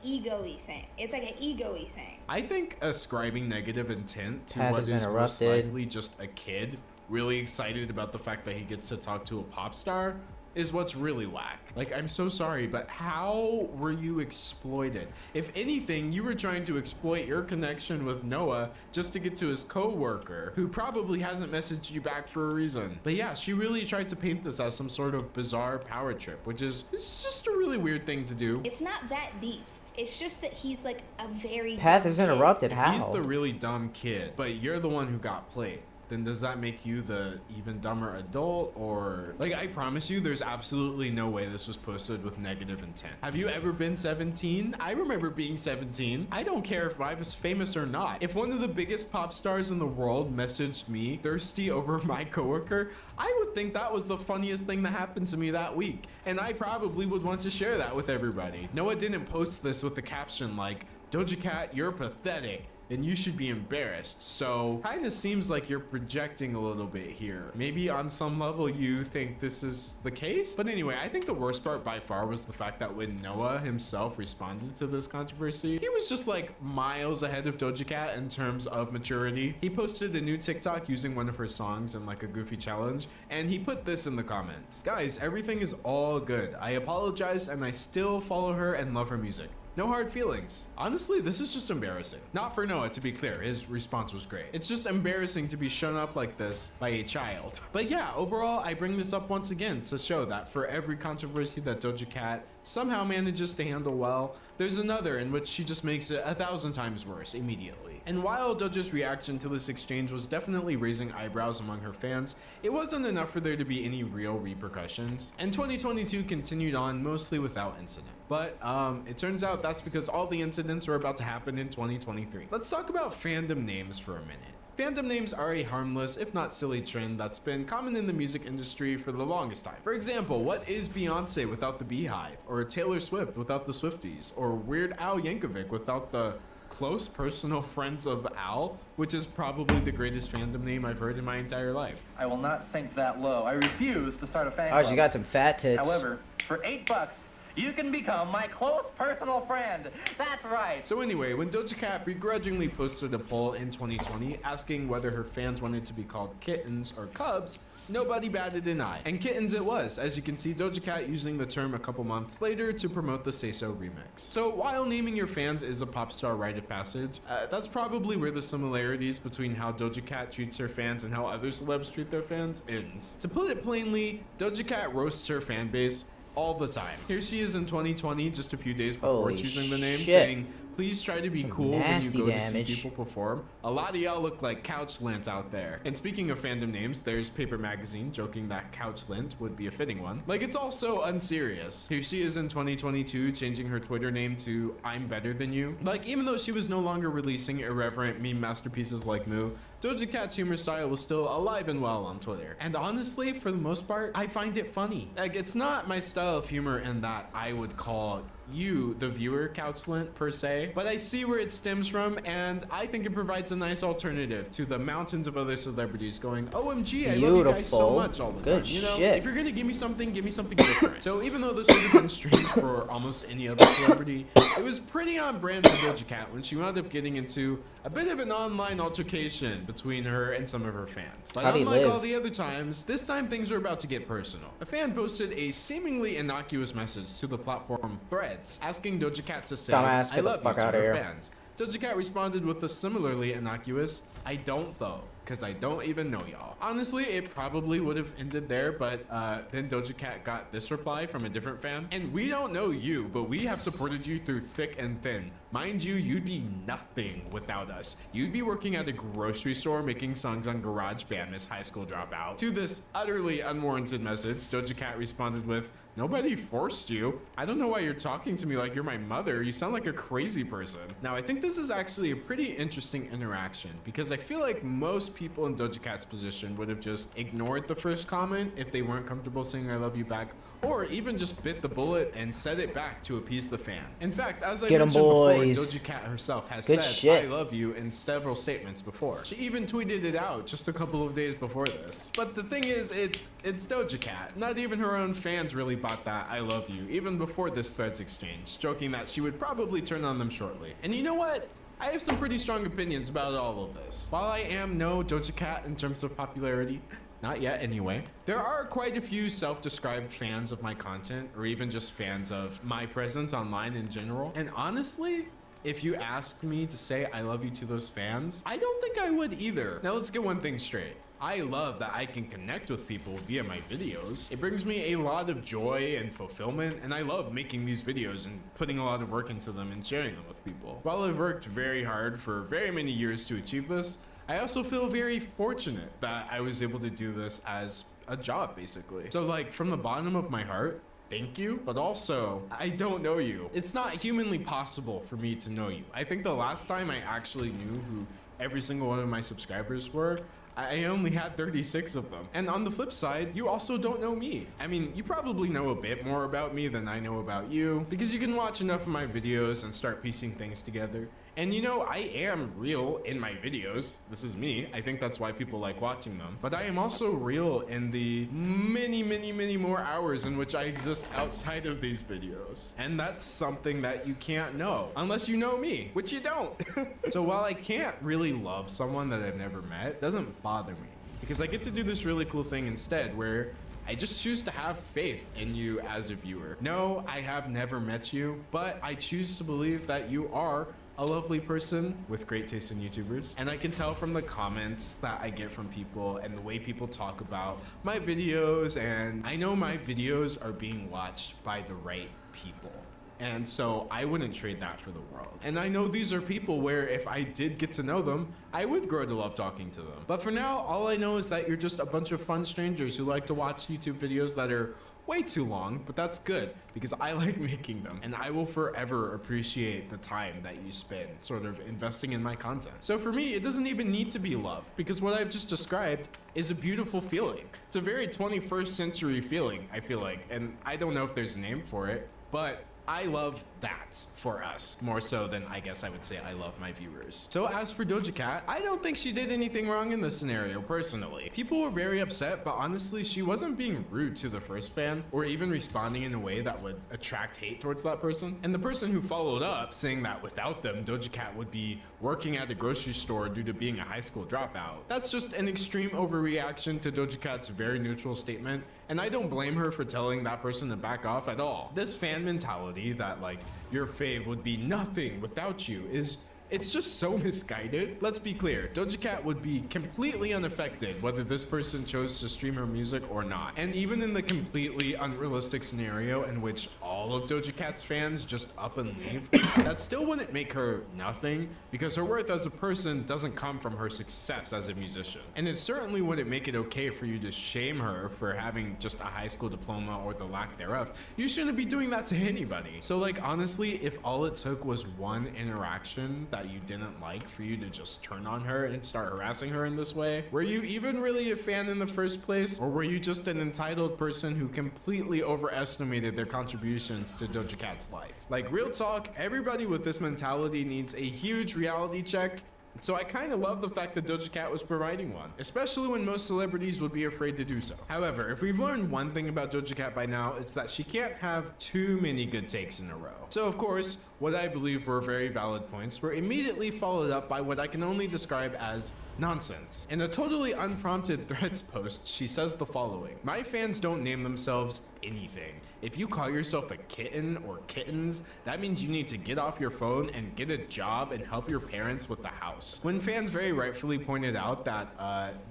ego-y thing. It's like an ego-y thing. I think ascribing negative intent to Path what is is most interrupted. likely just a kid really excited about the fact that he gets to talk to a pop star is what's really whack. I'm so sorry, but how were you exploited? If anything, you were trying to exploit your connection with Noah just to get to his co-worker, who probably hasn't messaged you back for a reason. But yeah, she really tried to paint this as some sort of bizarre power trip, which is it's just a really weird thing to do. It's not that deep. It's just that he's a very Path dumb is kid. interrupted. If How? he's the really dumb kid, but you're the one who got played, then does that make you the even dumber adult? Or I promise you there's absolutely no way this was posted with negative intent. Have you ever been 17? I remember being 17. I don't care if I was famous or not. If one of the biggest pop stars in the world messaged me thirsty over my coworker, I would think that was the funniest thing that happened to me that week, and I probably would want to share that with everybody. Noah didn't post this with a caption like, Doja Cat, you're pathetic and you should be embarrassed. So kind of seems like you're projecting a little bit here. Maybe on some level you think this is the case. But anyway, I think the worst part by far was the fact that when Noah himself responded to this controversy, he was just miles ahead of Doja Cat in terms of maturity. He posted a new TikTok using one of her songs in a goofy challenge, and he put this in the comments. Guys, everything is all good. I apologize and I still follow her and love her music. No hard feelings. Honestly, this is just embarrassing. Not for Noah, to be clear, his response was great. It's just embarrassing to be shown up like this by a child. But yeah, overall, I bring this up once again to show that for every controversy that Doja Cat somehow manages to handle well, there's another in which she just makes it 1,000 times worse immediately. And while Doja's reaction to this exchange was definitely raising eyebrows among her fans, it wasn't enough for there to be any real repercussions. And 2022 continued on mostly without incident. But it turns out that's because all the incidents are about to happen in 2023. Let's talk about fandom names for a minute. Fandom names are a harmless, if not silly, trend that's been common in the music industry for the longest time. For example, what is Beyonce without the Beehive? Or Taylor Swift without the Swifties? Or Weird Al Yankovic without the close personal friends of Al, which is probably the greatest fandom name I've heard in my entire life. I will not sink that low. I refuse to start a fan Oh, club. she got some fat tits. However, for $8, you can become my close personal friend. That's right. So anyway, when Doja Cat begrudgingly posted a poll in 2020 asking whether her fans wanted to be called kittens or cubs, nobody batted an eye. And kittens it was, as you can see Doja Cat using the term a couple months later to promote the Say So remix. So while naming your fans is a pop star rite of passage, that's probably where the similarities between how Doja Cat treats her fans and how other celebs treat their fans ends. To put it plainly, Doja Cat roasts her fan base all the time. Here she is in 2020, just a few days before Holy choosing the name, shit. saying, please try to be Some cool when you nasty go to damage. see people perform. A lot of y'all look like Couch Lint out there. And speaking of fandom names, there's Paper Magazine joking that Couch Lint would be a fitting one. Like, it's all so unserious. Here she is in 2022, changing her Twitter name to I'm Better Than You. Like, even though she was no longer releasing irreverent meme masterpieces like Moo, Doja Cat's humor style was still alive and well on Twitter. And honestly, for the most part, I find it funny. Like, it's not my style of humor in that I would call you, the viewer, Couchlint per se, but I see where it stems from, and I think it provides a nice alternative to the mountains of other celebrities going, OMG, I love you guys so much all the Good time. You know, shit. if you're gonna give me something different. So even though this would have been strange for almost any other celebrity, it was pretty on brand for Doja Cat when she wound up getting into a bit of an online altercation between her and some of her fans. But unlike all the other times, this time things are about to get personal. A fan posted a seemingly innocuous message to the platform Threads, asking Doja Cat to say, Dumbass, I get the love you fuck to outta her here. fans. Doja Cat responded with a similarly innocuous, I don't though, because I don't even know y'all. Honestly, it probably would have ended there, but then Doja Cat got this reply from a different fan. And we don't know you, but we have supported you through thick and thin. Mind you, you'd be nothing without us. You'd be working at a grocery store making songs on GarageBand, Miss High School Dropout. To this utterly unwarranted message, Doja Cat responded with, nobody forced you. I don't know why you're talking to me like you're my mother. You sound like a crazy person. Now, I think this is actually a pretty interesting interaction because I feel like most people in Doja Cat's position would have just ignored the first comment if they weren't comfortable saying I love you back, or even just bit the bullet and said it back to appease the fan. In fact, as I mentioned before, Doja Cat herself has said I love you in several statements before. She even tweeted it out just a couple of days before this. But the thing is, it's Doja Cat. Not even her own fans really bought that I love you, even before this Threads exchange, joking that she would probably turn on them shortly. And you know what? I have some pretty strong opinions about all of this. While I am no Doja Cat in terms of popularity, not yet anyway, there are quite a few self-described fans of my content, or even just fans of my presence online in general. And honestly, if you asked me to say I love you to those fans, I don't think I would either. Now let's get one thing straight. I love that I can connect with people via my videos. It brings me a lot of joy and fulfillment, and I love making these videos and putting a lot of work into them and sharing them with people. While I've worked very hard for very many years to achieve this, I also feel very fortunate that I was able to do this as a job, basically. So like, from the bottom of my heart, thank you, but also, I don't know you. It's not humanly possible for me to know you. I think the last time I actually knew who every single one of my subscribers were, I only had 36 of them. And on the flip side, you also don't know me. I mean, you probably know a bit more about me than I know about you, because you can watch enough of my videos and start piecing things together. And you know, I am real in my videos. This is me. I think that's why people like watching them. But I am also real in the many more hours in which I exist outside of these videos. And that's something that you can't know unless you know me, which you don't. So while I can't really love someone that I've never met, it doesn't bother me, because I get to do this really cool thing instead where I just choose to have faith in you as a viewer. No, I have never met you, but I choose to believe that you are a lovely person with great taste in YouTubers. And I can tell from the comments that I get from people and the way people talk about my videos, and I know my videos are being watched by the right people. And so I wouldn't trade that for the world. And I know these are people where if I did get to know them, I would grow to love talking to them. But for now, all I know is that you're just a bunch of fun strangers who like to watch YouTube videos that are way too long, but that's good because I like making them, and I will forever appreciate the time that you spend sort of investing in my content. So for me, it doesn't even need to be love, because what I've just described is a beautiful feeling. It's a very 21st century feeling, I feel like, and I don't know if there's a name for it, but I love that for us, more so than I guess I would say I love my viewers. So as for Doja Cat, I don't think she did anything wrong in this scenario, personally. People were very upset, but honestly, she wasn't being rude to the first fan, or even responding in a way that would attract hate towards that person. And the person who followed up, saying that without them, Doja Cat would be working at a grocery store due to being a high school dropout. That's just an extreme overreaction to Doja Cat's very neutral statement, and I don't blame her for telling that person to back off at all. This fan mentality that like your fave would be nothing without you it's just so misguided. Let's be clear, Doja Cat would be completely unaffected whether this person chose to stream her music or not. And even in the completely unrealistic scenario in which all of Doja Cat's fans just up and leave, that still wouldn't make her nothing, because her worth as a person doesn't come from her success as a musician. And it certainly wouldn't make it okay for you to shame her for having just a high school diploma or the lack thereof. You shouldn't be doing that to anybody. So like honestly, if all it took was one interaction that you didn't like for you to just turn on her and start harassing her in this way, were you even really a fan in the first place? Or were you just an entitled person who completely overestimated their contributions to Doja Cat's life? Like real talk, everybody with this mentality needs a huge reality check. So I kind of love the fact that Doja Cat was providing one, especially when most celebrities would be afraid to do so. However, if we've learned one thing about Doja Cat by now, it's that she can't have too many good takes in a row. So of course, what I believe were very valid points were immediately followed up by what I can only describe as nonsense. In a totally unprompted Threads post, she says the following: "My fans don't name themselves anything. If you call yourself a kitten or kittens, that means you need to get off your phone and get a job and help your parents with the house." When fans very rightfully pointed out that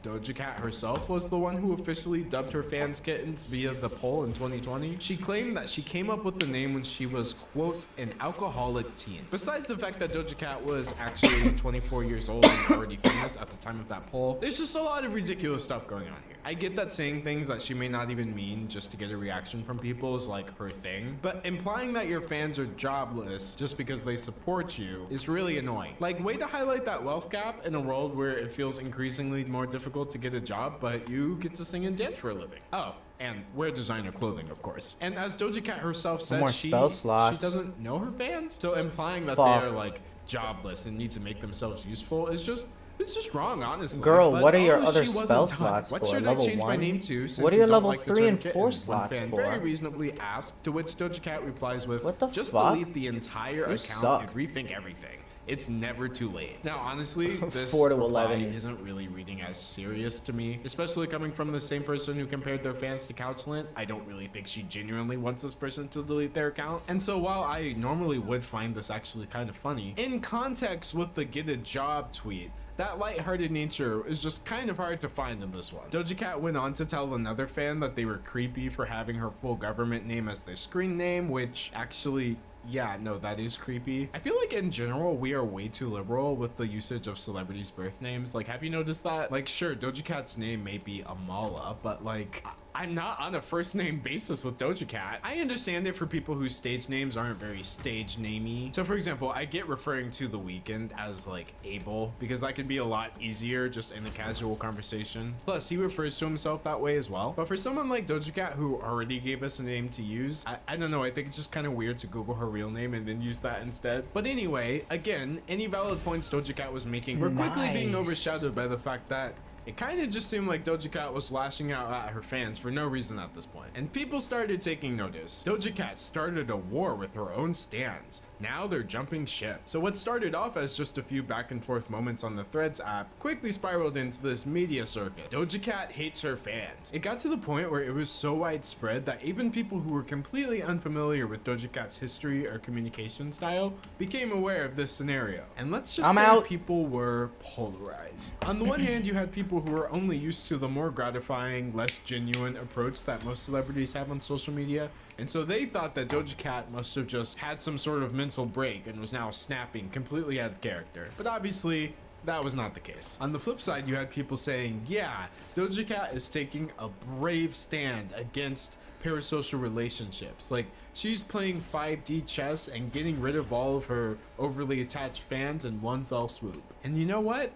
Doja Cat herself was the one who officially dubbed her fans kittens via the poll in 2020, she claimed that she came up with the name when she was, quote, an alcoholic teen. Besides the fact that Doja Cat was actually 24 years old and already famous at the time of that poll, there's just a lot of ridiculous stuff going on here. I get that saying things that she may not even mean just to get a reaction from people is like her thing, but implying that your fans are jobless just because they support you is really annoying. Like, way to highlight that wealth gap in a world where it feels increasingly more difficult to get a job, but you get to sing and dance for a living. Oh, and wear designer clothing, of course. And as Doja Cat herself said, she doesn't know her fans, so implying that they are like jobless and need to make themselves useful is just, it's just wrong, honestly. Girl, But what are your although other she wasn't spell done, slots what for? should I Level change my 1? name to, since What are you your don't level like the 3 term and kitten? 4 One slots fan for? very reasonably asked, to which Doja Cat replies with, What the just fuck? delete the entire account suck. and rethink everything. It's never too late. Now, honestly, this 4 to reply 11. isn't really reading as serious to me, especially coming from the same person who compared their fans to Couchlint. I don't really think she genuinely wants this person to delete their account. And so while I normally would find this actually kind of funny, in context with the get a job tweet, that lighthearted nature is just kind of hard to find in this one. Doja Cat went on to tell another fan that they were creepy for having her full government name as their screen name, which actually, yeah, no, that is creepy. I feel like in general, we are way too liberal with the usage of celebrities' birth names. Like, have you noticed that? Like, sure, Doja Cat's name may be Amala, but like, I'm not on a first name basis with Doja Cat. I understand it for people whose stage names aren't very stage namey. So for example, I get referring to The Weeknd as like Abel, because that can be a lot easier just in a casual conversation. Plus, he refers to himself that way as well. But for someone like Doja Cat who already gave us a name to use, I don't know, I think it's just kind of weird to Google her real name and then use that instead. But anyway, again, any valid points Doja Cat was making were quickly being overshadowed by the fact that It kind of just seemed like Doja Cat was lashing out at her fans for no reason at this point. And people started taking notice. Doja Cat started a war with her own stans. Now they're jumping ship. So what started off as just a few back and forth moments on the Threads app quickly spiraled into this media circuit. Doja Cat hates her fans. It got to the point where it was so widespread that even people who were completely unfamiliar with Doja Cat's history or communication style became aware of this scenario. And let's just say people were polarized. On the one hand, you had people who were only used to the more gratifying, less genuine approach that most celebrities have on social media, and so they thought that Doja Cat must have just had some sort of mental break and was now snapping completely out of character. But obviously, that was not the case. On the flip side, you had people saying, yeah, Doja Cat is taking a brave stand against parasocial relationships. Like, she's playing 5D chess and getting rid of all of her overly attached fans in one fell swoop. And you know what?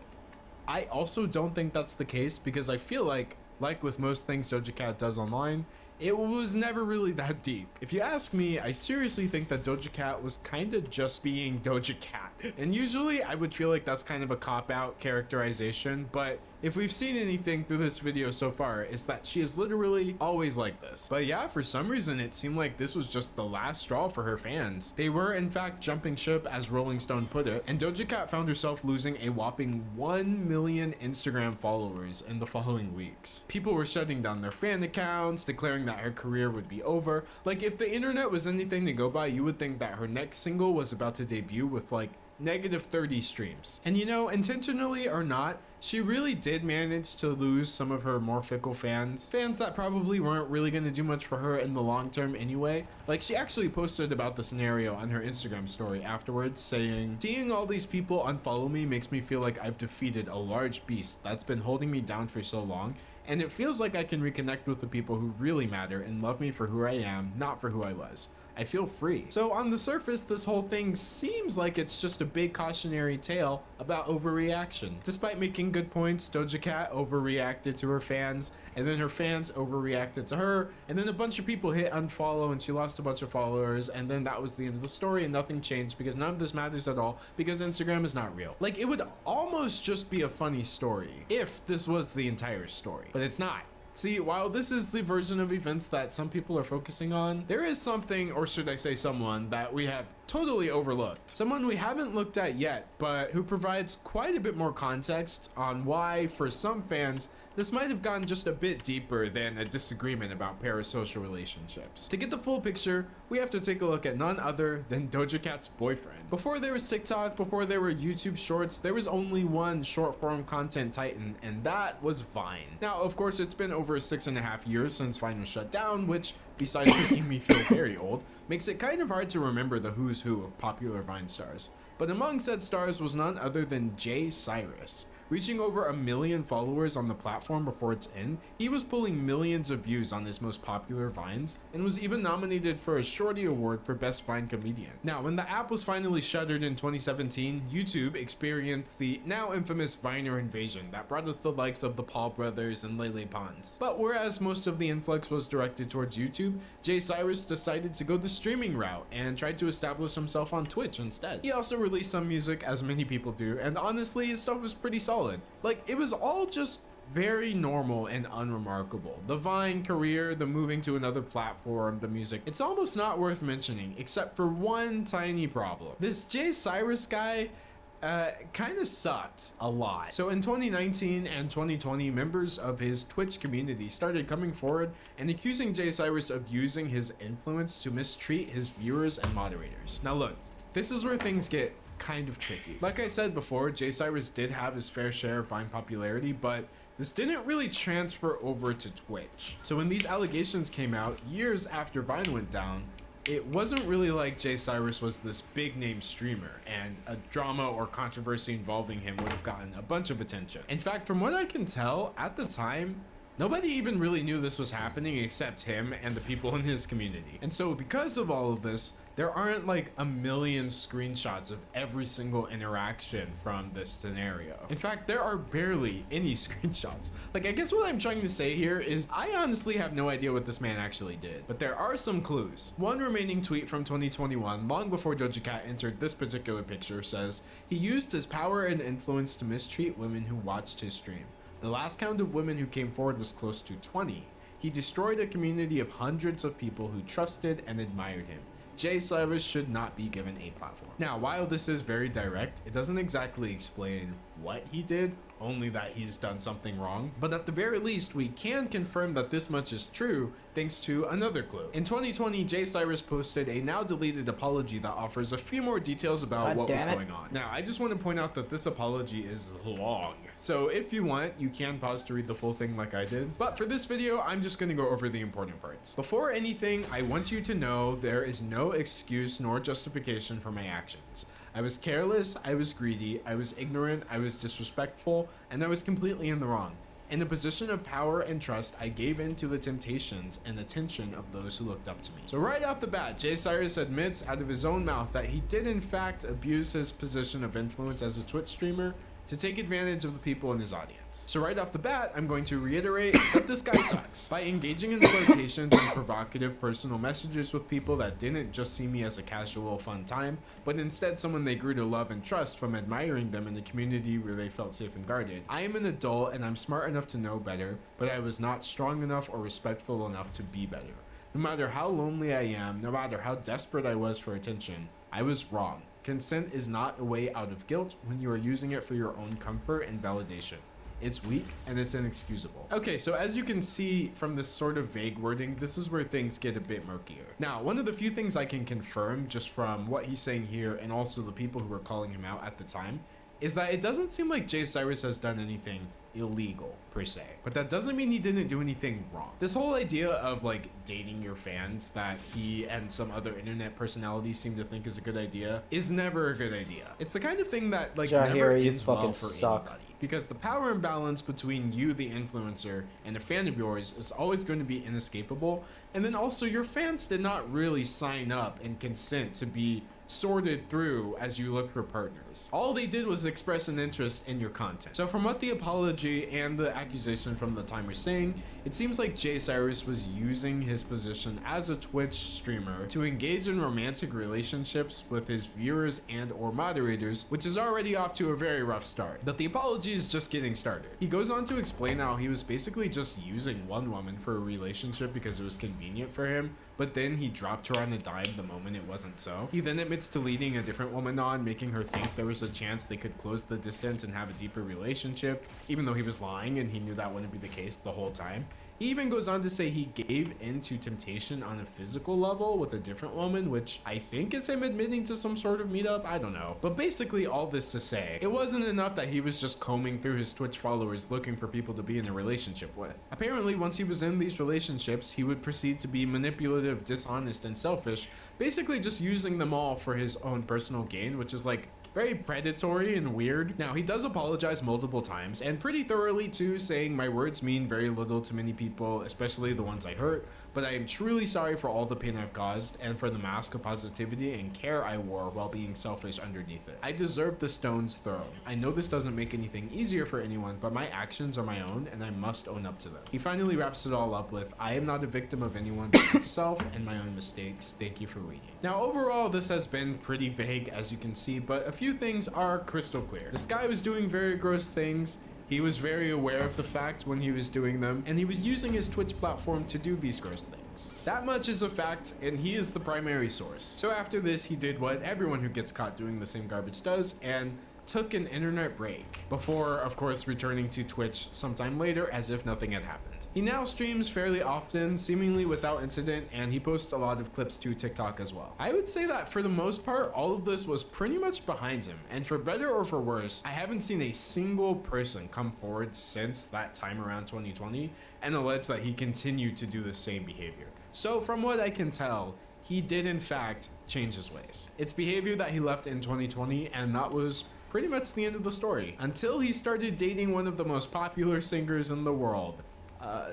I also don't think that's the case, because I feel like with most things Doja Cat does online, it was never really that deep. If you ask me, I seriously think that Doja Cat was kind of just being Doja Cat. And usually I would feel like that's kind of a cop-out characterization, but if we've seen anything through this video so far, it's that she is literally always like this. But yeah, for some reason it seemed like this was just the last straw for her fans. They were in fact jumping ship, as Rolling Stone put it, and Doja Cat found herself losing a whopping 1 million Instagram followers in the following weeks. People were shutting down their fan accounts, declaring that her career would be over. Like, if the internet was anything to go by, you would think that her next single was about to debut with like -30 streams. And you know, intentionally or not, she really did manage to lose some of her more fickle fans that probably weren't really going to do much for her in the long term anyway. Like, she actually posted about the scenario on her Instagram story afterwards, saying, "Seeing all these people unfollow me makes me feel like I've defeated a large beast that's been holding me down for so long, and it feels like I can reconnect with the people who really matter and love me for who I am, not for who I was. I feel free." So on the surface, this whole thing seems like it's just a big cautionary tale about overreaction. Despite making good points, Doja Cat overreacted to her fans, and then her fans overreacted to her, and then a bunch of people hit unfollow and she lost a bunch of followers, and then that was the end of the story and nothing changed, because none of this matters at all, because Instagram is not real. Like, it would almost just be a funny story if this was the entire story, but it's not. See, while this is the version of events that some people are focusing on, there is something, or should I say someone, that we have totally overlooked. Someone we haven't looked at yet, but who provides quite a bit more context on why, for some fans, this might have gone just a bit deeper than a disagreement about parasocial relationships. To get the full picture, we have to take a look at none other than Doja Cat's boyfriend. Before there was TikTok, before there were YouTube Shorts, there was only one short form content titan, and that was Vine. Now, of course, it's been over 6.5 years since Vine was shut down, which, besides making me feel very old, makes it kind of hard to remember the who's who of popular Vine stars. But among said stars was none other than Jay Cyrus. Reaching over 1 million followers on the platform before its end, he was pulling millions of views on his most popular Vines, and was even nominated for a Shorty Award for Best Vine Comedian. Now, when the app was finally shuttered in 2017, YouTube experienced the now infamous Viner invasion that brought us the likes of the Paul brothers and Lele Pons. But whereas most of the influx was directed towards YouTube, Jay Cyrus decided to go the streaming route and tried to establish himself on Twitch instead. He also released some music, as many people do, and honestly, his stuff was pretty solid. Like, it was all just very normal and unremarkable. The Vine career, the moving to another platform, the music, it's almost not worth mentioning, except for one tiny problem. This Jay Cyrus guy kind of sucked a lot. So in 2019 and 2020, members of his Twitch community started coming forward and accusing Jay Cyrus of using his influence to mistreat his viewers and moderators. Now look, this is where things get kind of tricky. Like I said before, Jay Cyrus did have his fair share of Vine popularity, but this didn't really transfer over to Twitch. So when these allegations came out years after Vine went down, it wasn't really like Jay Cyrus was this big name streamer, and a drama or controversy involving him would have gotten a bunch of attention. In fact, from what I can tell, at the time, nobody even really knew this was happening except him and the people in his community. And so because of all of this, there aren't like 1 million screenshots of every single interaction from this scenario. In fact, there are barely any screenshots. Like, I guess what I'm trying to say here is I honestly have no idea what this man actually did, but there are some clues. One remaining tweet from 2021, long before Doja Cat entered this particular picture, says he used his power and influence to mistreat women who watched his stream. The last count of women who came forward was close to 20. He destroyed a community of hundreds of people who trusted and admired him. Jay Cyrus should not be given a platform. Now, while this is very direct, it doesn't exactly explain what he did, only that he's done something wrong. But at the very least, we can confirm that this much is true thanks to another clue. In 2020, Jay Cyrus posted a now deleted apology that offers a few more details about what was going on. Now, I just want to point out that this apology is long. So if you want, you can pause to read the full thing like I did. But for this video, I'm just going to go over the important parts. Before anything, I want you to know there is no excuse nor justification for my actions. I was careless, I was greedy, I was ignorant, I was disrespectful, and I was completely in the wrong. In a position of power and trust, I gave in to the temptations and attention of those who looked up to me. So right off the bat, Jay Cyrus admits out of his own mouth that he did in fact abuse his position of influence as a Twitch streamer to take advantage of the people in his audience. So right off the bat, I'm going to reiterate that this guy sucks. By engaging in flirtations and provocative personal messages with people that didn't just see me as a casual fun time, but instead someone they grew to love and trust from admiring them in a community where they felt safe and guarded. I am an adult and I'm smart enough to know better, but I was not strong enough or respectful enough to be better. No matter how lonely I am, no matter how desperate I was for attention, I was wrong. Consent is not a way out of guilt when you are using it for your own comfort and validation. It's weak and it's inexcusable. Okay, so as you can see from this sort of vague wording, this is where things get a bit murkier. Now, one of the few things I can confirm just from what he's saying here and also the people who were calling him out at the time is that it doesn't seem like Jay Cyrus has done anything illegal per se, but that doesn't mean he didn't do anything wrong. This whole idea of like dating your fans that he and some other internet personalities seem to think is a good idea is never a good idea. It's the kind of thing that like never ends well for anybody, because the power imbalance between you, the influencer, and a fan of yours is always going to be inescapable. And then also your fans did not really sign up and consent to be sorted through as you look for partners. All they did was express an interest in your content. So from what the apology and the accusation from the time are saying, it seems like Jay Cyrus was using his position as a Twitch streamer to engage in romantic relationships with his viewers and or moderators, which is already off to a very rough start. But the apology is just getting started. He goes on to explain how he was basically just using one woman for a relationship because it was convenient for him, but then he dropped her on a dime the moment it wasn't so. He then admits to leading a different woman on, making her think there was a chance they could close the distance and have a deeper relationship, even though he was lying and he knew that wouldn't be the case the whole time. He even goes on to say he gave in to temptation on a physical level with a different woman, which I think is him admitting to some sort of meetup, I don't know. But basically all this to say, it wasn't enough that he was just combing through his Twitch followers looking for people to be in a relationship with. Apparently once he was in these relationships, he would proceed to be manipulative, dishonest, and selfish, basically just using them all for his own personal gain, which is like very predatory and weird. Now, he does apologize multiple times and pretty thoroughly too, saying my words mean very little to many people, especially the ones I hurt, but I am truly sorry for all the pain I've caused and for the mask of positivity and care I wore while being selfish underneath it. I deserve the stones thrown. I know this doesn't make anything easier for anyone, but my actions are my own and I must own up to them. He finally wraps it all up with, I am not a victim of anyone but myself and my own mistakes. Thank you for reading. Now, overall, this has been pretty vague, as you can see, but a few things are crystal clear. This guy was doing very gross things. He was very aware of the fact when he was doing them, and he was using his Twitch platform to do these gross things. That much is a fact, and he is the primary source. So after this, he did what everyone who gets caught doing the same garbage does, and took an internet break, before, of course, returning to Twitch sometime later as if nothing had happened. He now streams fairly often, seemingly without incident, and he posts a lot of clips to TikTok as well. I would say that for the most part, all of this was pretty much behind him, and for better or for worse, I haven't seen a single person come forward since that time around 2020 and allege that he continued to do the same behavior. So from what I can tell, he did in fact change his ways. It's behavior that he left in 2020, and that was pretty much the end of the story, until he started dating one of the most popular singers in the world.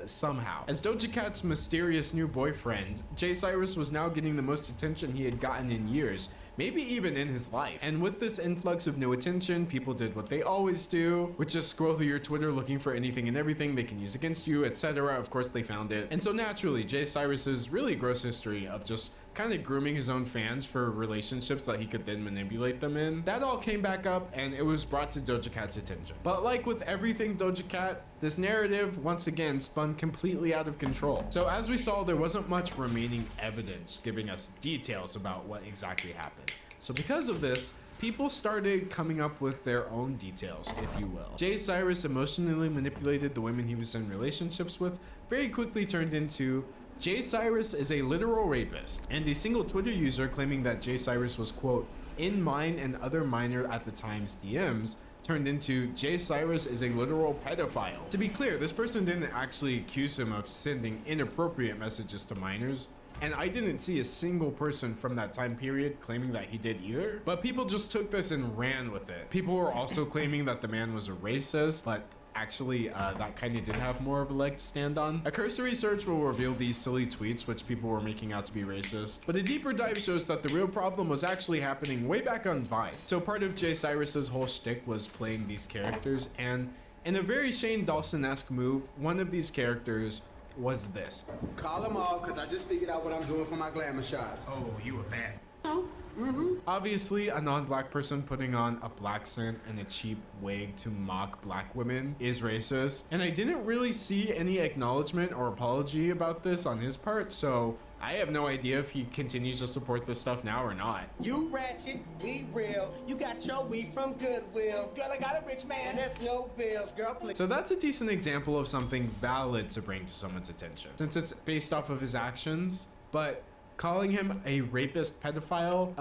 Somehow. As Doja Cat's mysterious new boyfriend, Jay Cyrus was now getting the most attention he had gotten in years, maybe even in his life. And with this influx of new attention, people did what they always do, which is scroll through your Twitter looking for anything and everything they can use against you, etc. Of course, they found it. And so naturally, Jay Cyrus's really gross history of just kind of grooming his own fans for relationships that he could then manipulate them in. That all came back up and it was brought to Doja Cat's attention. But like with everything Doja Cat, this narrative once again spun completely out of control. So as we saw, there wasn't much remaining evidence giving us details about what exactly happened. So because of this, people started coming up with their own details, if you will. Jay Cyrus emotionally manipulated the women he was in relationships with, very quickly turned into Jay Cyrus is a literal rapist, and a single Twitter user claiming that Jay Cyrus was, quote, in mine and other minor at the time's DMs, turned into Jay Cyrus is a literal pedophile. To be clear, this person didn't actually accuse him of sending inappropriate messages to minors, and I didn't see a single person from that time period claiming that he did either. But people just took this and ran with it. People were also claiming that the man was a racist, but actually that kind of did have more of a leg to stand on. A cursory search will reveal these silly tweets which people were making out to be racist, but a deeper dive shows that the real problem was actually happening way back on Vine. So part of Jay Cyrus's whole shtick was playing these characters, and in a very Shane Dawson-esque move, one of these characters was this. Call them all, because I just figured out what I'm doing for my glamour shots. Oh, you a bad. Obviously, a non-black person putting on a black scent and a cheap wig to mock black women is racist, and I didn't really see any acknowledgement or apology about this on his part, so I have no idea if he continues to support this stuff now or not. You ratchet, we real. You got your weed from Goodwill. Girl, I got a rich man. That's no bills, girl, please. So that's a decent example of something valid to bring to someone's attention, since it's based off of his actions, but calling him a rapist pedophile,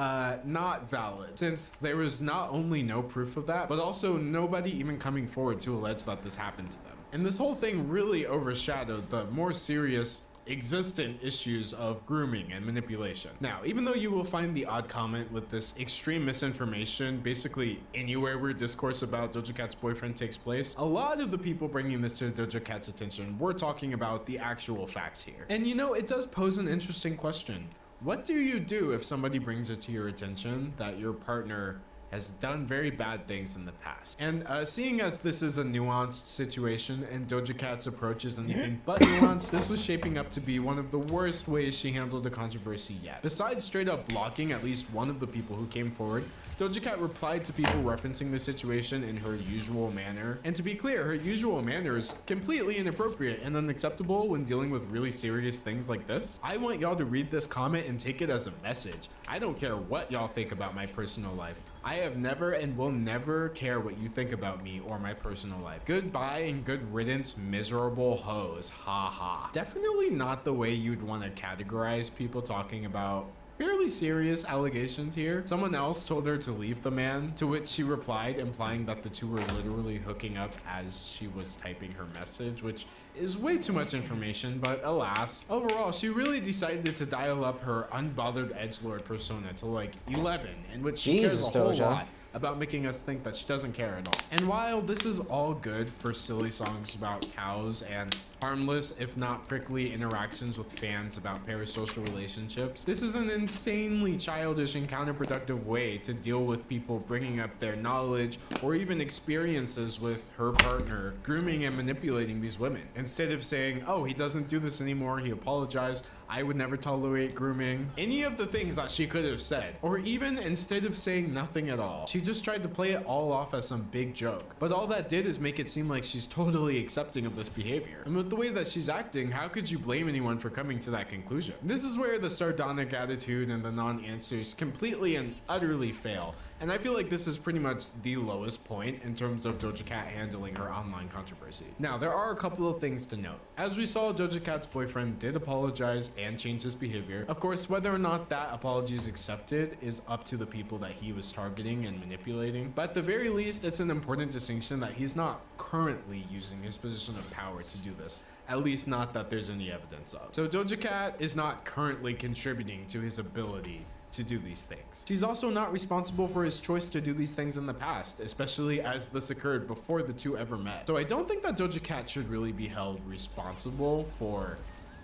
not valid, since there was not only no proof of that, but also nobody even coming forward to allege that this happened to them. And this whole thing really overshadowed the more serious existent issues of grooming and manipulation. Now, even though you will find the odd comment with this extreme misinformation basically anywhere where discourse about Doja Cat's boyfriend takes place, a lot of the people bringing this to Doja Cat's attention were talking about the actual facts here. And you know, it does pose an interesting question. What do you do if somebody brings it to your attention that your partner has done very bad things in the past? And seeing as this is a nuanced situation and Doja Cat's approach is anything but nuanced, this was shaping up to be one of the worst ways she handled the controversy yet. Besides straight up blocking at least one of the people who came forward, Doja Cat replied to people referencing the situation in her usual manner. And to be clear, her usual manner is completely inappropriate and unacceptable when dealing with really serious things like this. I want y'all to read this comment and take it as a message. I don't care what y'all think about my personal life. I have never and will never care what you think about me or my personal life. Goodbye and good riddance, miserable hoes. Ha ha. Definitely not the way you'd want to categorize people talking about fairly serious allegations here. Someone else told her to leave the man, to which she replied, implying that the two were literally hooking up as she was typing her message, which is way too much information, but alas. Overall, she really decided to dial up her unbothered edgelord persona to like 11, in which she cares a whole lot about making us think that she doesn't care at all. And while this is all good for silly songs about cows and harmless, if not prickly, interactions with fans about parasocial relationships, this is an insanely childish and counterproductive way to deal with people bringing up their knowledge or even experiences with her partner grooming and manipulating these women. Instead of saying, oh, he doesn't do this anymore, he apologized, I would never tolerate grooming, any of the things that she could have said, or even instead of saying nothing at all, she just tried to play it all off as some big joke. But all that did is make it seem like she's totally accepting of this behavior. And with the way that she's acting, how could you blame anyone for coming to that conclusion? This is where the sardonic attitude and the non-answers completely and utterly fail. And I feel like this is pretty much the lowest point in terms of Doja Cat handling her online controversy. Now, there are a couple of things to note. As we saw, Doja Cat's boyfriend did apologize and change his behavior. Of course, whether or not that apology is accepted is up to the people that he was targeting and manipulating. But at the very least, it's an important distinction that he's not currently using his position of power to do this. At least not that there's any evidence of. So Doja Cat is not currently contributing to his ability to do these things. She's also not responsible for his choice to do these things in the past, especially as this occurred before the two ever met. So I don't think that Doja Cat should really be held responsible for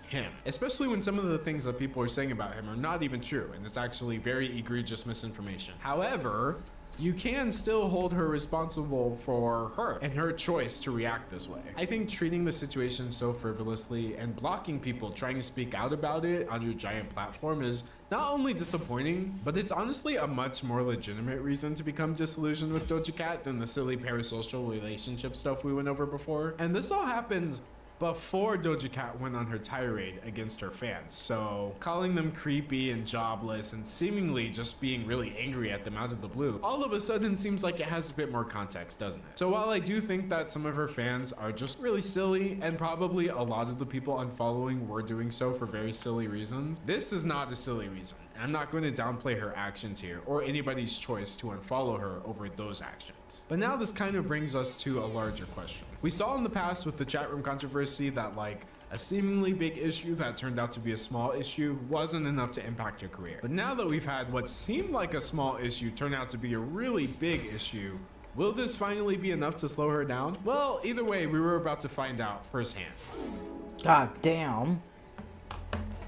him, especially when some of the things that people are saying about him are not even true and it's actually very egregious misinformation. However, you can still hold her responsible for her and her choice to react this way. I think treating the situation so frivolously and blocking people trying to speak out about it on your giant platform is not only disappointing, but it's honestly a much more legitimate reason to become disillusioned with Doja Cat than the silly parasocial relationship stuff we went over before. And this all happened before Doja Cat went on her tirade against her fans. So calling them creepy and jobless and seemingly just being really angry at them out of the blue, all of a sudden seems like it has a bit more context, doesn't it? So while I do think that some of her fans are just really silly, and probably a lot of the people unfollowing were doing so for very silly reasons, this is not a silly reason. I'm not going to downplay her actions here or anybody's choice to unfollow her over those actions. But now this kind of brings us to a larger question. We saw in the past with the chat room controversy that like a seemingly big issue that turned out to be a small issue wasn't enough to impact your career. But now that we've had what seemed like a small issue turn out to be a really big issue, will this finally be enough to slow her down? Well, either way, we were about to find out firsthand. God damn.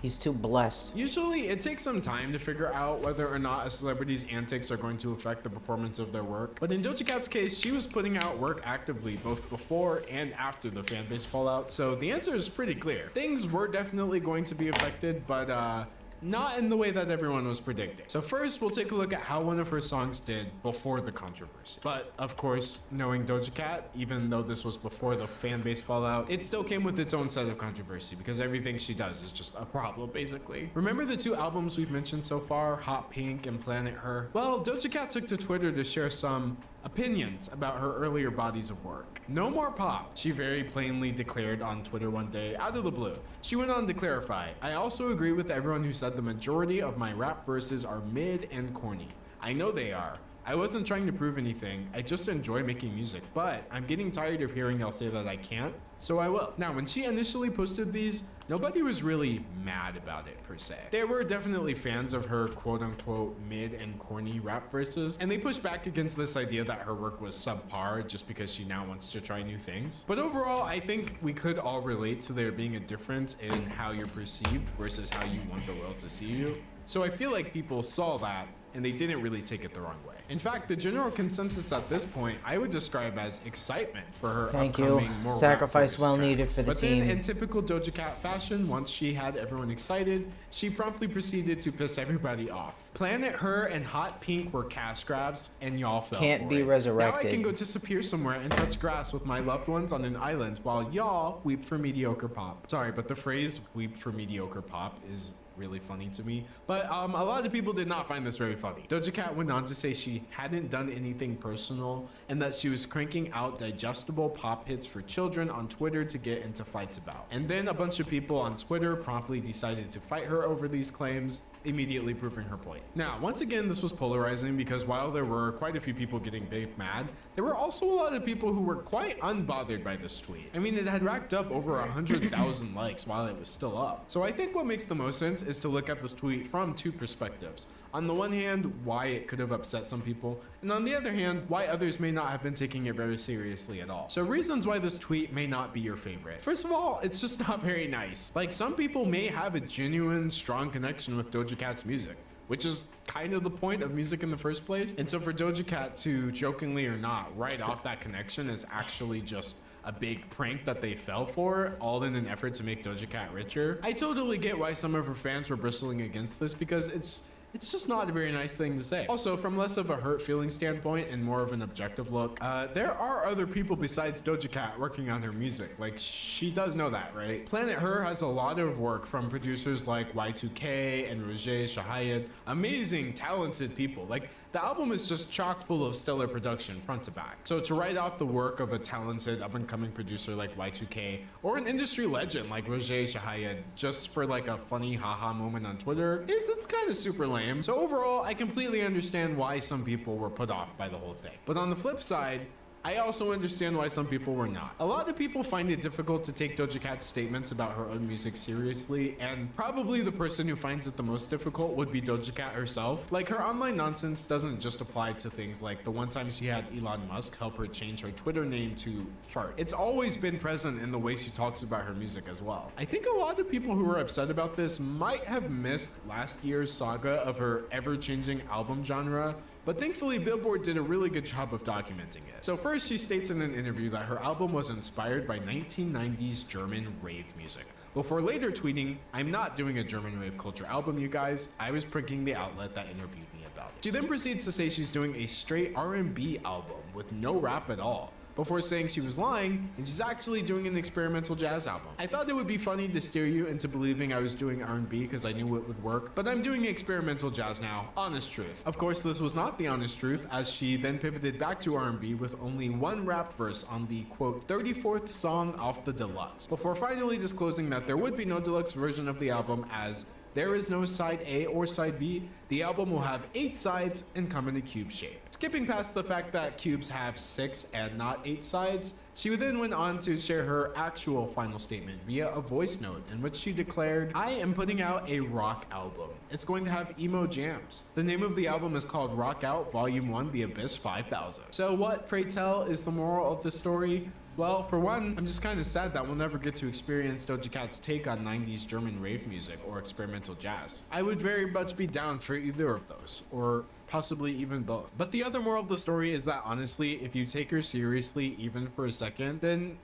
He's too blessed. Usually, it takes some time to figure out whether or not a celebrity's antics are going to affect the performance of their work. But in Doja Cat's case, she was putting out work actively both before and after the fanbase fallout, so the answer is pretty clear. Things were definitely going to be affected, but not in the way that everyone was predicting. So first, we'll take a look at how one of her songs did before the controversy. But of course, knowing Doja Cat, even though this was before the fan base fallout, it still came with its own set of controversy because everything she does is just a problem, basically. Remember the two albums we've mentioned so far, Hot Pink and Planet Her? Well, Doja Cat took to Twitter to share some opinions about her earlier bodies of work. No more pop, she very plainly declared on Twitter one day, out of the blue. She went on to clarify, I also agree with everyone who said the majority of my rap verses are mid and corny. I know they are. I wasn't trying to prove anything, I just enjoy making music, but I'm getting tired of hearing y'all say that I can't, so I will. Now, when she initially posted these, nobody was really mad about it per se. There were definitely fans of her quote unquote mid and corny rap verses, and they pushed back against this idea that her work was subpar just because she now wants to try new things. But overall, I think we could all relate to there being a difference in how you're perceived versus how you want the world to see you. So I feel like people saw that and they didn't really take it the wrong way. In fact, the general consensus at this point, I would describe as excitement for her upcoming more sacrifice well needed for the team. But then in typical Doja Cat fashion, once she had everyone excited, she promptly proceeded to piss everybody off. Planet Her and Hot Pink were cash grabs, and y'all fell Can't for be it. resurrected. Now I can go disappear somewhere and touch grass with my loved ones on an island while y'all weep for mediocre pop. Sorry, but the phrase weep for mediocre pop is really funny to me, but a lot of people did not find this very funny. Doja Cat went on to say she hadn't done anything personal and that she was cranking out digestible pop hits for children on Twitter to get into fights about. And then a bunch of people on Twitter promptly decided to fight her over these claims, immediately proving her point. Now, once again, this was polarizing because while there were quite a few people getting big mad, there were also a lot of people who were quite unbothered by this tweet. I mean, it had racked up over 100,000 likes while it was still up. So I think what makes the most sense is to look at this tweet from two perspectives. On the one hand, why it could have upset some people, and on the other hand, why others may not have been taking it very seriously at all. So reasons why this tweet may not be your favorite. First of all, it's just not very nice. Like, some people may have a genuine, strong connection with Doja Cat's music, which is kind of the point of music in the first place. And so for Doja Cat to, jokingly or not, write off that connection is actually just a big prank that they fell for, all in an effort to make Doja Cat richer. I totally get why some of her fans were bristling against this because it's just not a very nice thing to say. Also, from less of a hurt feeling standpoint and more of an objective look, there are other people besides Doja Cat working on her music. Like, she does know that, right? Planet Her has a lot of work from producers like Y2K and Roger Shahayed, amazing, talented people. Like, the album is just chock full of stellar production front to back. So to write off the work of a talented up-and-coming producer like Y2K or an industry legend like Roger Shahayed just for like a funny haha moment on Twitter, it's kind of super lame. So overall, I completely understand why some people were put off by the whole thing. But on the flip side, I also understand why some people were not. A lot of people find it difficult to take Doja Cat's statements about her own music seriously, and probably the person who finds it the most difficult would be Doja Cat herself. Like, her online nonsense doesn't just apply to things like the one time she had Elon Musk help her change her Twitter name to Fart. It's always been present in the way she talks about her music as well. I think a lot of people who were upset about this might have missed last year's saga of her ever-changing album genre, but thankfully Billboard did a really good job of documenting it. So first, she states in an interview that her album was inspired by 1990s German rave music, before later tweeting, "I'm not doing a German rave culture album, you guys. I was pranking the outlet that interviewed me about it." She then proceeds to say she's doing a straight R&B album with no rap at all, before saying she was lying and she's actually doing an experimental jazz album. I thought it would be funny to steer you into believing I was doing R&B because I knew it would work, but I'm doing experimental jazz now, honest truth. Of course, this was not the honest truth, as she then pivoted back to R&B with only one rap verse on the quote 34th song off the deluxe, before finally disclosing that there would be no deluxe version of the album, as there is no side A or side B. The album will have 8 sides and come in a cube shape. Skipping past the fact that cubes have 6 and not 8 sides, she then went on to share her actual final statement via a voice note in which she declared, "I am putting out a rock album. It's going to have emo jams. The name of the album is called Rock Out Volume 1 The Abyss 5000. So what, pray tell, is the moral of the story? Well, for one, I'm just kind of sad that we'll never get to experience Doja Cat's take on 90s German rave music or experimental jazz. I would very much be down for either of those, or possibly even both. But the other moral of the story is that honestly, if you take her seriously even for a second, then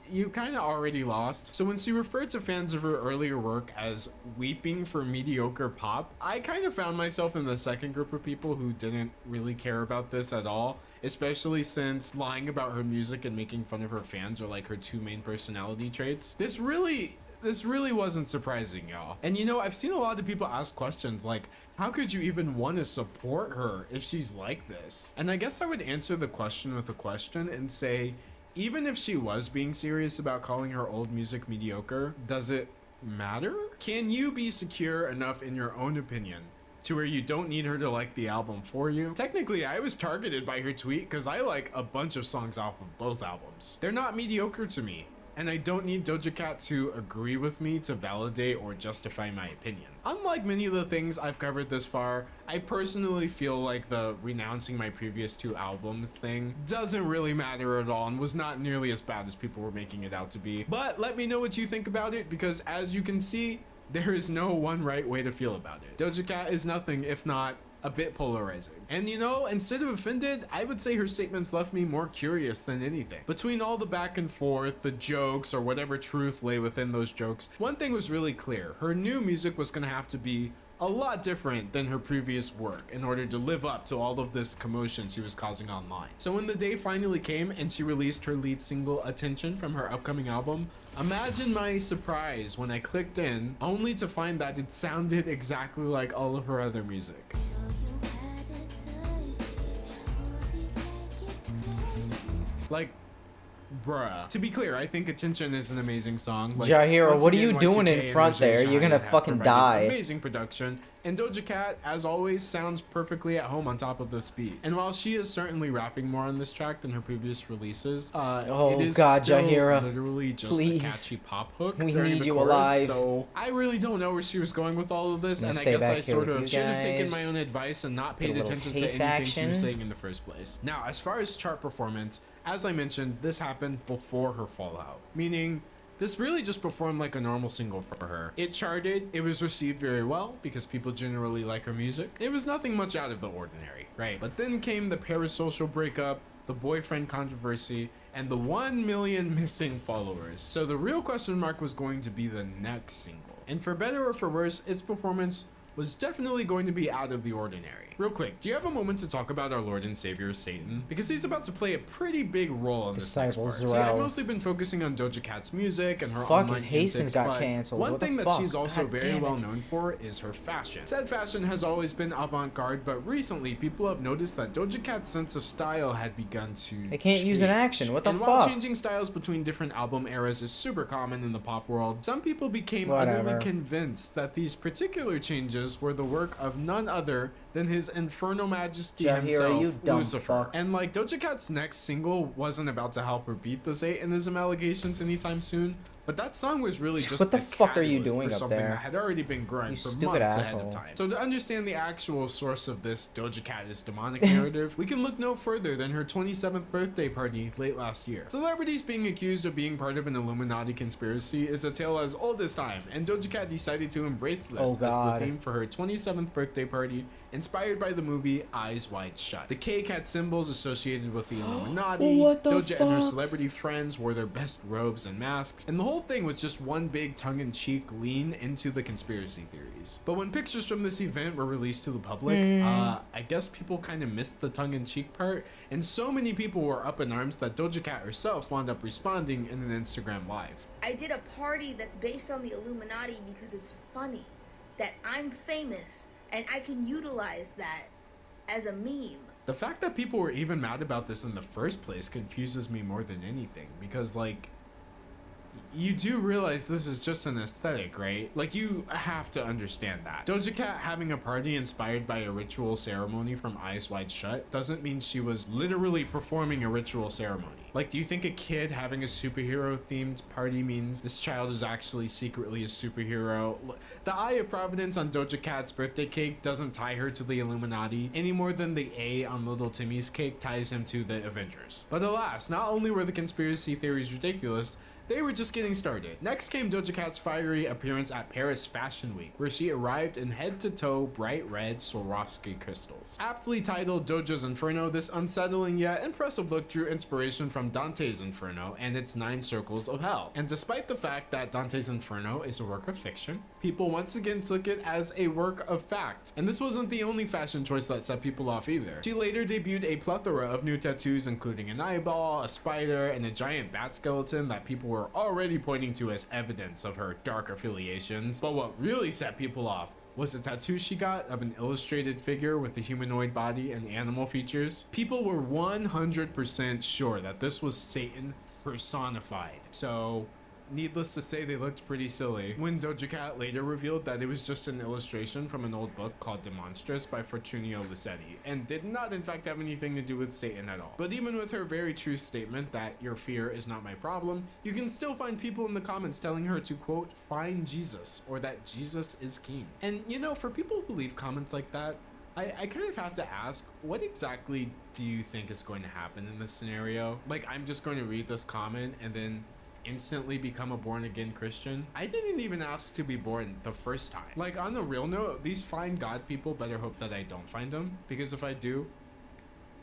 you kind of already lost. So when she referred to fans of her earlier work as weeping for mediocre pop, I kind of found myself in the second group of people who didn't really care about this at all, especially since lying about her music and making fun of her fans are like her 2 main personality traits. This really wasn't surprising, y'all. And you know, I've seen a lot of people ask questions like, how could you even want to support her if she's like this? And I guess I would answer the question with a question and say, even if she was being serious about calling her old music mediocre, does it matter? Can you be secure enough in your own opinion to where you don't need her to like the album for you? Technically, I was targeted by her tweet because I like a bunch of songs off of both albums. They're not mediocre to me, and I don't need Doja Cat to agree with me to validate or justify my opinion. Unlike many of the things I've covered this far, I personally feel like the renouncing my previous 2 albums thing doesn't really matter at all and was not nearly as bad as people were making it out to be. But let me know what you think about it, because as you can see, there is no one right way to feel about it. Doja Cat is nothing if not a bit polarizing. And you know, instead of offended, I would say her statements left me more curious than anything. Between all the back and forth, the jokes, or whatever truth lay within those jokes, one thing was really clear. Her new music was gonna have to be a lot different than her previous work in order to live up to all of this commotion she was causing online. So when the day finally came and she released her lead single, Attention, from her upcoming album, imagine my surprise when I clicked in only to find that it sounded exactly like all of her other music. Like, bruh. To be clear, I think Attention is an amazing song. Like, Jahira, what are again, you doing Y2K in and front there? Regina You're gonna have fucking provided die. Amazing production. And Doja Cat, as always, sounds perfectly at home on top of this beat. And while she is certainly rapping more on this track than her previous releases, it is God, still Jahira, literally just please. a catchy pop hook We during need the you chorus. alive. So I really don't know where she was going with all of this, I'm and gonna I stay guess I back here sort with of you should have taken guys. my own advice and not Get a paid little attention to pace anything she was action. saying in the first place. Now, as far as chart performance, as I mentioned, this happened before her fallout, meaning this really just performed like a normal single for her. It charted, it was received very well because people generally like her music. It was nothing much out of the ordinary, right? But then came the parasocial breakup, the boyfriend controversy, and the 1 million missing followers. So the real question mark was going to be the next single. And for better or for worse, its performance was definitely going to be out of the ordinary. Real quick, do you have a moment to talk about our Lord and Savior Satan? Because he's about to play a pretty big role in this next part. See, I've mostly been focusing on Doja Cat's music and her online Hastings antics, got but canceled. one What the thing that fuck? she's also God very damn well it. known for is her fashion. Said fashion has always been avant-garde, but recently people have noticed that Doja Cat's sense of style had begun to They can't use an change. action. What the and while fuck? changing styles between different album eras is super common in the pop world, some people became Whatever. utterly convinced that these particular changes images were the work of none other than his infernal majesty Jahir, himself, you dumb Lucifer. fuck. And like, Doja Cat's next single wasn't about to help her beat the Satanism allegations anytime soon, but that song was really just What the fuck are you catalyst doing for up something there? that had already been growing You for stupid months ahead asshole. of time. So to understand the actual source of this Doja Cat is demonic narrative, we can look no further than her 27th birthday party late last year. Celebrities being accused of being part of an Illuminati conspiracy is a tale as old as time, and Doja Cat decided to embrace this as the theme for her 27th birthday party, inspired by the movie Eyes Wide Shut. The cake had symbols associated with the Illuminati. What the Doja and her fuck? celebrity friends wore their best robes and masks, and the whole thing was just one big tongue-in-cheek lean into the conspiracy theories. But when pictures from this event were released to the public, I guess people kind of missed the tongue-in-cheek part, and so many people were up in arms that Doja Cat herself wound up responding in an Instagram live. I did a party that's based on the Illuminati because it's funny that I'm famous and I can utilize that as a meme. The fact that people were even mad about this in the first place confuses me more than anything, because like, you do realize this is just an aesthetic, right? Like, you have to understand that. Doja Cat having a party inspired by a ritual ceremony from Eyes Wide Shut doesn't mean she was literally performing a ritual ceremony. Like, do you think a kid having a superhero themed party means this child is actually secretly a superhero? The Eye of Providence on Doja Cat's birthday cake doesn't tie her to the Illuminati any more than the A on Little Timmy's cake ties him to the Avengers. But alas, not only were the conspiracy theories ridiculous, they were just getting started. Next came Doja Cat's fiery appearance at Paris Fashion Week, where she arrived in head-to-toe bright red Swarovski crystals. Aptly titled Doja's Inferno, this unsettling yet impressive look drew inspiration from Dante's Inferno and its 9 circles of hell. And despite the fact that Dante's Inferno is a work of fiction, people once again took it as a work of fact. And this wasn't the only fashion choice that set people off either. She later debuted a plethora of new tattoos, including an eyeball, a spider, and a giant bat skeleton that people were already pointing to as evidence of her dark affiliations. But what really set people off was a tattoo she got of an illustrated figure with a humanoid body and animal features. People were 100% sure that this was Satan personified. So, needless to say, they looked pretty silly. When Doja Cat later revealed that it was just an illustration from an old book called Demonstrous by Fortunio Lissetti, and did not in fact have anything to do with Satan at all. But even with her very true statement that your fear is not my problem, you can still find people in the comments telling her to quote, find Jesus, or that Jesus is king. And you know, for people who leave comments like that, I kind of have to ask, what exactly do you think is going to happen in this scenario? Like, I'm just going to read this comment and then instantly become a born-again Christian? I didn't even ask to be born the first time. Like, on the real note, these find God people better hope that I don't find them, because if I do,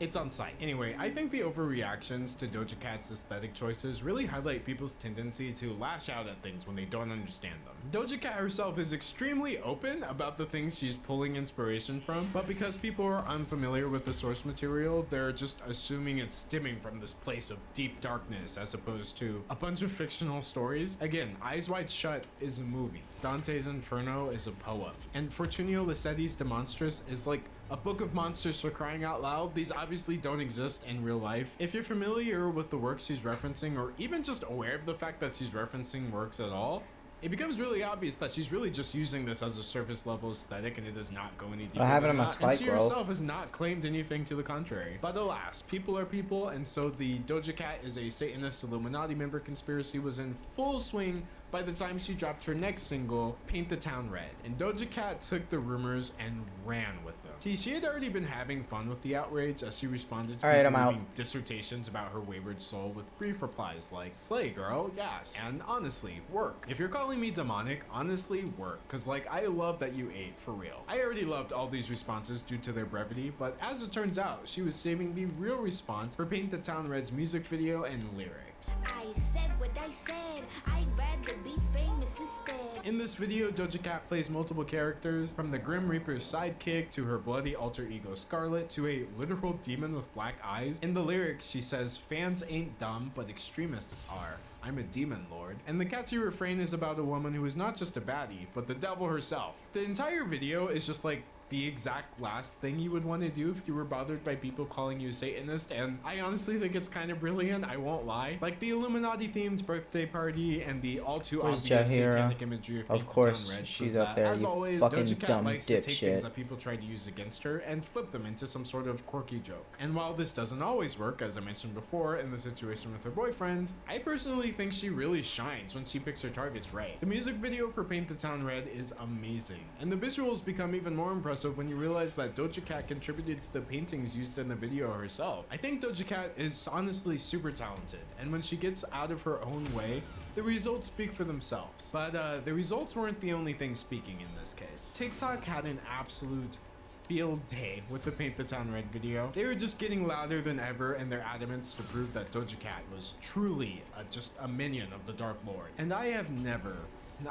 it's on sight. Anyway, I think the overreactions to Doja Cat's aesthetic choices really highlight people's tendency to lash out at things when they don't understand them. Doja Cat herself is extremely open about the things she's pulling inspiration from, but because people are unfamiliar with the source material, they're just assuming it's stemming from this place of deep darkness as opposed to a bunch of fictional stories. Again, Eyes Wide Shut is a movie. Dante's Inferno is a poem. And Fortunio Lissetti's Demonstrous is like a book of monsters, for crying out loud. These obviously don't exist in real life. If you're familiar with the works she's referencing, or even just aware of the fact that she's referencing works at all, it becomes really obvious that she's really just using this as a surface level aesthetic, and it does not go any deeper. I have it than on my that. spike And she growth. herself has not claimed anything to the contrary. But alas, people are people, and so the Doja Cat is a Satanist Illuminati member conspiracy was in full swing by the time she dropped her next single, Paint the Town Red. And Doja Cat took the rumors and ran with them. See, she had already been having fun with the outrage as she responded to Alright, people I'm out. leaving dissertations about her wayward soul with brief replies like, slay girl, yes, and honestly, work. If you're calling me demonic, honestly, work. Cause like, I love that you ate, for real. I already loved all these responses due to their brevity, but as it turns out, she was saving the real response for Paint the Town Red's music video and lyrics. I said what I said, I'd rather be famous instead. In this video, Doja Cat plays multiple characters, from the Grim Reaper's sidekick to her bloody alter ego Scarlet to a literal demon with black eyes. In the lyrics, she says, fans ain't dumb, but extremists are. I'm a demon lord. And the catchy refrain is about a woman who is not just a baddie, but the devil herself. The entire video is just like the exact last thing you would want to do if you were bothered by people calling you Satanist, and I honestly think it's kind of brilliant, I won't lie. Like the Illuminati themed birthday party and the all too Where's obvious Jaheira? satanic imagery of Of course, Red she's prove up that. there, As you always, fucking Doja Cat dumb likes to take dipshit. things that people try to use against her and flip them into some sort of quirky joke. And while this doesn't always work, as I mentioned before in the situation with her boyfriend, I personally think she really shines when she picks her targets right. The music video for Paint the Town Red is amazing, and the visuals become even more impressive when you realize that Doja Cat contributed to the paintings used in the video herself. I think Doja Cat is honestly super talented, and when she gets out of her own way, the results speak for themselves. But the results weren't the only thing speaking in this case. TikTok had an absolute field day with the Paint the Town Red video. They were just getting louder than ever in their adamance to prove that Doja Cat was truly just a minion of the Dark Lord. And I have never,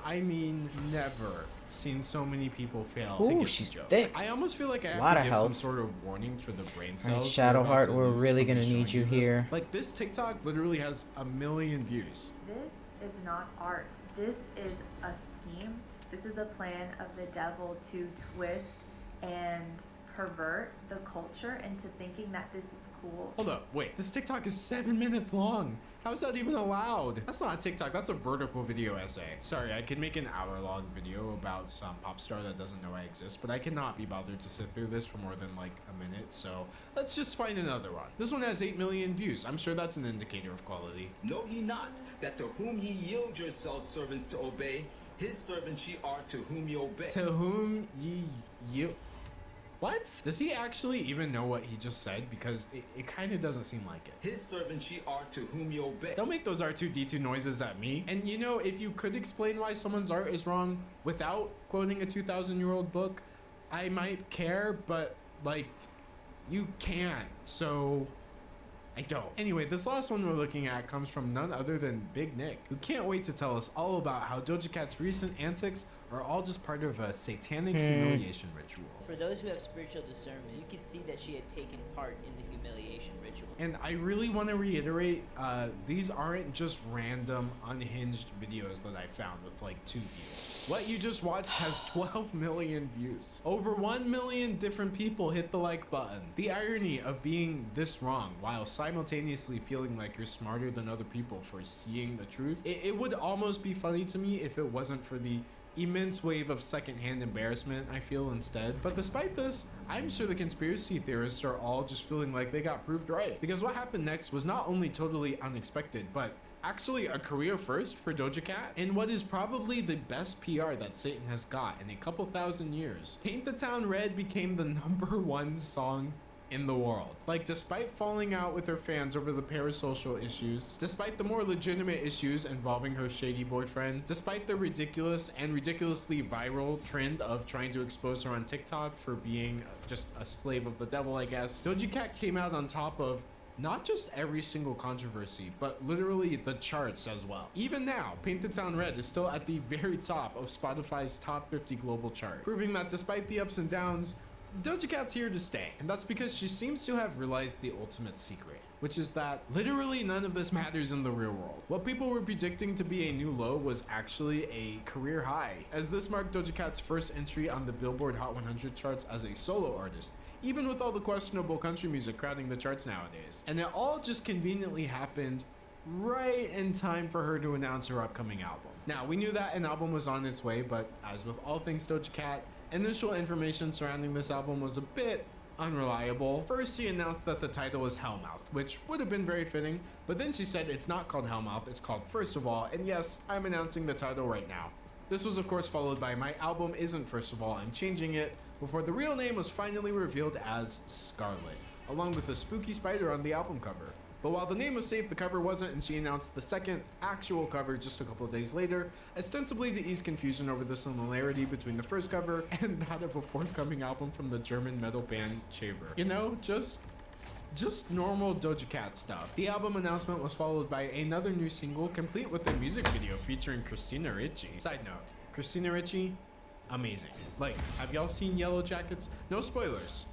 I mean never, seen so many people fail to Ooh, get she's the joke. thick. I almost feel like I have Lot to of give some health. sort of warning for the brain Alright, cells. Shadowheart, we're really gonna gonna need you here. Like this TikTok literally has 1 million views. This is not art. This is a scheme. This is a plan of the devil to twist and pervert the culture into thinking that this is cool. Hold up, wait, this TikTok is 7 minutes long. How is that even allowed? That's not a TikTok, that's a vertical video essay. Sorry, I could make an hour-long video about some pop star that doesn't know I exist, but I cannot be bothered to sit through this for more than like a minute, so let's just find another one. This one has 8 million views. I'm sure that's an indicator of quality. Know ye not that to whom ye yield yourselves servants to obey, his servants ye are to whom ye obey. To whom ye yield... What? Does he actually even know what he just said? Because it kind of doesn't seem like it. His servants ye are to whom ye obey. Don't make those R2-D2 noises at me. And you know, if you could explain why someone's art is wrong without quoting a 2,000-year-old book, I might care, but like, you can't, so I don't. Anyway, this last one we're looking at comes from none other than Big Nick, who can't wait to tell us all about how Doja Cat's recent antics are all just part of a satanic humiliation ritual. For those who have spiritual discernment, you can see that she had taken part in the humiliation ritual. And I really want to reiterate, these aren't just random unhinged videos that I found with like 2 views. What you just watched has 12 million views. Over 1 million different people hit the like button. The irony of being this wrong while simultaneously feeling like you're smarter than other people for seeing the truth. It would almost be funny to me if it wasn't for the immense wave of secondhand embarrassment I feel instead. But despite this, I'm sure the conspiracy theorists are all just feeling like they got proved right. Because what happened next was not only totally unexpected, but actually a career first for Doja Cat, and what is probably the best PR that Satan has got in a couple thousand years. Paint the Town Red became the #1 song in the world. Like, despite falling out with her fans over the parasocial issues, despite the more legitimate issues involving her shady boyfriend, despite the ridiculous and ridiculously viral trend of trying to expose her on TikTok for being just a slave of the devil, I guess, Doja Cat came out on top of not just every single controversy, but literally the charts as well. Even now, Paint the Town Red is still at the very top of Spotify's top 50 global chart, proving that despite the ups and downs, Doja Cat's here to stay, and that's because she seems to have realized the ultimate secret, which is that literally none of this matters in the real world. What people were predicting to be a new low was actually a career high, as this marked Doja Cat's first entry on the Billboard Hot 100 charts as a solo artist, even with all the questionable country music crowding the charts nowadays. And it all just conveniently happened right in time for her to announce her upcoming album. Now, we knew that an album was on its way, but as with all things Doja Cat, initial information surrounding this album was a bit unreliable. First, she announced that the title was Hellmouth, which would have been very fitting, but then she said it's not called Hellmouth, it's called First of All, and yes, I'm announcing the title right now. This was of course followed by my album isn't First of All, I'm changing it, before the real name was finally revealed as Scarlet, along with a spooky spider on the album cover. But while the name was safe, the cover wasn't, and she announced the second actual cover just a couple of days later, ostensibly to ease confusion over the similarity between the first cover and that of a forthcoming album from the German metal band Chaver. You know, just normal Doja Cat stuff. The album announcement was followed by another new single, complete with a music video featuring Christina Ricci. Side note, Christina Ricci, amazing. Like, have y'all seen Yellow Jackets? No spoilers.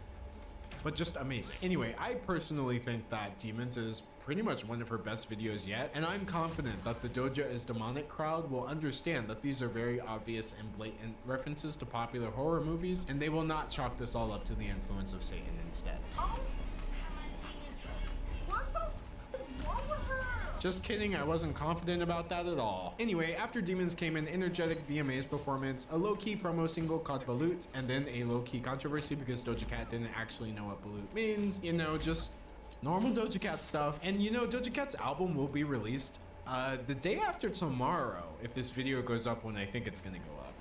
but just amazing. Anyway, I personally think that Demons is pretty much one of her best videos yet, and I'm confident that the Doja is Demonic crowd will understand that these are very obvious and blatant references to popular horror movies, and they will not chalk this all up to the influence of Satan instead. Just kidding, I wasn't confident about that at all. Anyway, after Demons came an energetic VMAs performance, a low-key promo single called Balut, and then a low-key controversy because Doja Cat didn't actually know what Balut means. You know, just normal Doja Cat stuff. And you know, Doja Cat's album will be released the day after tomorrow, if this video goes up when I think it's gonna go up.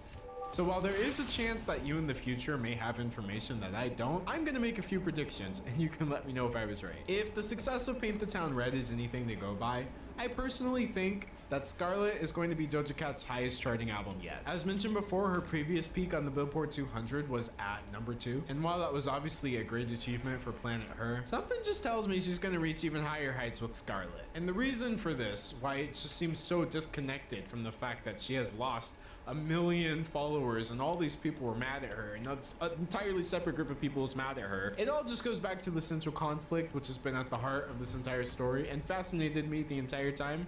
So while there is a chance that you in the future may have information that I don't, I'm gonna make a few predictions and you can let me know if I was right. If the success of Paint the Town Red is anything to go by, I personally think that Scarlet is going to be Doja Cat's highest charting album yet. As mentioned before, her previous peak on the Billboard 200 was at number 2. And while that was obviously a great achievement for Planet Her, something just tells me she's gonna reach even higher heights with Scarlet. And the reason for this, why it just seems so disconnected from the fact that she has lost 1 million followers and all these people were mad at her and that's an entirely separate group of people is mad at her. It all just goes back to the central conflict which has been at the heart of this entire story and fascinated me the entire time.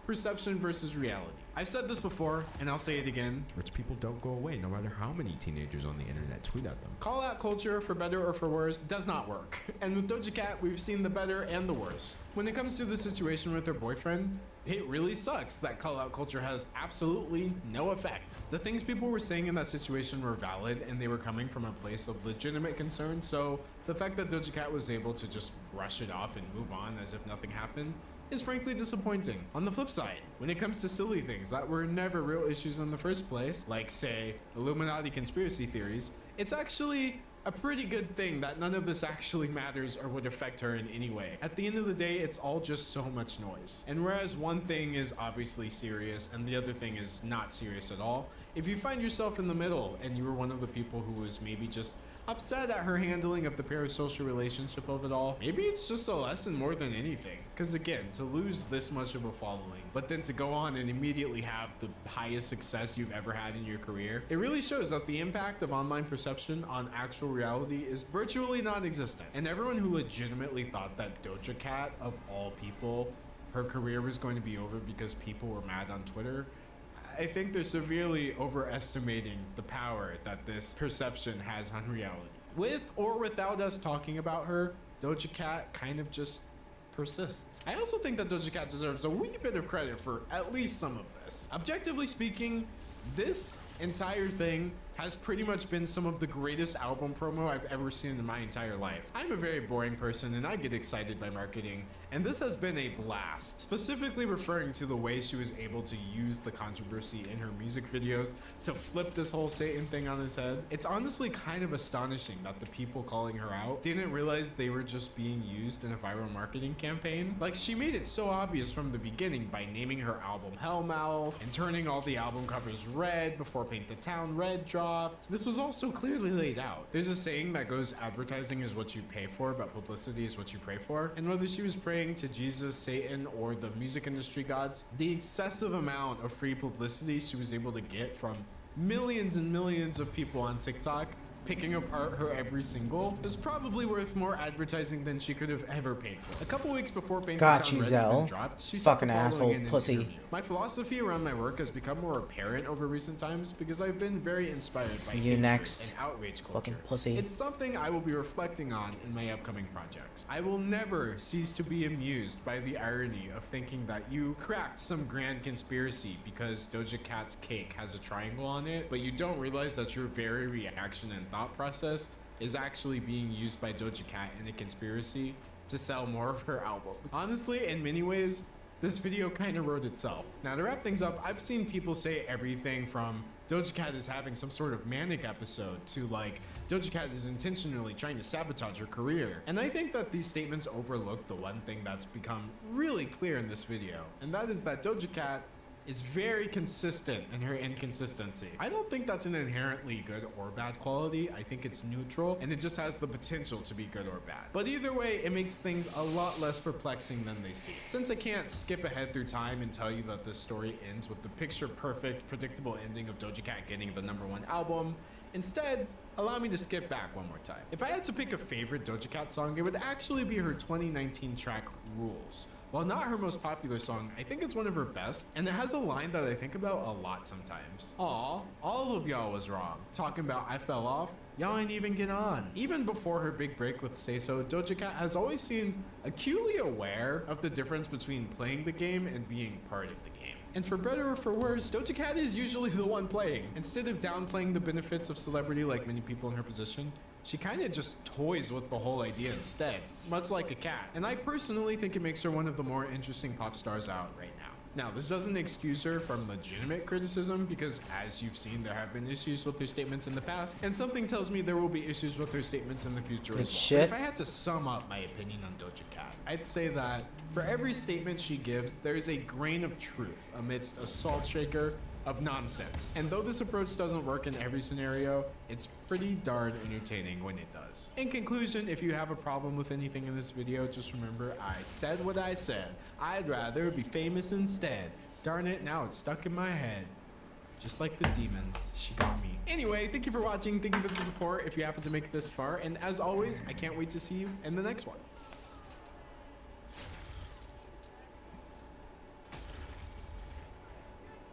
Perception versus reality. I've said this before and I'll say it again. Rich people don't go away no matter how many teenagers on the internet tweet at them. Call out culture for better or for worse does not work. And with Doja Cat, we've seen the better and the worse. When it comes to the situation with her boyfriend, it really sucks that call out culture has absolutely no effect. The things people were saying in that situation were valid and they were coming from a place of legitimate concern. So the fact that Doja Cat was able to just brush it off and move on as if nothing happened is frankly disappointing. On the flip side, when it comes to silly things that were never real issues in the first place, like say Illuminati conspiracy theories, it's actually a pretty good thing that none of this actually matters or would affect her in any way. At the end of the day, it's all just so much noise. And whereas one thing is obviously serious and the other thing is not serious at all, if you find yourself in the middle and you were one of the people who was maybe just upset at her handling of the parasocial relationship of it all, maybe it's just a lesson more than anything. Because again, to lose this much of a following, but then to go on and immediately have the highest success you've ever had in your career, it really shows that the impact of online perception on actual reality is virtually non-existent. And everyone who legitimately thought that Doja Cat, of all people, her career was going to be over because people were mad on Twitter, I think they're severely overestimating the power that this perception has on reality. With or without us talking about her, Doja Cat kind of just persists. I also think that Doja Cat deserves a wee bit of credit for at least some of this. Objectively speaking, this entire thing has pretty much been some of the greatest album promo I've ever seen in my entire life. I'm a very boring person and I get excited by marketing, and this has been a blast, specifically referring to the way she was able to use the controversy in her music videos to flip this whole Satan thing on its head. It's honestly kind of astonishing that the people calling her out didn't realize they were just being used in a viral marketing campaign. Like, she made it so obvious from the beginning by naming her album Hellmouth and turning all the album covers red before Paint the Town Red dropped. This was also clearly laid out. There's a saying that goes, advertising is what you pay for, but publicity is what you pray for. And whether she was praying to Jesus, Satan, or the music industry gods, the excessive amount of free publicity she was able to get from millions and millions of people on TikTok picking apart her every single was probably worth more advertising than she could have ever paid for. A couple weeks before Paint the Town Red had been dropped, she fucking stopped asshole following in an pussy. interview. My philosophy around my work has become more apparent over recent times because I've been very inspired by You hatred next. and outrage culture. Fucking pussy. It's something I will be reflecting on in my upcoming projects. I will never cease to be amused by the irony of thinking that you cracked some grand conspiracy because Doja Cat's cake has a triangle on it, but you don't realize that your very reaction and thought process is actually being used by Doja Cat in a conspiracy to sell more of her albums. Honestly, in many ways, this video kind of wrote itself. Now, to wrap things up, I've seen people say everything from Doja Cat is having some sort of manic episode to like Doja Cat is intentionally trying to sabotage her career. And I think that these statements overlook the one thing that's become really clear in this video, and that is that Doja Cat is very consistent in her inconsistency. I don't think that's an inherently good or bad quality. I think it's neutral, and it just has the potential to be good or bad. But either way, it makes things a lot less perplexing than they seem. Since I can't skip ahead through time and tell you that this story ends with the picture-perfect, predictable ending of Doja Cat getting the #1 album, instead, allow me to skip back one more time. If I had to pick a favorite Doja Cat song, it would actually be her 2019 track, Rules. While not her most popular song, I think it's one of her best, and it has a line that I think about a lot sometimes. Aw, all of y'all was wrong. Talking about I fell off, y'all ain't even get on. Even before her big break with Say So, Doja Cat has always seemed acutely aware of the difference between playing the game and being part of the game. And for better or for worse, Doja Cat is usually the one playing. Instead of downplaying the benefits of celebrity like many people in her position, she kinda just toys with the whole idea instead, much like a cat. And I personally think it makes her one of the more interesting pop stars out right now. Now, this doesn't excuse her from legitimate criticism, because as you've seen, there have been issues with her statements in the past, and something tells me there will be issues with her statements in the future as well. But if I had to sum up my opinion on Doja Cat, I'd say that for every statement she gives, there's a grain of truth amidst a salt shaker of nonsense. And though this approach doesn't work in every scenario, it's pretty darn entertaining when it does. In conclusion, if you have a problem with anything in this video, just remember I said what I said. I'd rather be famous instead. Darn it, now it's stuck in my head. Just like the demons, she got me. Anyway, thank you for watching, thank you for the support if you happen to make it this far, and as always, I can't wait to see you in the next one.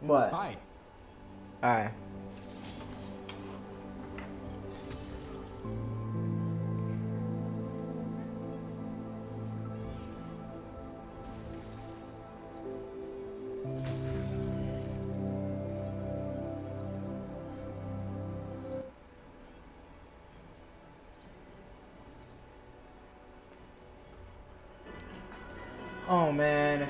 What? Bye. Alright. Oh man.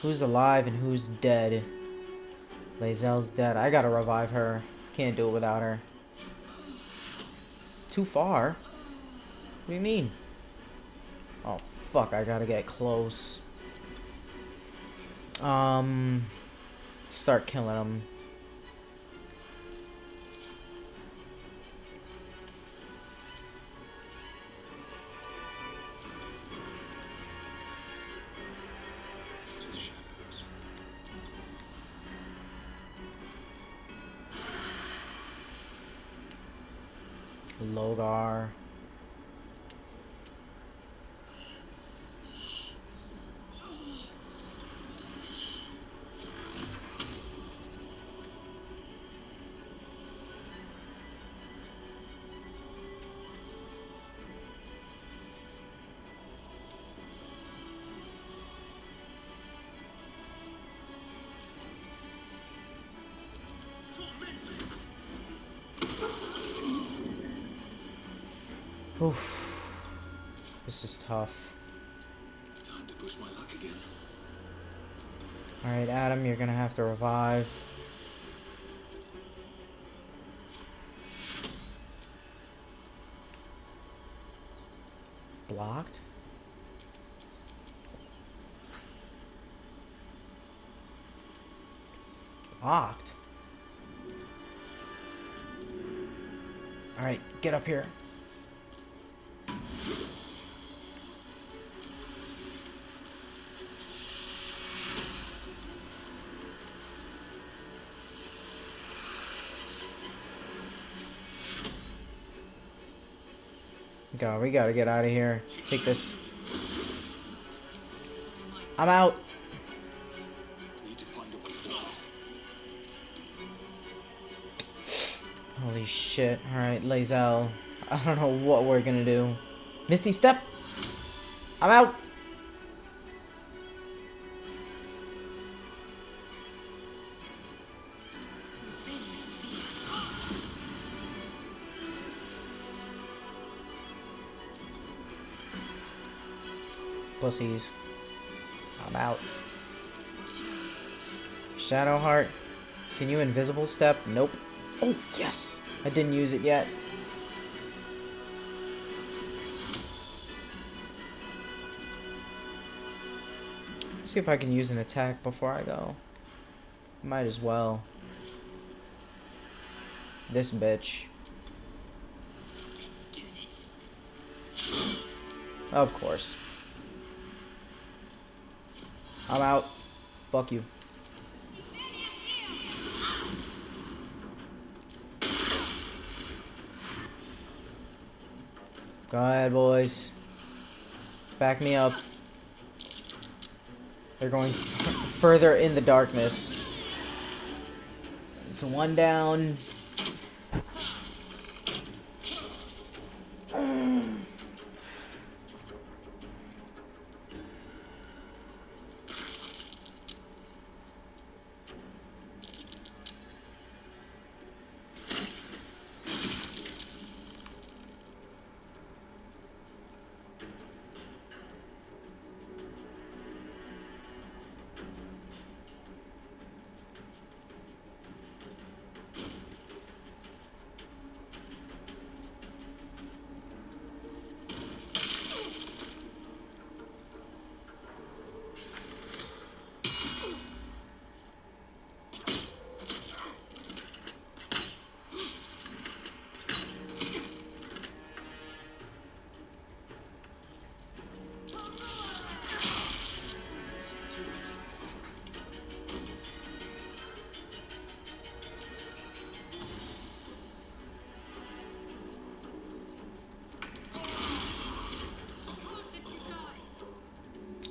Who's alive and who's dead? Lae'zel's dead. I gotta revive her. Can't do it without her. Too far? What do you mean? Oh fuck, I gotta get close. Start killing them. Logar. Oof. This is tough. Time to push my luck again. Alright, Adam, you're gonna have to revive. Blocked? Blocked? Alright, get up here. Go, we gotta get out of here. Take this. I'm out. Holy shit. Alright, Lae'zel. I don't know what we're gonna do. Misty Step! I'm out! Pussies. I'm out. Shadowheart. Can you invisible step? Nope. Oh, yes! I didn't use it yet. See if I can use an attack before I go. Might as well. This bitch. Of course. I'm out. Fuck you. Go ahead, boys. Back me up. They're going further in the darkness. So one down.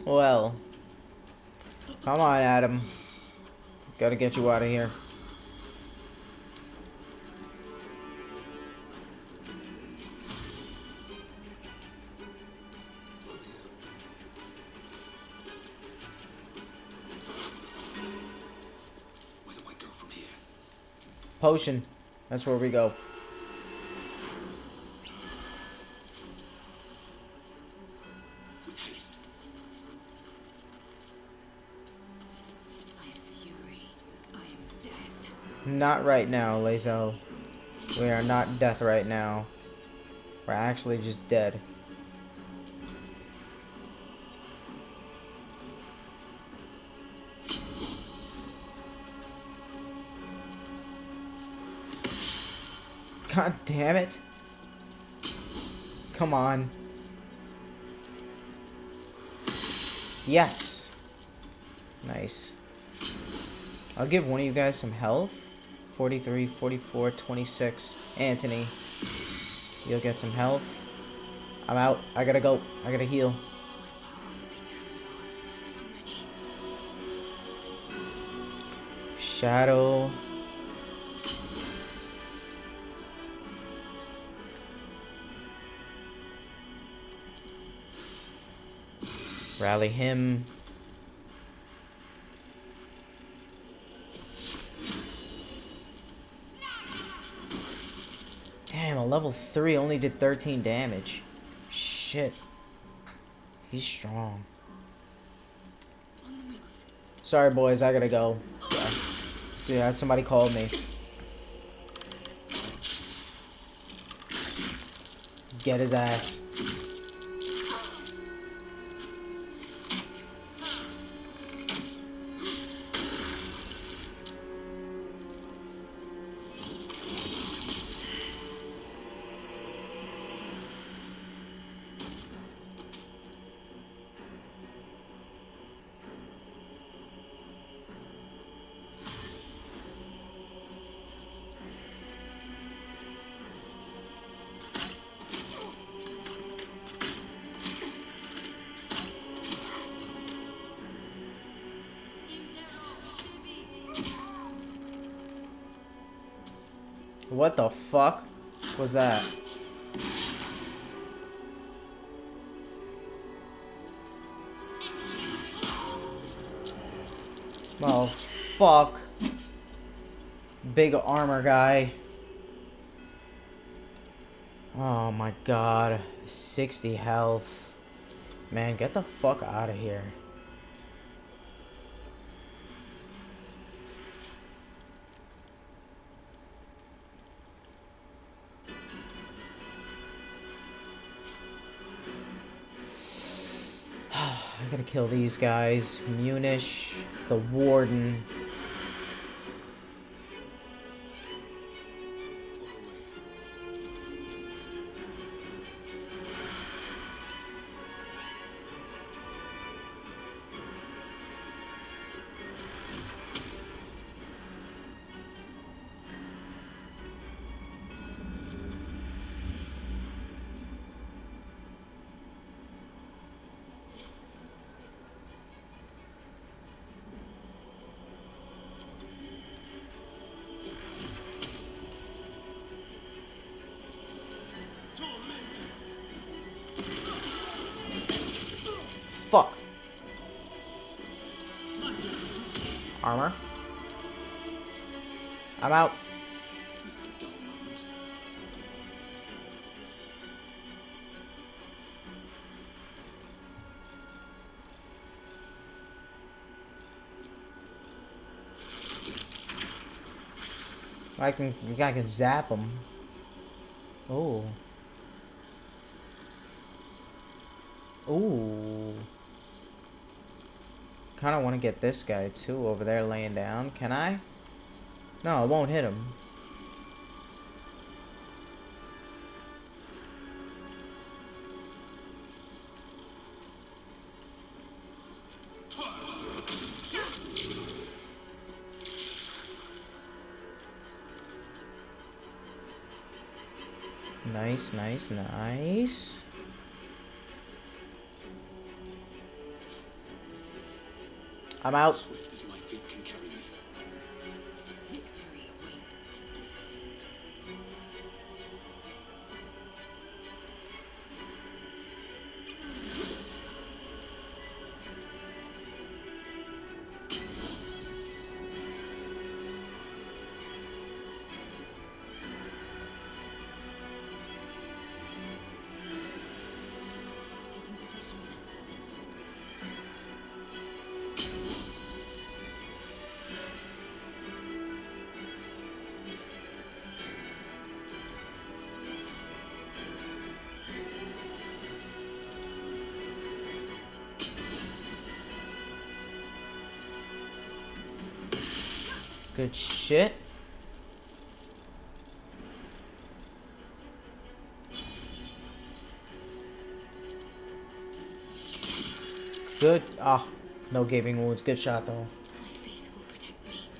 Well, come on, Adam. Gotta get you out of here. Where do I go from here? Potion. That's where we go. With haste. I am fury. I am death. Not right now, Lazo. We are not death right now. We're actually just dead. God damn it. Come on. Yes. Nice. I'll give one of you guys some health. 43, 44, 26. Anthony, you'll get some health. I'm out. I gotta go. I gotta heal. Shadow. Rally him. Damn, a level 3 only did 13 damage. Shit. He's strong. Sorry, boys, I gotta go. Yeah, somebody called me. Get his ass. What the fuck was that? Oh, fuck. Big armor guy. Oh my god. 60 health. Man, get the fuck out of here. Gotta kill these guys. Munich, the Warden. Fuck. Armor. I'm out. I can zap him. Oh. Ooh. Kind of want to get this guy too over there laying down. Can I? No, I won't hit him. Nice, nice, nice. I'm out. Swift as my feet can carry me. Victory awaits. Taking position. Good shit. Good. Ah, no gaping wounds. Good shot though. My faith will protect me.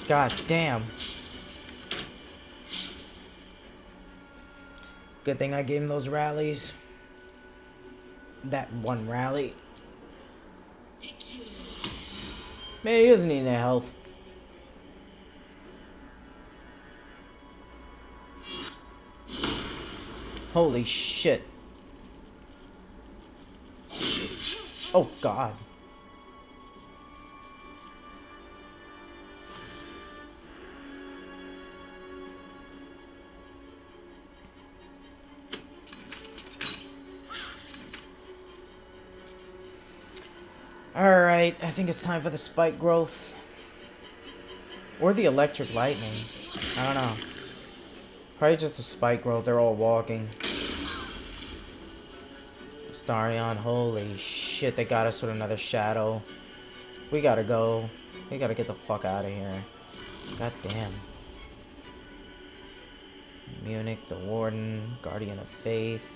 God damn. Good thing I gave him those rallies. That one rally. Man, he doesn't need any health. Holy shit. Oh god. Alright, I think it's time for the spike growth. Or the electric lightning. I don't know. Probably just the spike growth, they're all walking. Starion, holy shit, they got us with another shadow. We gotta go. We gotta get the fuck out of here. God damn. Munich, the Warden, Guardian of Faith.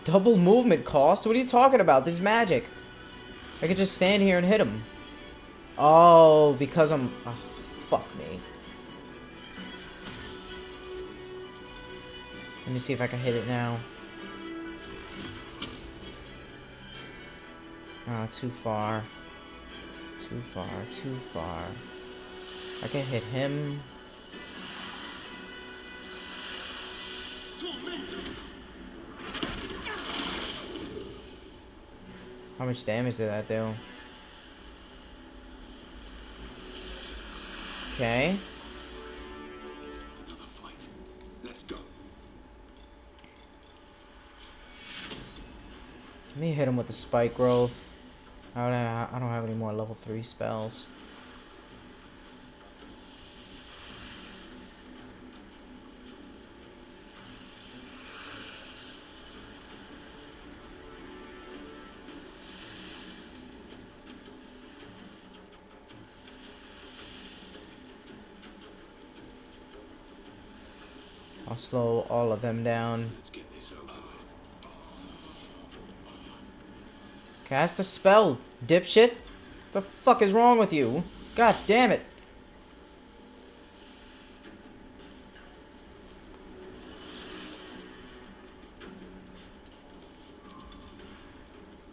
Double movement cost? What are you talking about? This is magic. I could just stand here and hit him. Oh, because I'm... Oh, fuck me. Let me see if I can hit it now. Oh, too far. Too far, too far. I can hit him. How much damage did that do? Okay. Another fight. Let's go. Let me hit him with the spike growth. I don't have any more level 3 spells. I'll slow all of them down. Let's get this over with. Cast a spell, dipshit. The fuck is wrong with you? God damn it.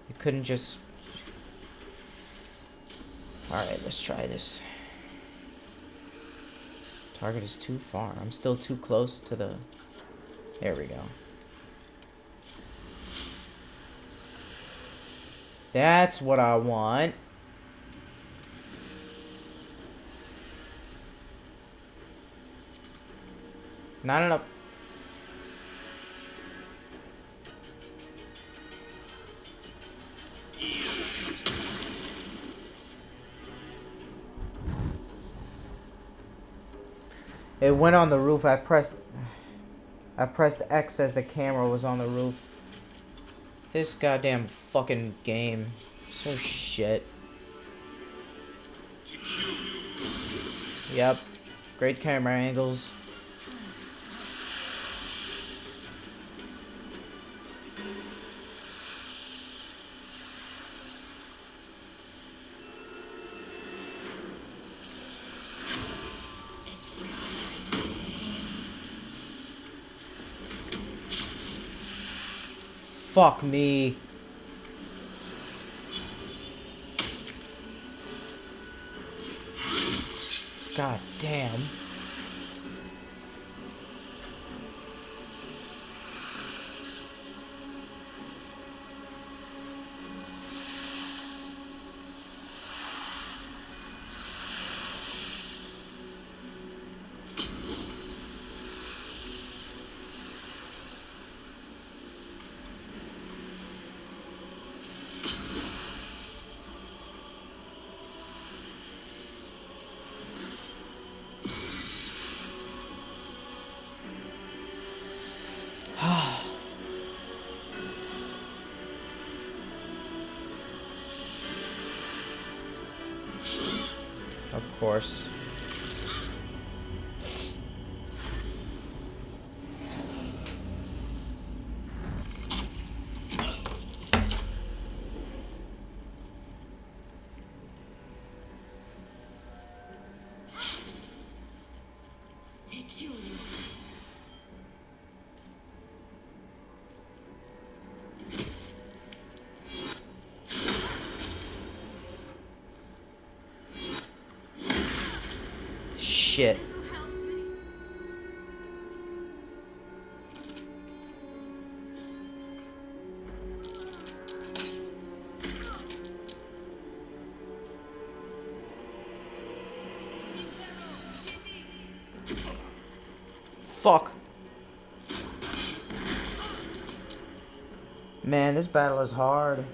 You couldn't just... Alright, let's try this. Target is too far. I'm still too close to the... There we go. That's what I want. Not enough. It went on the roof. I pressed X as the camera was on the roof. This goddamn fucking game. So shit. Yep. Great camera angles. Fuck me. God damn. Of course. Shit. Fuck. Man, this battle is hard.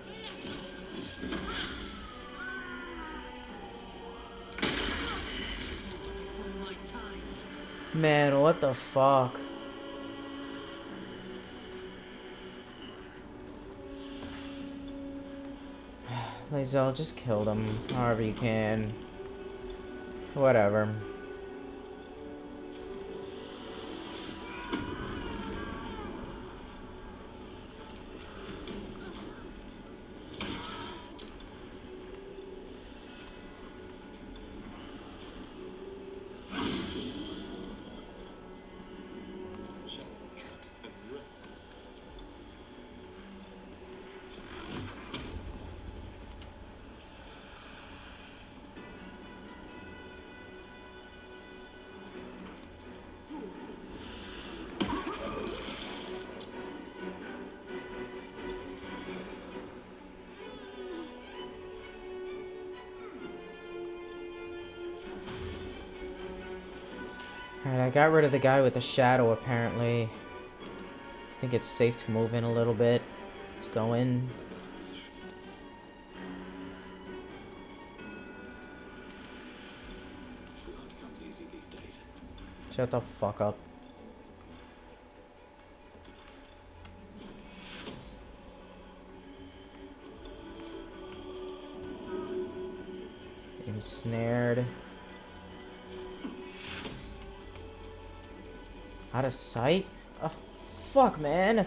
Man, what the fuck? Lae'zel, just kill them however you can. Whatever. Alright, I got rid of the guy with the shadow, apparently. I think it's safe to move in a little bit. Let's go in. Shut the fuck up. Ensnared. Out of sight? Oh, fuck, man.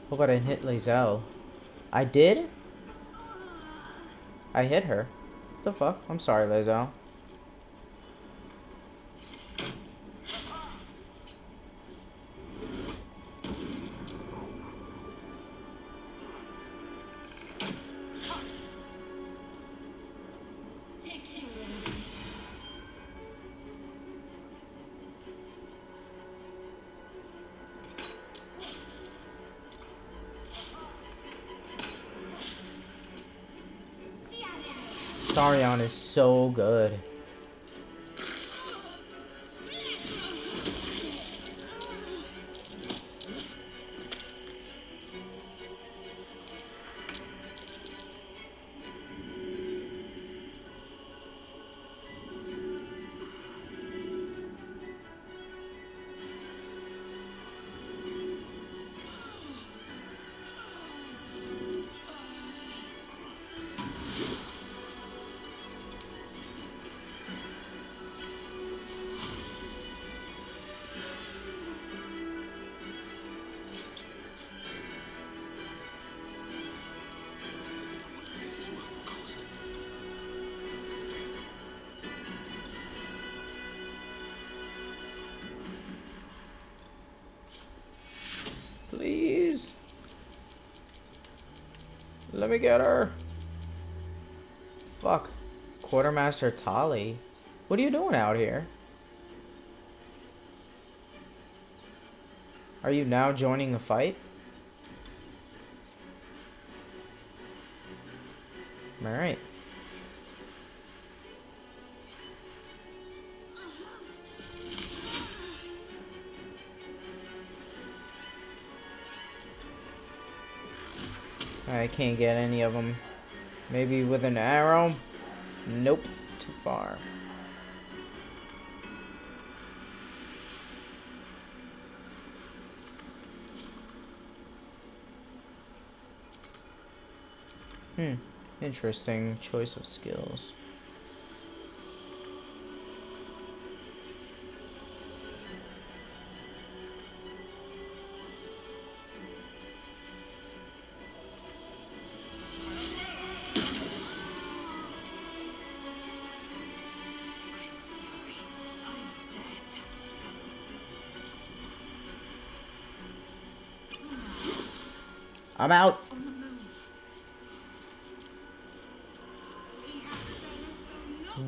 Hope I didn't hit Lizelle. I did? I hit her. What the fuck? I'm sorry, Lizelle. Starion is so good. Please. Let me get her. Fuck. Quartermaster Tali. What are you doing out here? Are you now joining the fight? Alright. I can't get any of them. Maybe with an arrow? Nope. Too far. Interesting choice of skills. I'm out.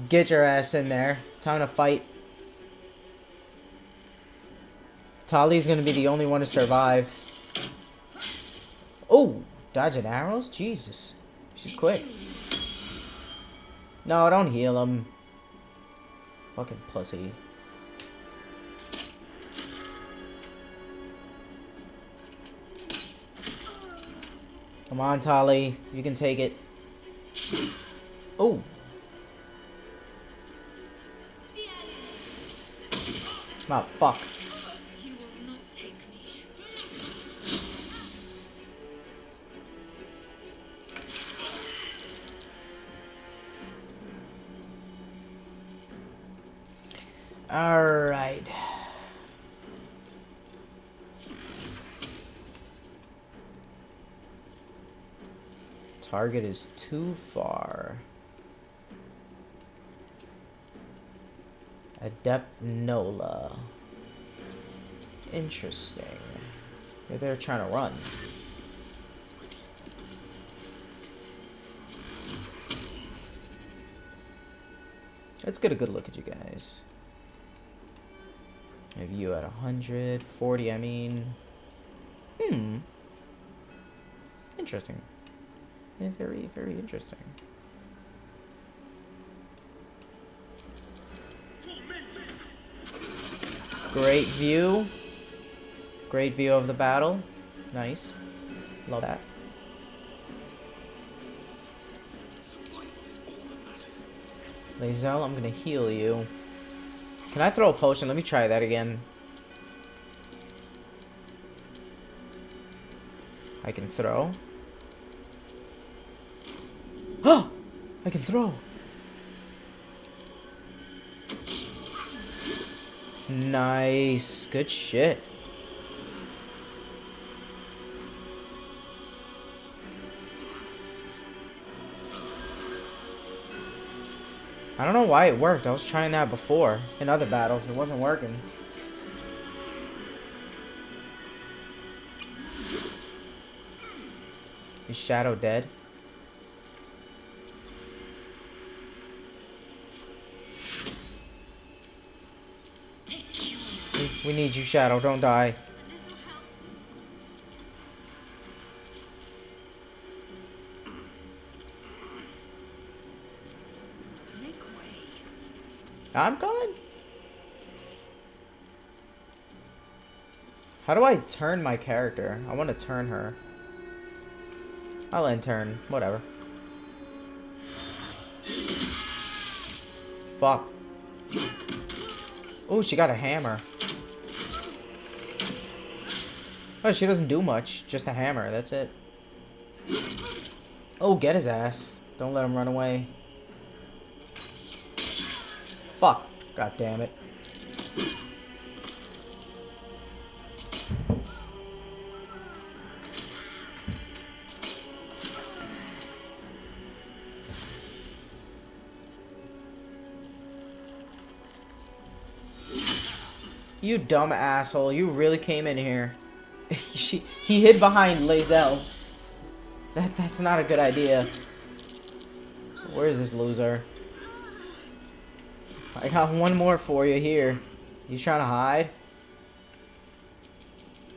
Get your ass in there. Time to fight. Tali's gonna be the only one to survive. Oh, dodging arrows? Jesus. She's quick. No, don't heal him. Fucking pussy. Come on, Tali. You can take it. Oh. Oh, fuck. Alright. Target is too far. Adept Nola. Interesting. Maybe they're trying to run. Let's get a good look at you guys. Maybe you at 140, I mean. Interesting. Yeah, very, very interesting. Great view. Great view of the battle. Nice. Love that. Lae'zel, I'm gonna heal you. Can I throw a potion? Let me try that again. I can throw. Oh! I can throw! Nice. Good shit. I don't know why it worked. I was trying that before. In other battles, it wasn't working. Is Shadow dead? We need you, Shadow. Don't die. I'm coming. How do I turn my character? I want to turn her. I'll end turn. Whatever. Fuck. Oh, she got a hammer. Oh, she doesn't do much. Just a hammer. That's it. Oh, get his ass. Don't let him run away. Fuck. God damn it. You dumb asshole. You really came in here. He hid behind Lae'zel. That's not a good idea. Where is this loser? I got one more for you here. You trying to hide?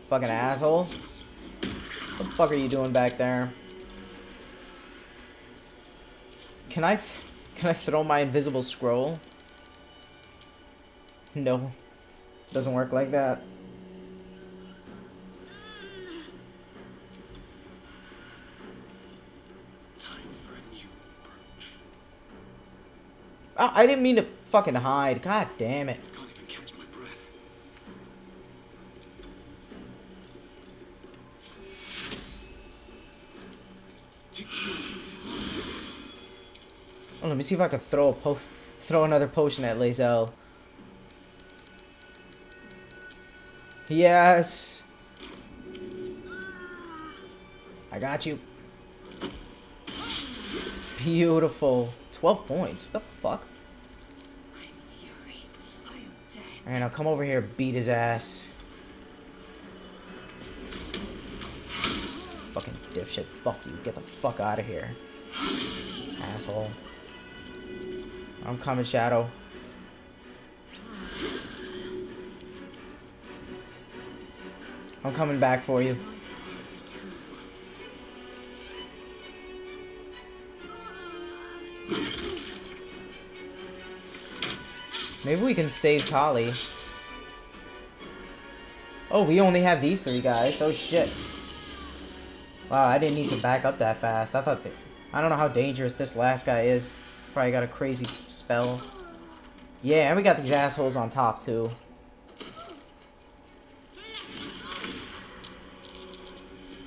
Fucking asshole. What the fuck are you doing back there? Can I throw my invisible scroll? No. Doesn't work like that. Oh, I didn't mean to fucking hide. God damn it. Can't even catch my breath. Oh, let me see if I can throw another potion at Lae'zel. Yes. I got you. Beautiful. 12 points. What the fuck? Alright, now come over here, beat his ass. Fucking dipshit. Fuck you. Get the fuck out of here. Asshole. I'm coming, Shadow. I'm coming back for you. Maybe we can save Tali. Oh, we only have these three guys. Oh shit. Wow, I didn't need to back up that fast. I thought I don't know how dangerous this last guy is. Probably got a crazy spell. Yeah, and we got these assholes on top too.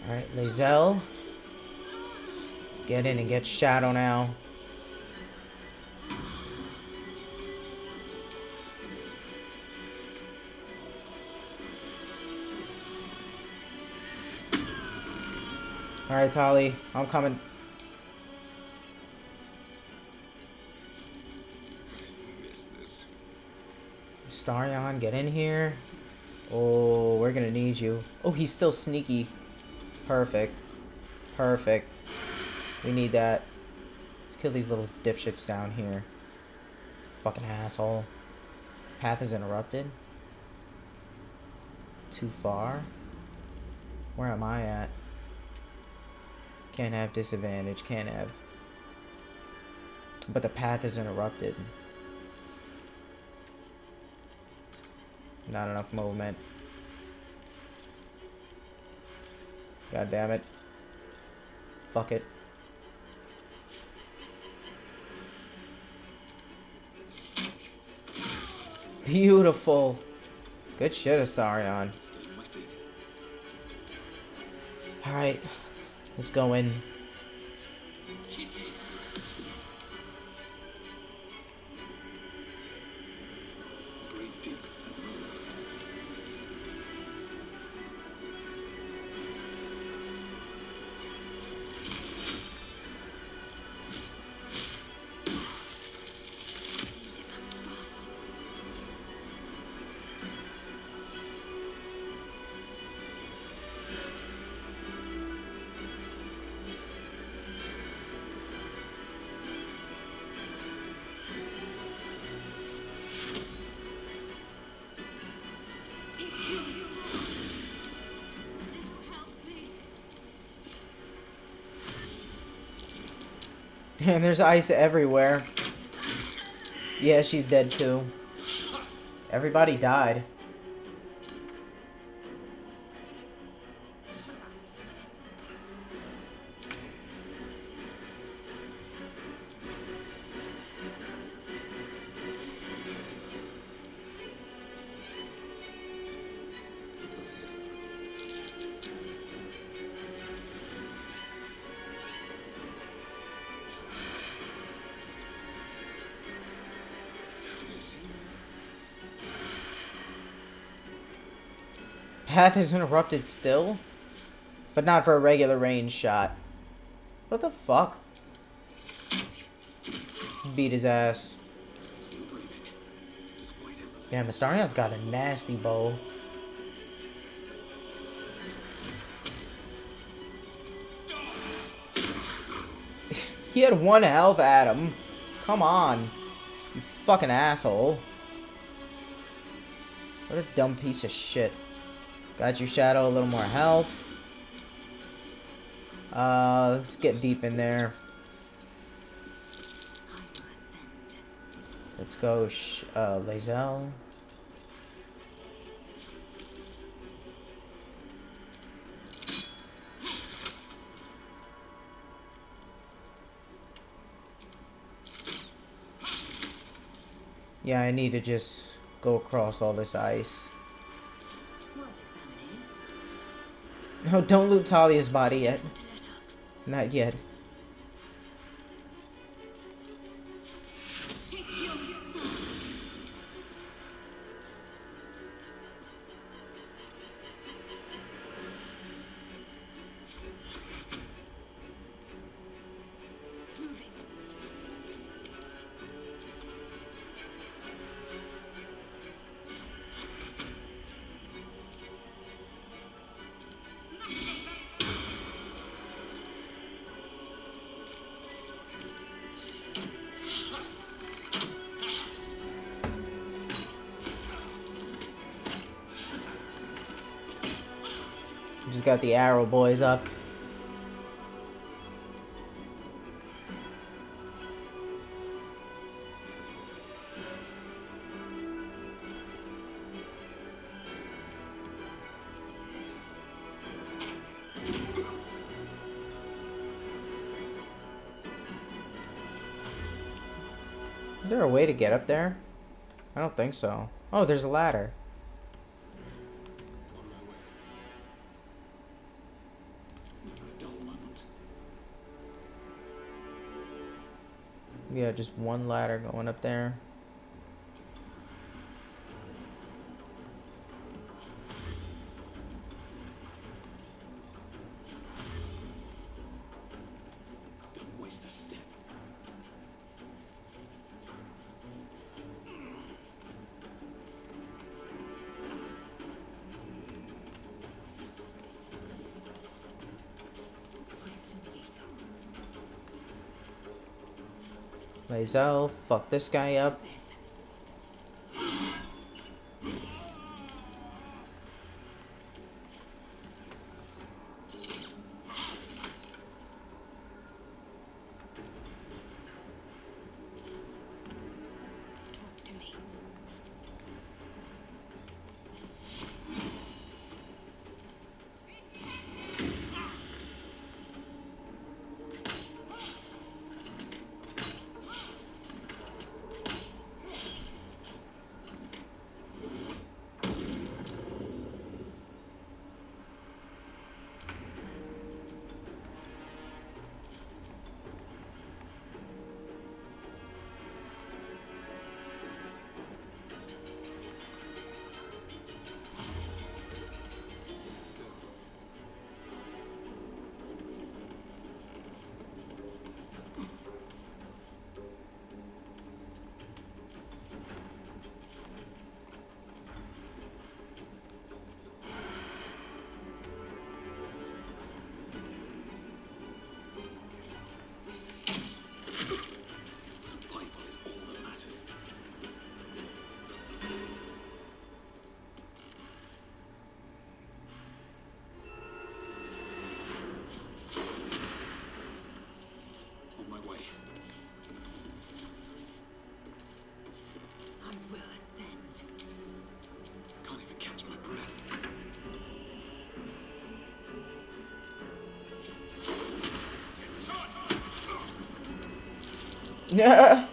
Alright, Lae'zel. Let's get in and get Shadow now. Alright, Tali. I'm coming. Starion, get in here. Oh, we're gonna need you. Oh, he's still sneaky. Perfect. Perfect. We need that. Let's kill these little dipshits down here. Fucking asshole. Path is interrupted. Too far. Where am I at? Can't have disadvantage. Can't have. But the path is interrupted. Not enough movement. God damn it. Fuck it. Beautiful. Good shit, Astarion. Alright. Let's go in. Breathe deep and move. Damn, there's ice everywhere. Yeah, she's dead too. Everybody died. Path is interrupted still? But not for a regular range shot. What the fuck? Beat his ass. Yeah, Astarion's got a nasty bow. He had 1 health, Adam. Come on. You fucking asshole. What a dumb piece of shit. Got you, Shadow, a little more health. Let's get deep in there. Let's go, Lae'zel. Yeah, I need to just go across all this ice. No, don't loot Talia's body yet. Not yet. Just got the arrow boys up. Is there a way to get up there? I don't think so. Oh, there's a ladder. Yeah, just one ladder going up there. Don't waste a step. Lae'zel, fuck this guy up. Yeah.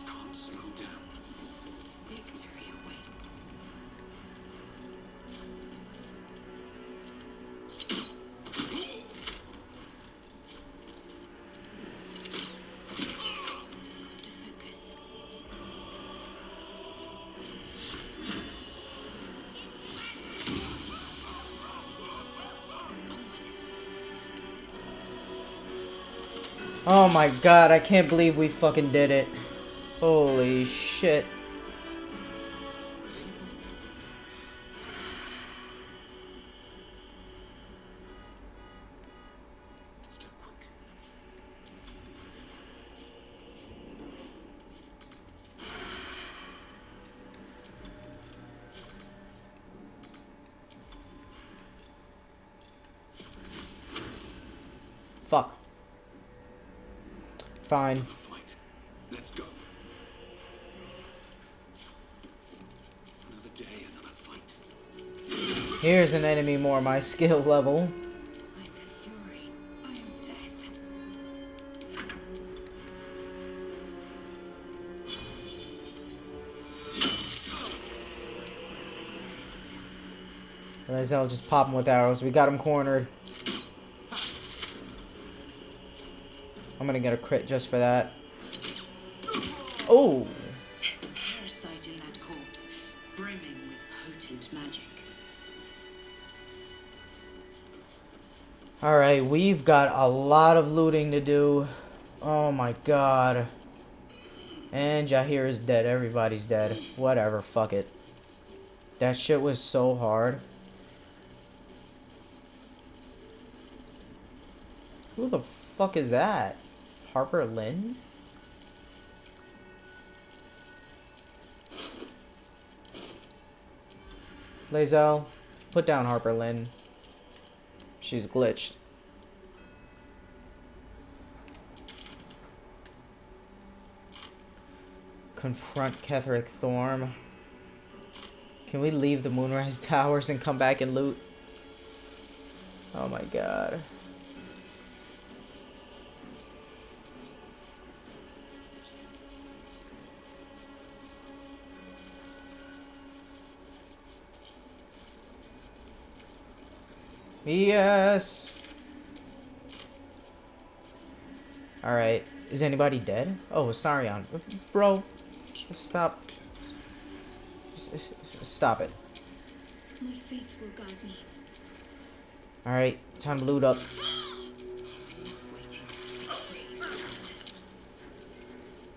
Can't slow down. Victory awaits. Oh my god, I can't believe we fucking did it. Holy shit. Step quick. Fuck. Fine. Another fight. Let's go. Another day, another fight. Here's an enemy more my skill level. Fury. I am death. I'll just pop him with arrows. We got him cornered. I'm gonna get a crit just for that. Oh! There's a parasite in that corpse, brimming with potent magic. Alright, we've got a lot of looting to do. Oh my god. And Jahir is dead. Everybody's dead. Whatever, fuck it. That shit was so hard. Who the fuck is that? Harper Lynn? Lae'zel, put down Harper Lynn. She's glitched. Confront Ketheric Thorm. Can we leave the Moonrise Towers and come back and loot? Oh my god. Yes. Alright. Is anybody dead? Oh, Astarion. Bro. Stop. Stop it. My faith will guide me. Alright. Time to loot up.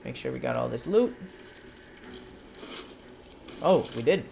Make sure we got all this loot. Oh, we did.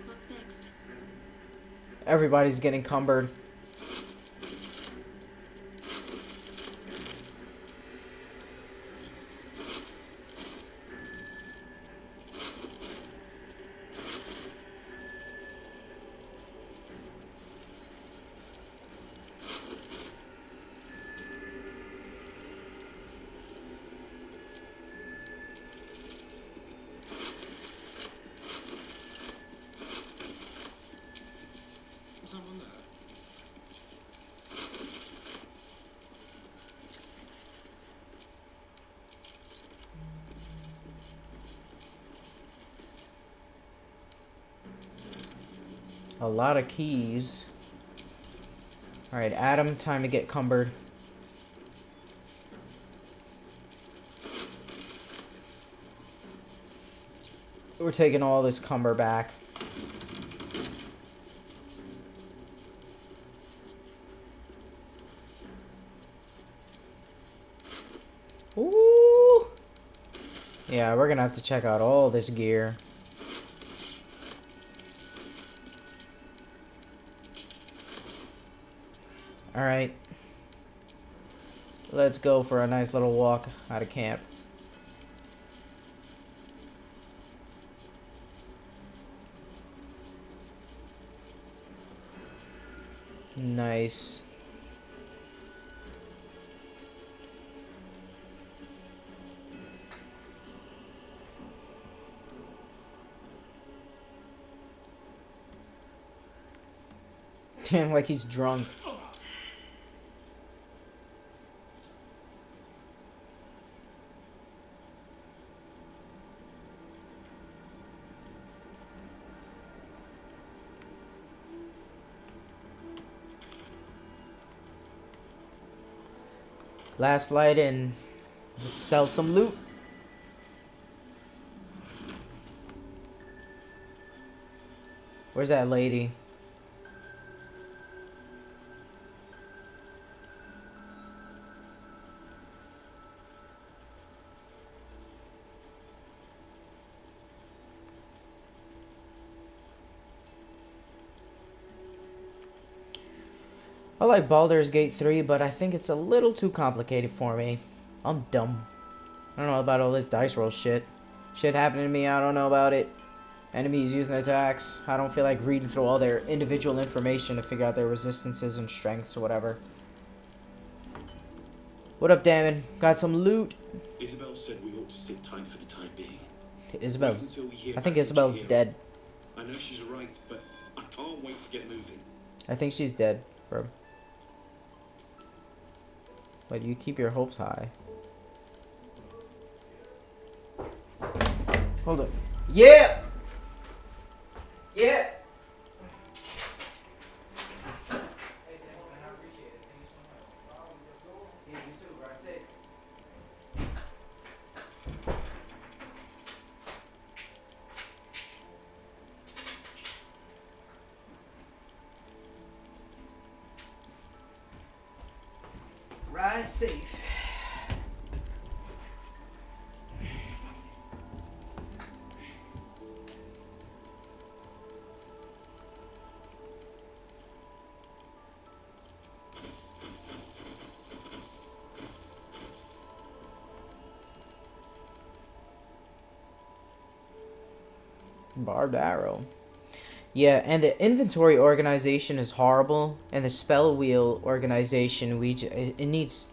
What's next? Everybody's getting cumbered. Someone there. A lot of keys. Alright, Adam, time to get cumbered. We're taking all this cumber back. Ooh. Yeah, we're gonna have to check out all this gear. Alright. Let's go for a nice little walk out of camp. Nice. Damn, like he's drunk. Last light in. Let's sell some loot. Where's that lady? I like Baldur's Gate 3, but I think it's a little too complicated for me. I'm dumb. I don't know about all this dice roll shit. Shit happening to me, I don't know about it. Enemies using attacks. I don't feel like reading through all their individual information to figure out their resistances and strengths or whatever. What up, Damon? Got some loot? Isabel said we ought to sit tight for the time being. Isabel's... I think Isabel's dead. I know she's right, but I can't wait to get moving. I think she's dead, bro. But you keep your hopes high. Hold on. Yeah! Yeah! Ride safe. Barbed arrow. Yeah, and the inventory organization is horrible, and the spell wheel organization, it needs,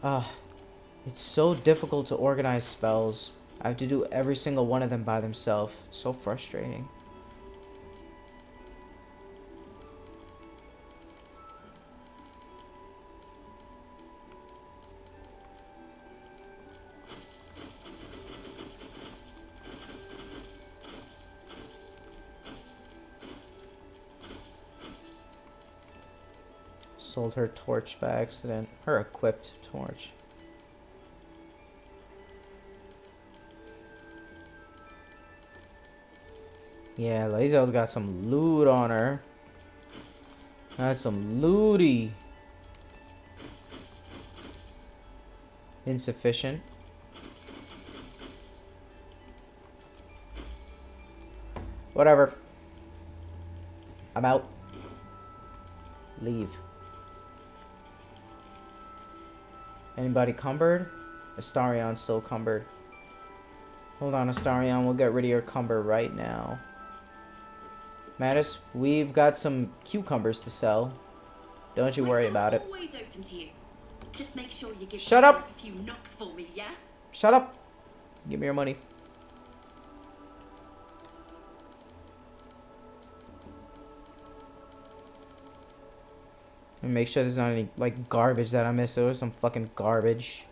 it's so difficult to organize spells. I have to do every single one of them by themselves. It's so frustrating. Sold her torch by accident. Her equipped torch. Yeah, Lazel's got some loot on her. That's some looty. Insufficient. Whatever. I'm out. Leave. Anybody cumbered? Astarion's still cumbered. Hold on, Astarion. We'll get rid of your cumber right now. Mattis, we've got some cucumbers to sell. Don't you worry about it. Always open to you. Just make sure you give Shut up! a few knocks for me, yeah? Shut up! Give me your money. And make sure there's not any, like, garbage that I missed. There was some fucking garbage.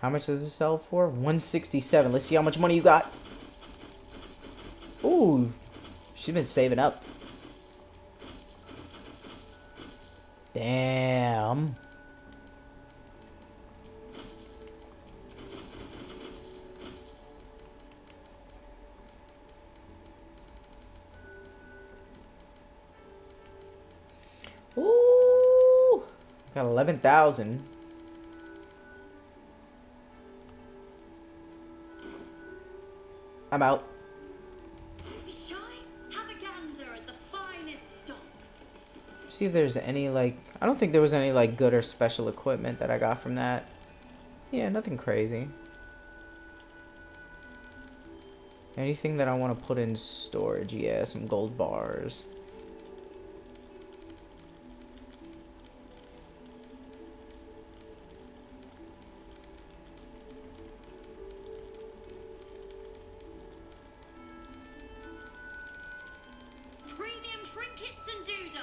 How much does this sell for? 167. Let's see how much money you got. Ooh. She's been saving up. Damn. Ooh. Got 11,000. I'm out. See if there's any, like... I don't think there was any, like, good or special equipment that I got from that. Yeah, nothing crazy. Anything that I want to put in storage? Yeah, some gold bars. Premium trinkets and doodahs.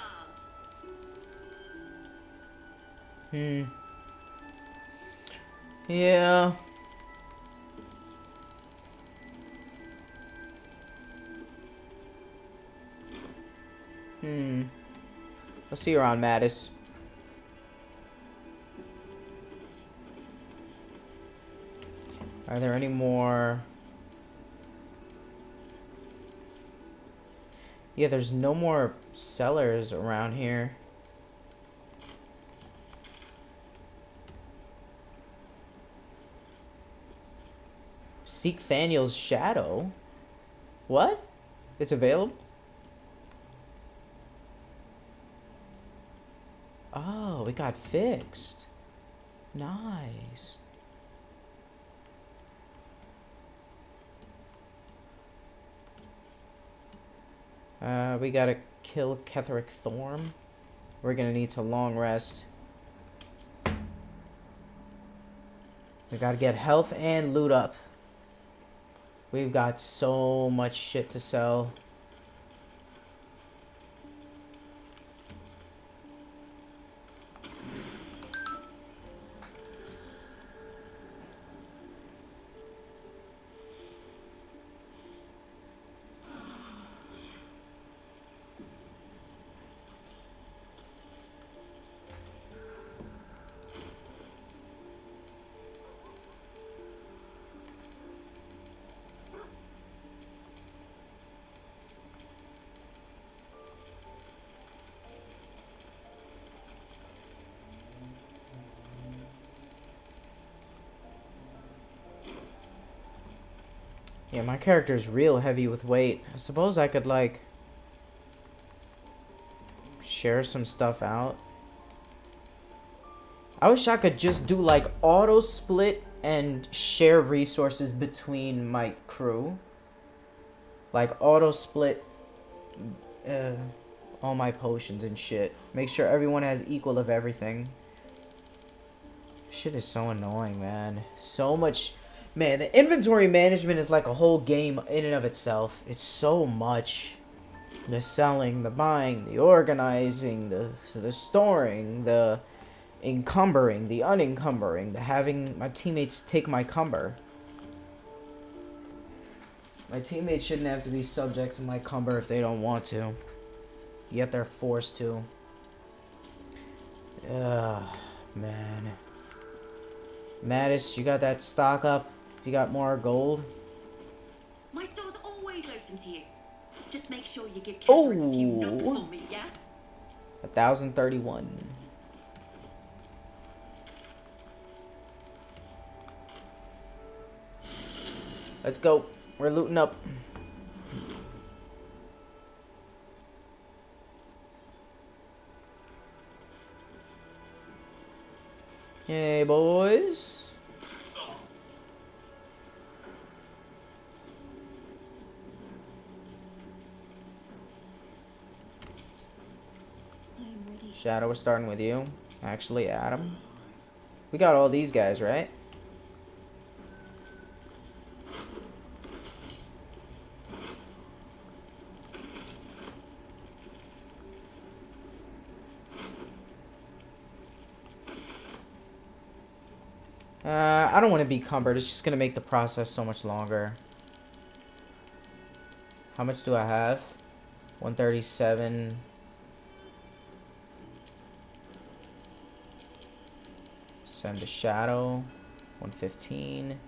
Yeah. I'll see you around, Mattis. Are there any more? Yeah, there's no more sellers around here. Seek Thaniel's shadow? What? It's available? Oh, it got fixed. Nice. We gotta kill Ketheric Thorm. We're gonna need to long rest. We gotta get health and loot up. We've got so much shit to sell. Yeah, my character's real heavy with weight. I suppose I could, like, share some stuff out. I wish I could just do, like, auto split and share resources between my crew. Like, auto split all my potions and shit. Make sure everyone has equal of everything. Shit is so annoying, man. So much... Man, the inventory management is like a whole game in and of itself. It's so much. The selling, the buying, the organizing, the storing, the encumbering, the unencumbering, the having my teammates take my cumber. My teammates shouldn't have to be subject to my cumber if they don't want to. Yet they're forced to. Ugh, man. Mattis, you got that stock up? You got more gold? My store's always open to you. Just make sure you give Catherine a few Oh. knocks for me, yeah? 1,031. Let's go. We're looting up. Hey, boys. Shadow, we're starting with you. Actually, Adam. We got all these guys, right? I don't want to be cumbered. It's just going to make the process so much longer. How much do I have? 137. Send the shadow. 115.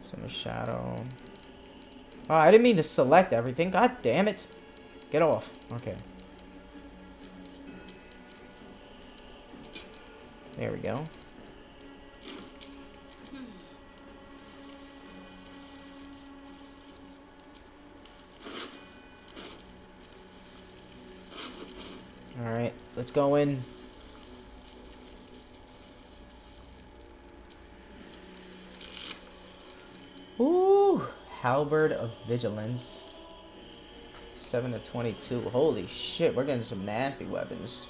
Send the shadow. Oh, I didn't mean to select everything. God damn it. Get off. Okay. There we go. Alright, let's go in. Ooh, Halberd of Vigilance. 7 to 22. Holy shit, we're getting some nasty weapons.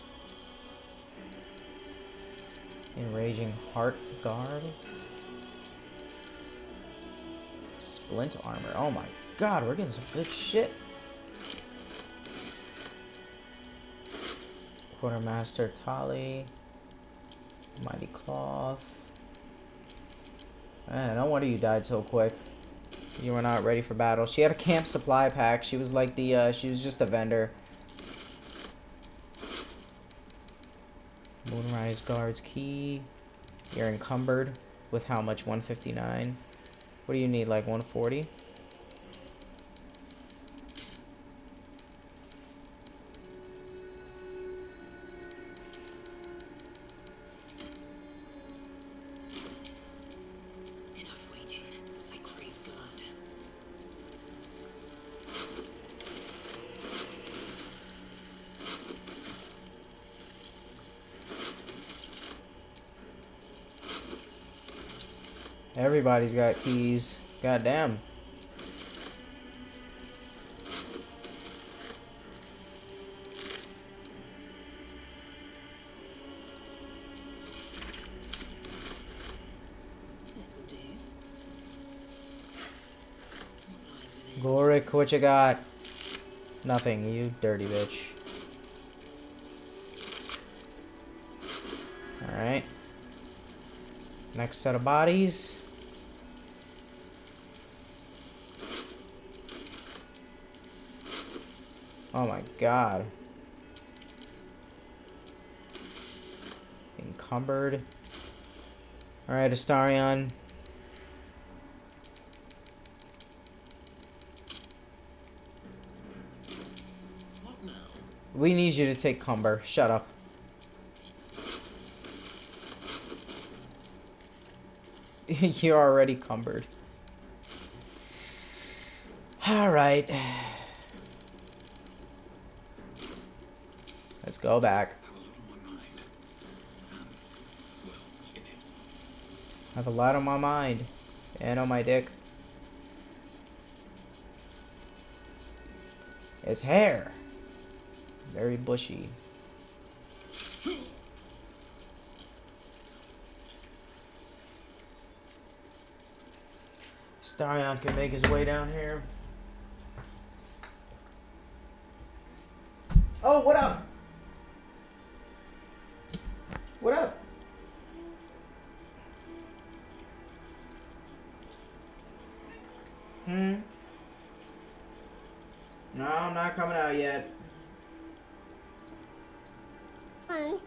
Enraging Heart Guard. Splint Armor. Oh my god, we're getting some good shit. Quartermaster Tali. Mighty Cloth. Man, no wonder you died so quick. You were not ready for battle. She had a camp supply pack. She was like the, she was just a vendor. Moonrise Guard's Key. You're encumbered with how much? 159? What do you need, like 140? Everybody's got keys. Goddamn. Gorik, what you got? Nothing, you dirty bitch. Alright. Next set of bodies. Oh my god. Encumbered. Alright, Astarion. What now? We need you to take Cumber. Shut up. You're already cumbered. Alright. Let's go back. I have a lot on my mind. And on my dick. It's hair. Very bushy. Starion can make his way down here. Oh, what up? What up? No, I'm not coming out yet. True.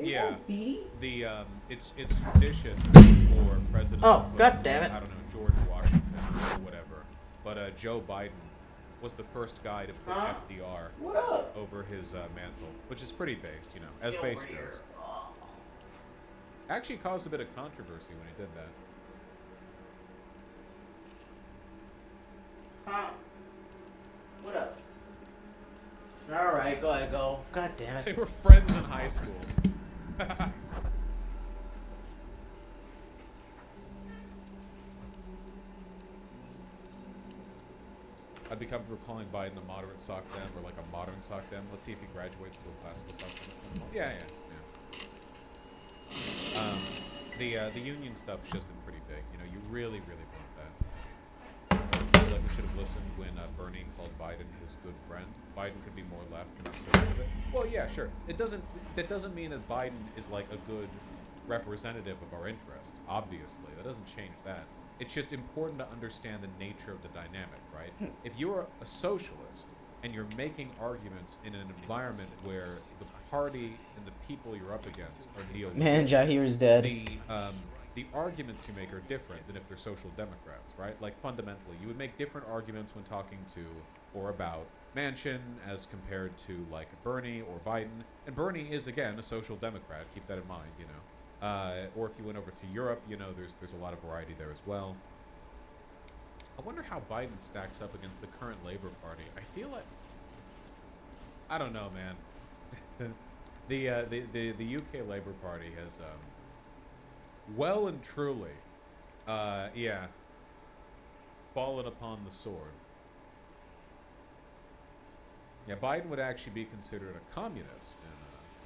Yeah. The it's tradition for presidents. Oh, god damn it! I don't know, George Washington or whatever, but Joe Biden was the first guy to put FDR over his mantle, which is pretty based, you know, as based goes. Actually caused a bit of controversy when he did that. Huh? What up? Alright, go ahead, go. God damn it. They were friends in high school. I'd be comfortable calling Biden a moderate sock dem or like a modern sock dem. Let's see if he graduates to a classical sock dem at some point. Yeah. The union stuff has just been pretty big. You know, you really want that. I feel like we should have listened when Bernie called Biden his good friend. Biden could be more left and so of it. Well, yeah, sure. That doesn't mean that Biden is like a good representative of our interests. Obviously, that doesn't change that. It's just important to understand the nature of the dynamic, right? If you're a socialist and you're making arguments in an environment where the party and the people you're up against are neo, Man, Jahir's dead. The arguments you make are different than if they're social democrats, right? Like fundamentally, you would make different arguments when talking to or about Manchin as compared to like Bernie or Biden. And Bernie is again a social democrat. Keep that in mind, you know. Or if you went over to Europe, you know, there's a lot of variety there as well. I wonder how Biden stacks up against the current Labor Party. I feel like, I don't know, man. the UK Labor Party has well and truly, yeah, fallen upon the sword. Yeah, Biden would actually be considered a communist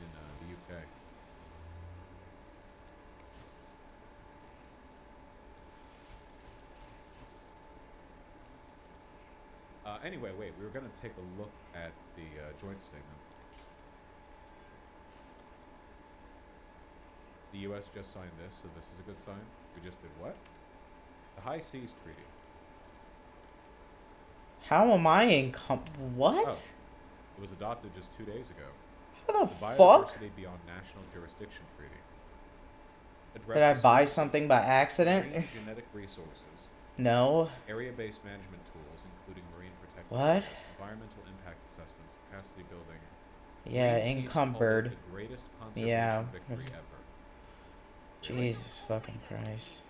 in the UK. Anyway, wait, we were going to take a look at the joint statement. The U.S. just signed this, so this is a good sign. We just did what? The High Seas Treaty. How am I in what? Oh, it was adopted just 2 days ago. How the Biodiversity fuck? Beyond National Jurisdiction Treaty. Did I buy something by accident? Marine genetic resources. No. Area-based management tools, including marine protected What? areas, environmental impact assessments, capacity building. Yeah, Greenpeace encumbered. called it the greatest conservation Yeah. victory ever. Jesus fucking Christ.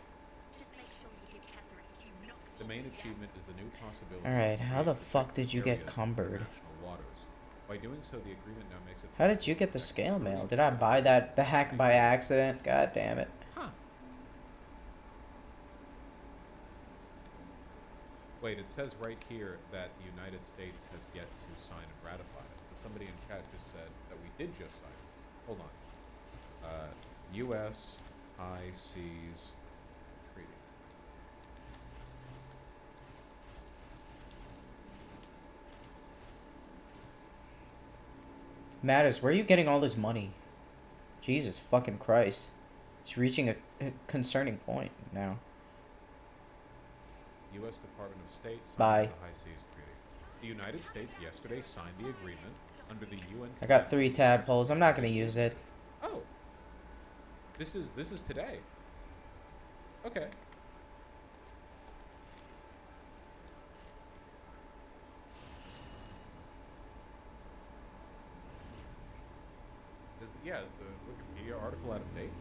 The main achievement is the new possibility. Alright, of how the creating fuck did you get protected cumbered? areas in international waters. By doing so, the agreement now makes it How did you get the scale mail? Did I buy that back by accident? God damn it. Huh. Wait, it says right here that the United States has yet to sign and ratify it. But somebody in chat just said that we did just sign it. Hold on. U.S. High Seas Treaty. Matters, where are you getting all this money? Jesus fucking Christ. It's reaching a concerning point now. U.S. Department of State signed Bye. the High Seas Treaty. The United States yesterday signed the agreement under the UN. I got 3 tadpoles. I'm not gonna use it. Oh. This is today. Okay. Is the Wikipedia article out of date?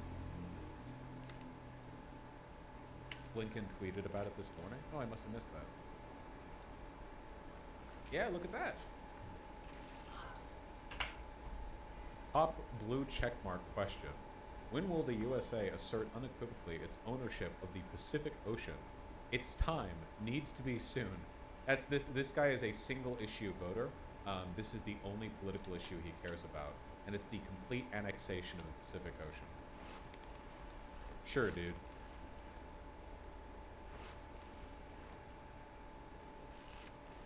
Blinken tweeted about it this morning. Oh, I must have missed that. Yeah, look at that. Top blue checkmark question. When will the USA assert unequivocally its ownership of the Pacific Ocean? Its time needs to be soon. That's this guy is a single issue voter. This is the only political issue he cares about, and it's the complete annexation of the Pacific Ocean. Sure, dude.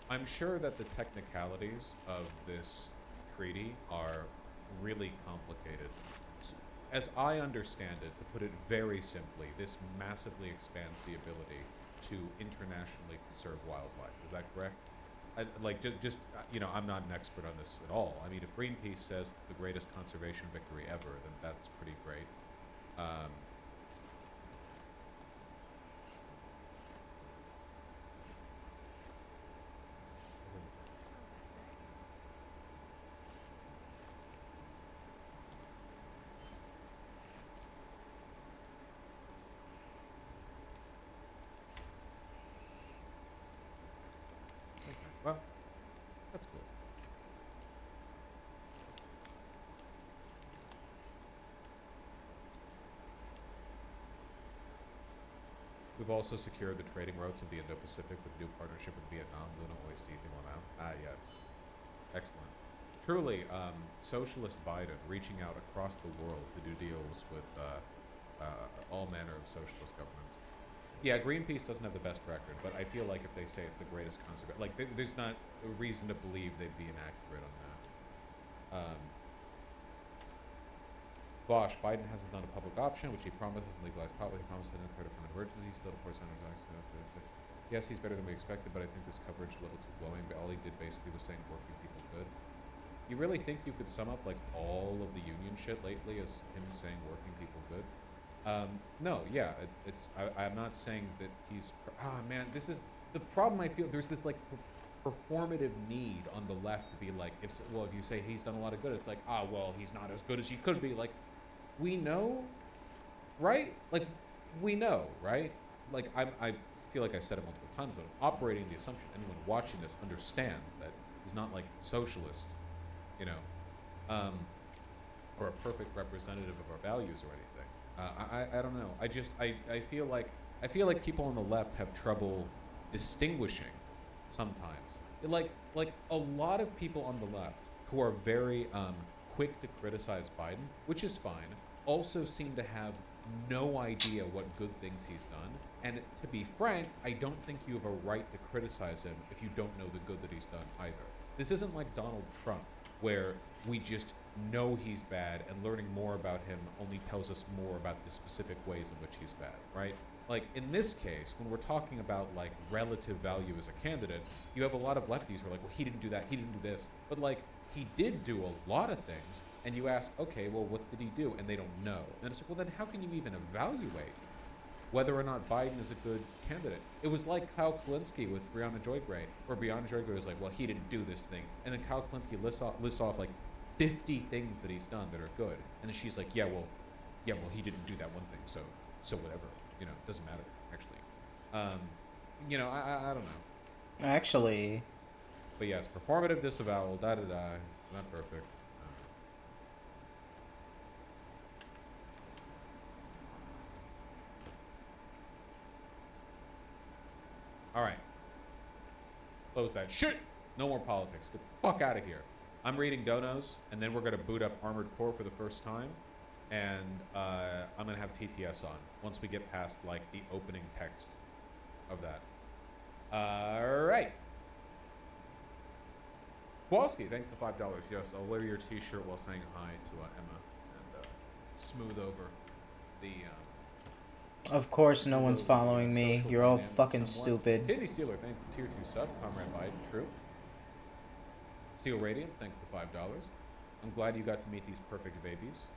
I'm sure that the technicalities of this treaty are really complicated. As I understand it, to put it very simply, this massively expands the ability to internationally conserve wildlife. Is that correct? I'm not an expert on this at all. I mean, if Greenpeace says it's the greatest conservation victory ever, then that's pretty great. Well, that's cool. We've also secured the trading routes of the Indo-Pacific with new partnership with Vietnam, Luna, Oisi, Timor. Ah, yes. Excellent. Truly, socialist Biden reaching out across the world to do deals with all manner of socialist governments. Yeah, Greenpeace doesn't have the best record, but I feel like if they say it's the greatest conservation, like there's not a reason to believe they'd be inaccurate on that. Bosch, Biden hasn't done a public option, which he promised hasn't legalized pot, he promised hadn't declared an emergency, still of course yes, he's better than we expected, but I think this coverage is a little too glowing, but all he did basically was saying working people good. You really think you could sum up like all of the union shit lately as him saying working people good? No, yeah, I'm not saying that he's, man, this is the problem. I feel there's this like performative need on the left to be like, if you say he's done a lot of good, it's like, well, he's not as good as he could be. Like, we know, right? Like, we know, right? Like, I feel like I said it multiple times, but I'm operating the assumption anyone watching this understands that he's not like socialist, you know, or a perfect representative of our values or anything. I don't know. I feel like people on the left have trouble distinguishing sometimes. Like a lot of people on the left who are very quick to criticize Biden, which is fine, also seem to have no idea what good things he's done. And to be frank, I don't think you have a right to criticize him if you don't know the good that he's done either. This isn't like Donald Trump, where we just know he's bad and learning more about him only tells us more about the specific ways in which he's bad, right? Like in this case, when we're talking about like relative value as a candidate, you have a lot of lefties who are like, well, he didn't do that, he didn't do this. But like, he did do a lot of things, and you ask, okay, well, what did he do? And they don't know. And it's like, well, then how can you even evaluate whether or not Biden is a good candidate? It was like Kyle Kalinske with Breonna Joy-Gray, where Breonna Joy-Gray was like, well, he didn't do this thing. And then Kyle Kalinske lists off like 50 things that he's done that are good. And then she's like, yeah, well, he didn't do that one thing, so whatever. You know, it doesn't matter, actually. You know, I don't know. Actually. But yes, performative disavowal, da-da-da, not perfect. All right. Close that shit. No more politics. Get the fuck out of here. I'm reading donos, and then we're going to boot up Armored Core for the first time. And I'm going to have TTS on once we get past, like, the opening text of that. All right. Kowalski, thanks to $5. Yes, I'll wear your t-shirt while saying hi to Emma and smooth over the... Of course no one's following me. You're all fucking stupid. Kidney Stealer, thanks to Tier 2 sub. Comrade Biden, true. Steel Radiance, thanks to $5. I'm glad you got to meet these perfect babies.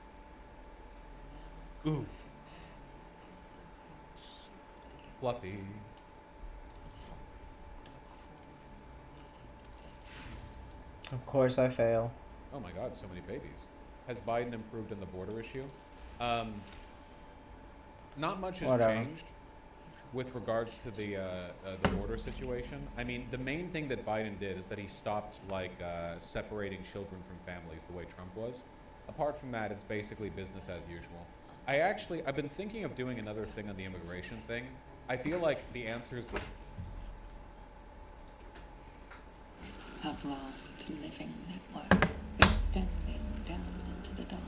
Ooh. Fluffy. Of course I fail. Oh my god, so many babies. Has Biden improved in the border issue? Not much has changed with regards to the border situation. I mean, the main thing that Biden did is that he stopped like separating children from families the way Trump was. Apart from that, it's basically business as usual. I've been thinking of doing another thing on the immigration thing. I feel like the answer is that A vast living network extending down into the dark,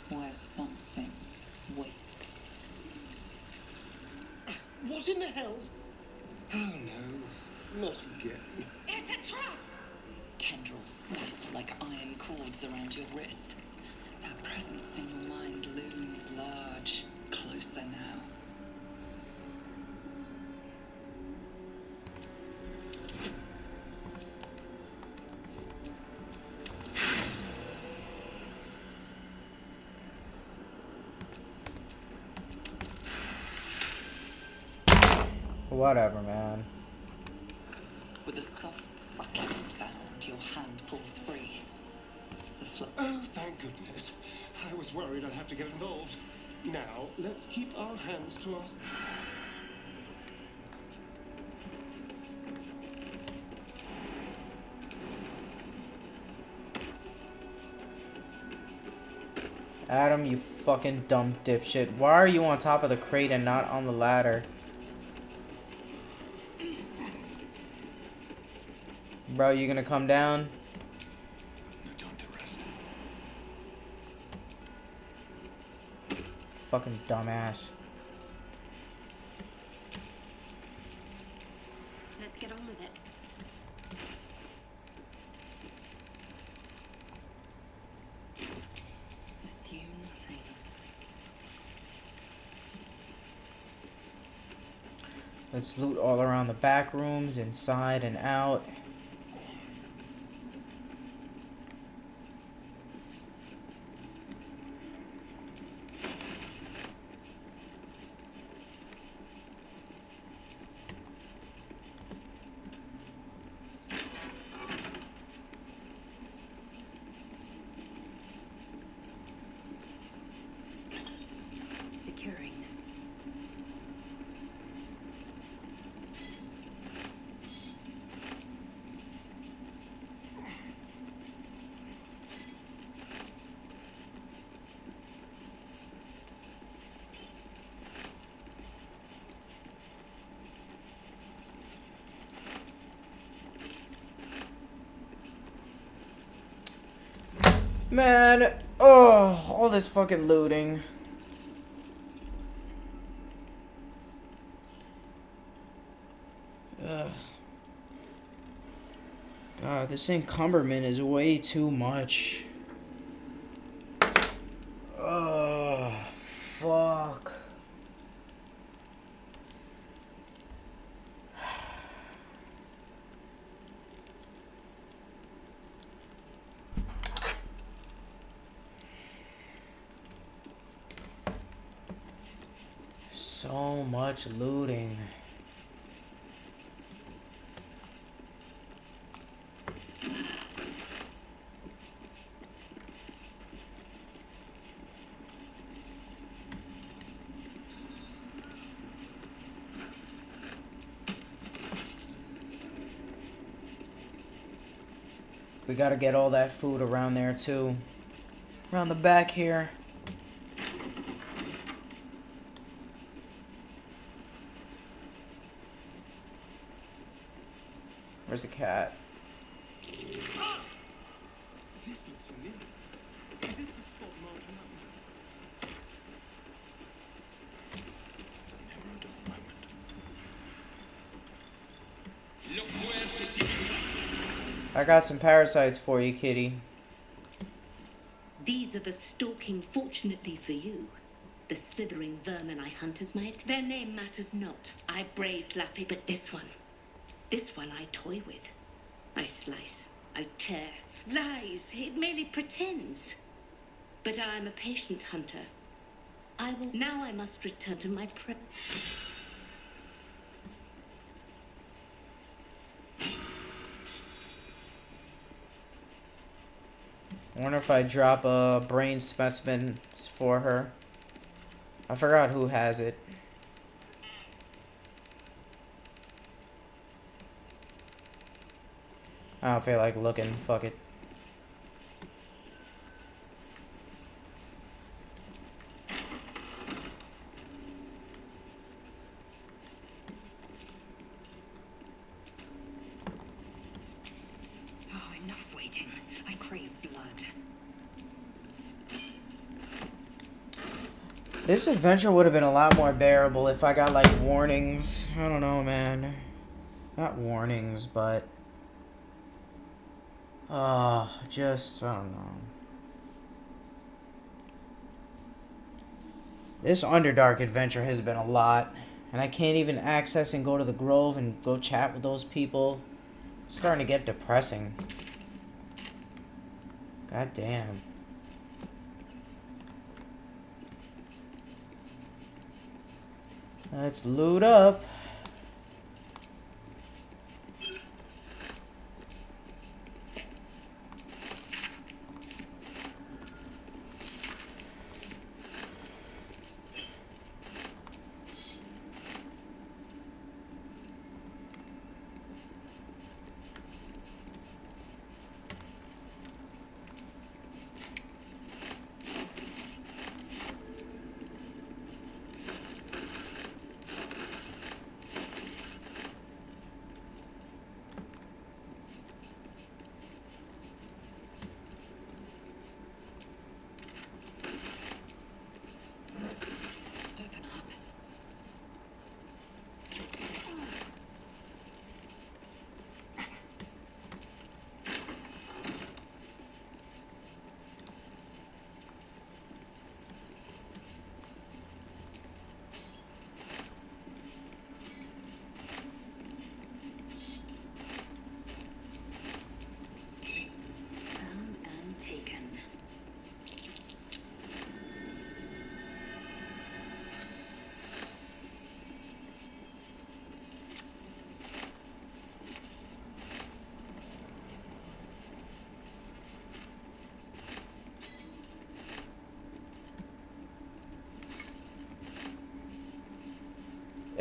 where something wakes. What in the hell's... Oh no, not again. It's a trap! Tendrils snap like iron cords around your wrist. That presence in your mind looms large, closer now. Whatever, man. With a soft sucking sound, your hand pulls free. Oh, thank goodness. I was worried I'd have to get involved. Now, let's keep our hands to us. Adam, you fucking dumb dipshit. Why are you on top of the crate and not on the ladder? Bro, you gonna come down? No time to rest. Fucking dumbass. Let's get on with it. Assume nothing. Let's loot all around the back rooms, inside and out. Securing. Man, oh, all this fucking looting. Ugh. God, this encumberment is way too much. Oh, fuck. So much looting. We gotta get all that food around there too. Around the back here. Where's the cat? This looks familiar. Is it the spot marked on that map? Never a dull moment. I got some parasites for you, kitty. These are the stalking, fortunately for you. The slithering vermin I hunt as my... Their name matters not. I braved Lappy, but this one I toy with. I slice, I tear. Lies, it merely pretends. But I'm a patient hunter. Now I must return to my prey. I wonder if I drop a brain specimen for her. I forgot who has it. I don't feel like looking. Fuck it. Oh, enough waiting. I crave blood. This adventure would have been a lot more bearable if I got, like, warnings. I don't know, man. Not warnings, but... just, I don't know. This Underdark adventure has been a lot. And I can't even access and go to the Grove and go chat with those people. It's starting to get depressing. God damn. Let's loot up.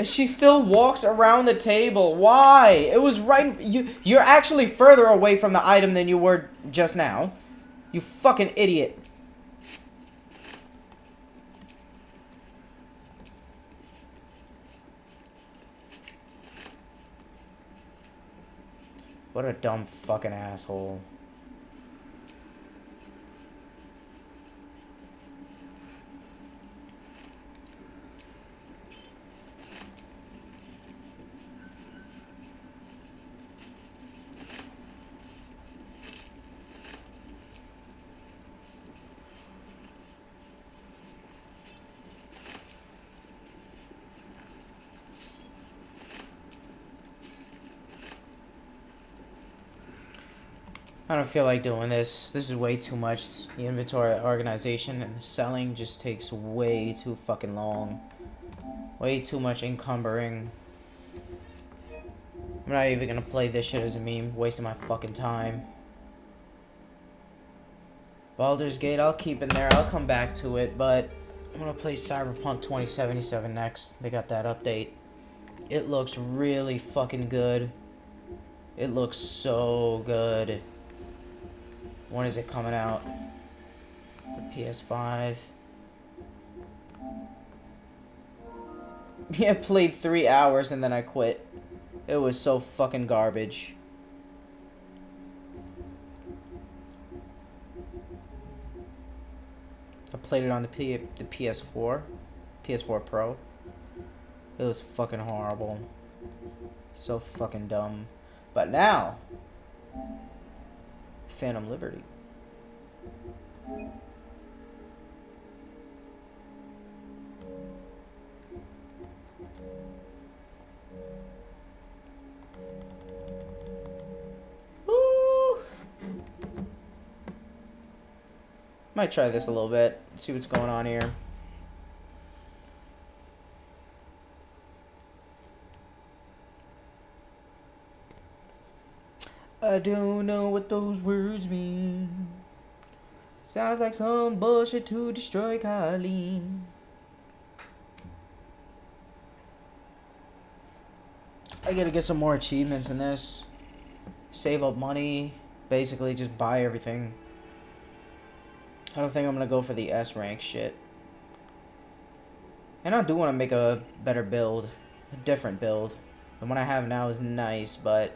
She still walks around the table. Why? It was right... You're actually further away from the item than you were just now. You fucking idiot. What a dumb fucking asshole. I don't feel like doing this. This is way too much. The inventory organization and the selling just takes way too fucking long. Way too much encumbering. I'm not even gonna play this shit as a meme. Wasting my fucking time. Baldur's Gate, I'll keep in there. I'll come back to it, but I'm gonna play Cyberpunk 2077 next. They got that update. It looks really fucking good. It looks so good. When is it coming out? The PS5. Yeah, I played 3 hours and then I quit. It was so fucking garbage. I played it on the PS4. PS4 Pro. It was fucking horrible. So fucking dumb. But now, Phantom Liberty. Woo! Might try this a little bit. See what's going on here. I don't know what those words mean. Sounds like some bullshit to destroy Colleen. I gotta get some more achievements in this. Save up money. Basically just buy everything. I don't think I'm gonna go for the S rank shit. And I do want to make a better build. A different build. The one I have now is nice, but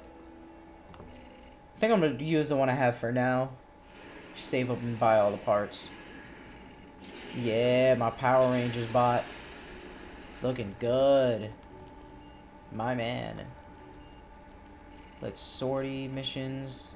I think I'm going to use the one I have for now. Save up and buy all the parts. Yeah, my Power Rangers bot. Looking good. My man. Let's sortie missions.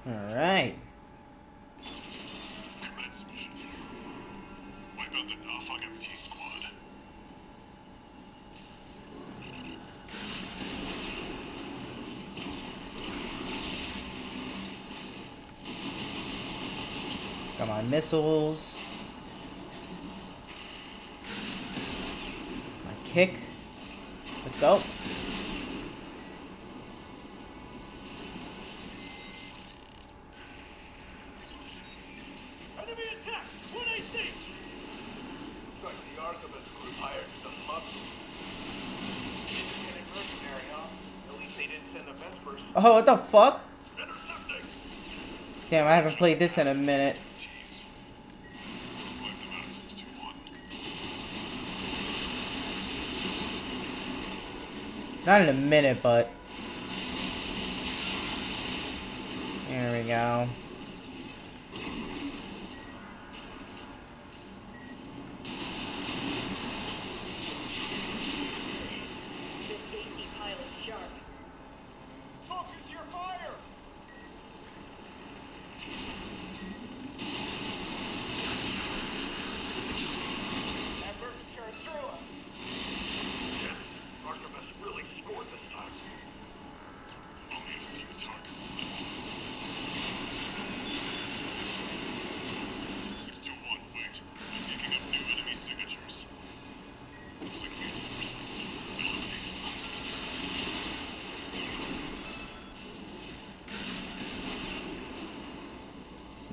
Alright. Wipe out the fucking T squad. Got my missiles. My kick. Let's go. Oh, what the fuck? Damn, I haven't played this in a minute. Not in a minute, but there we go.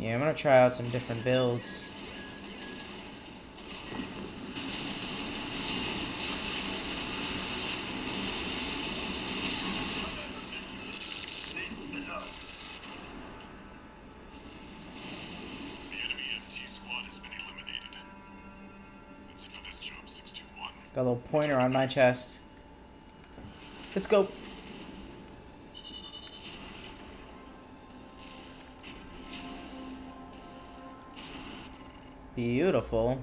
Yeah, I'm gonna try out some different builds. Got a little pointer on my chest. Let's go. Beautiful.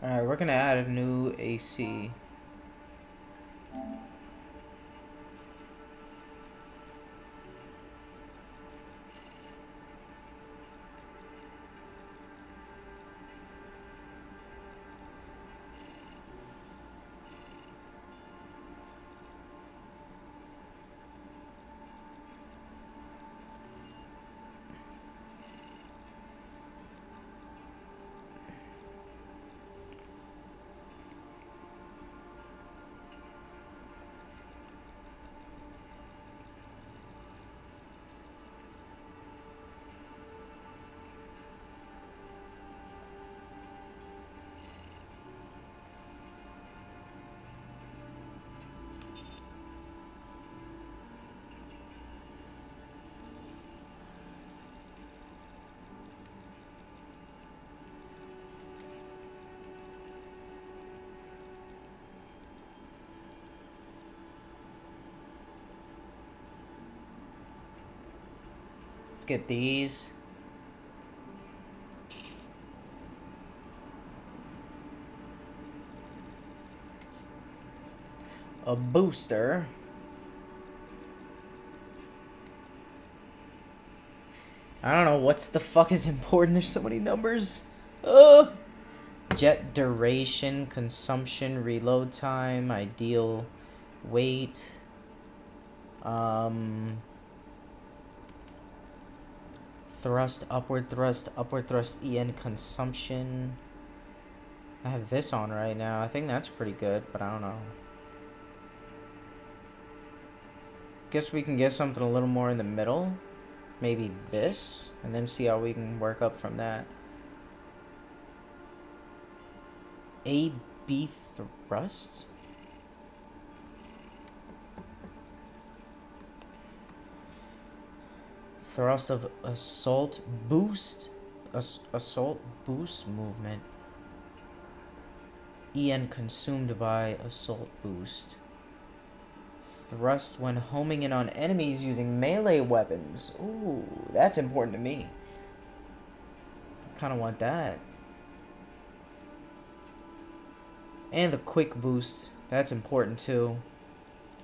Alright, we're gonna add a new AC. Let's get these. A booster. I don't know what's the fuck is important. There's so many numbers. Jet duration, consumption, reload time, ideal weight. Thrust, upward thrust, EN consumption. I have this on right now. I think that's pretty good, but I don't know. Guess we can get something a little more in the middle. Maybe this, and then see how we can work up from that. AB thrust? Thrust of assault boost. Assault boost movement. EN consumed by assault boost. Thrust when homing in on enemies using melee weapons. Ooh, that's important to me. Kind of want that. And the quick boost. That's important too.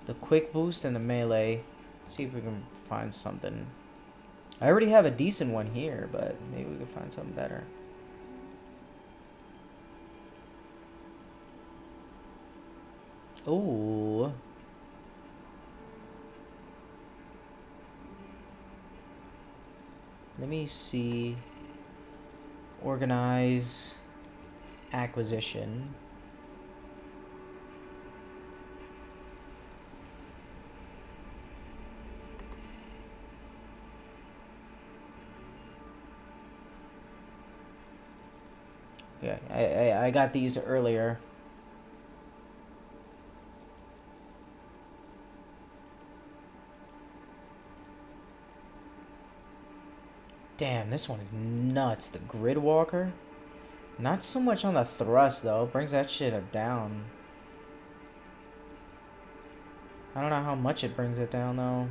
The quick boost and the melee. Let's see if we can find something. I already have a decent one here, but maybe we can find something better. Ooh. Let me see. Organize. Acquisition. Yeah, I got these earlier. Damn, this one is nuts. The Grid Walker. Not so much on the thrust, though. Brings that shit down. I don't know how much it brings it down, though.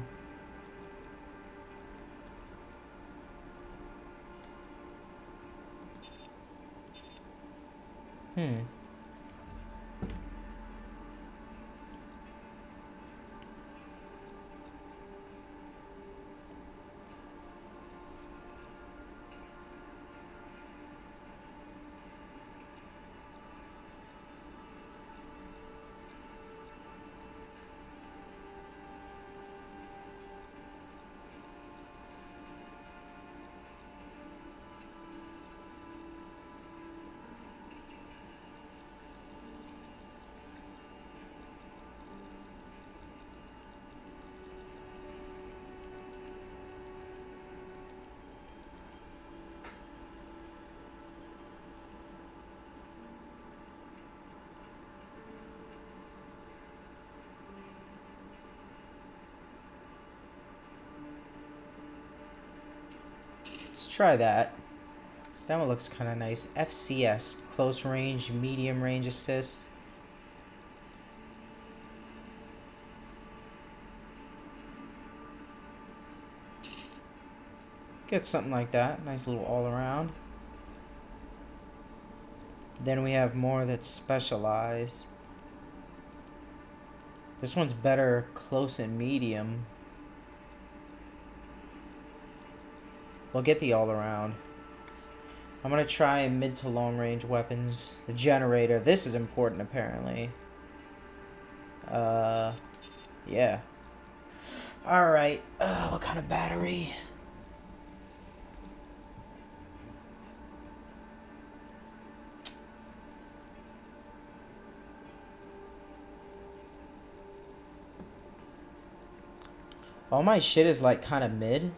Let's try that. That one looks kind of nice. FCS, close range, medium range assist. Get something like that. Nice little all around. Then we have more that specialize. This one's better close and medium. We'll get the all around. I'm gonna try mid to long range weapons. The generator. This is important apparently. Yeah. Alright. What kind of battery? All my shit is like kind of mid.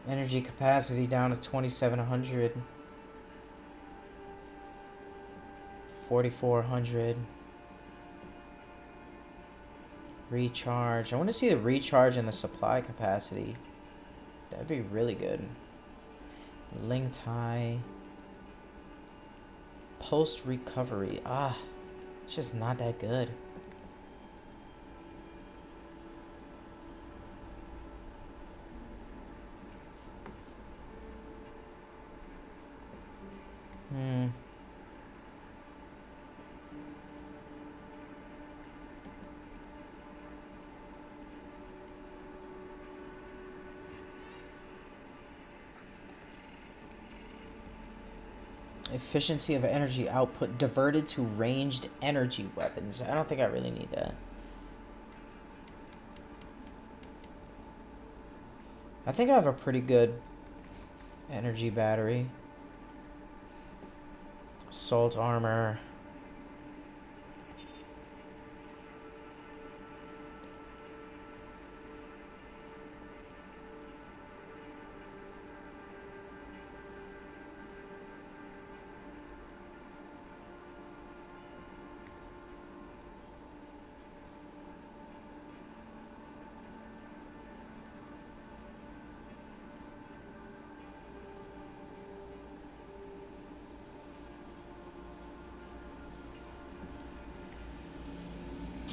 Energy capacity down to 2700. 4400. Recharge. I want to see the recharge and the supply capacity. That'd be really good. Ling tie. Post recovery. Ah, it's just not that good. Efficiency of energy output diverted to ranged energy weapons. I don't think I really need that. I think I have a pretty good energy battery. Assault armor.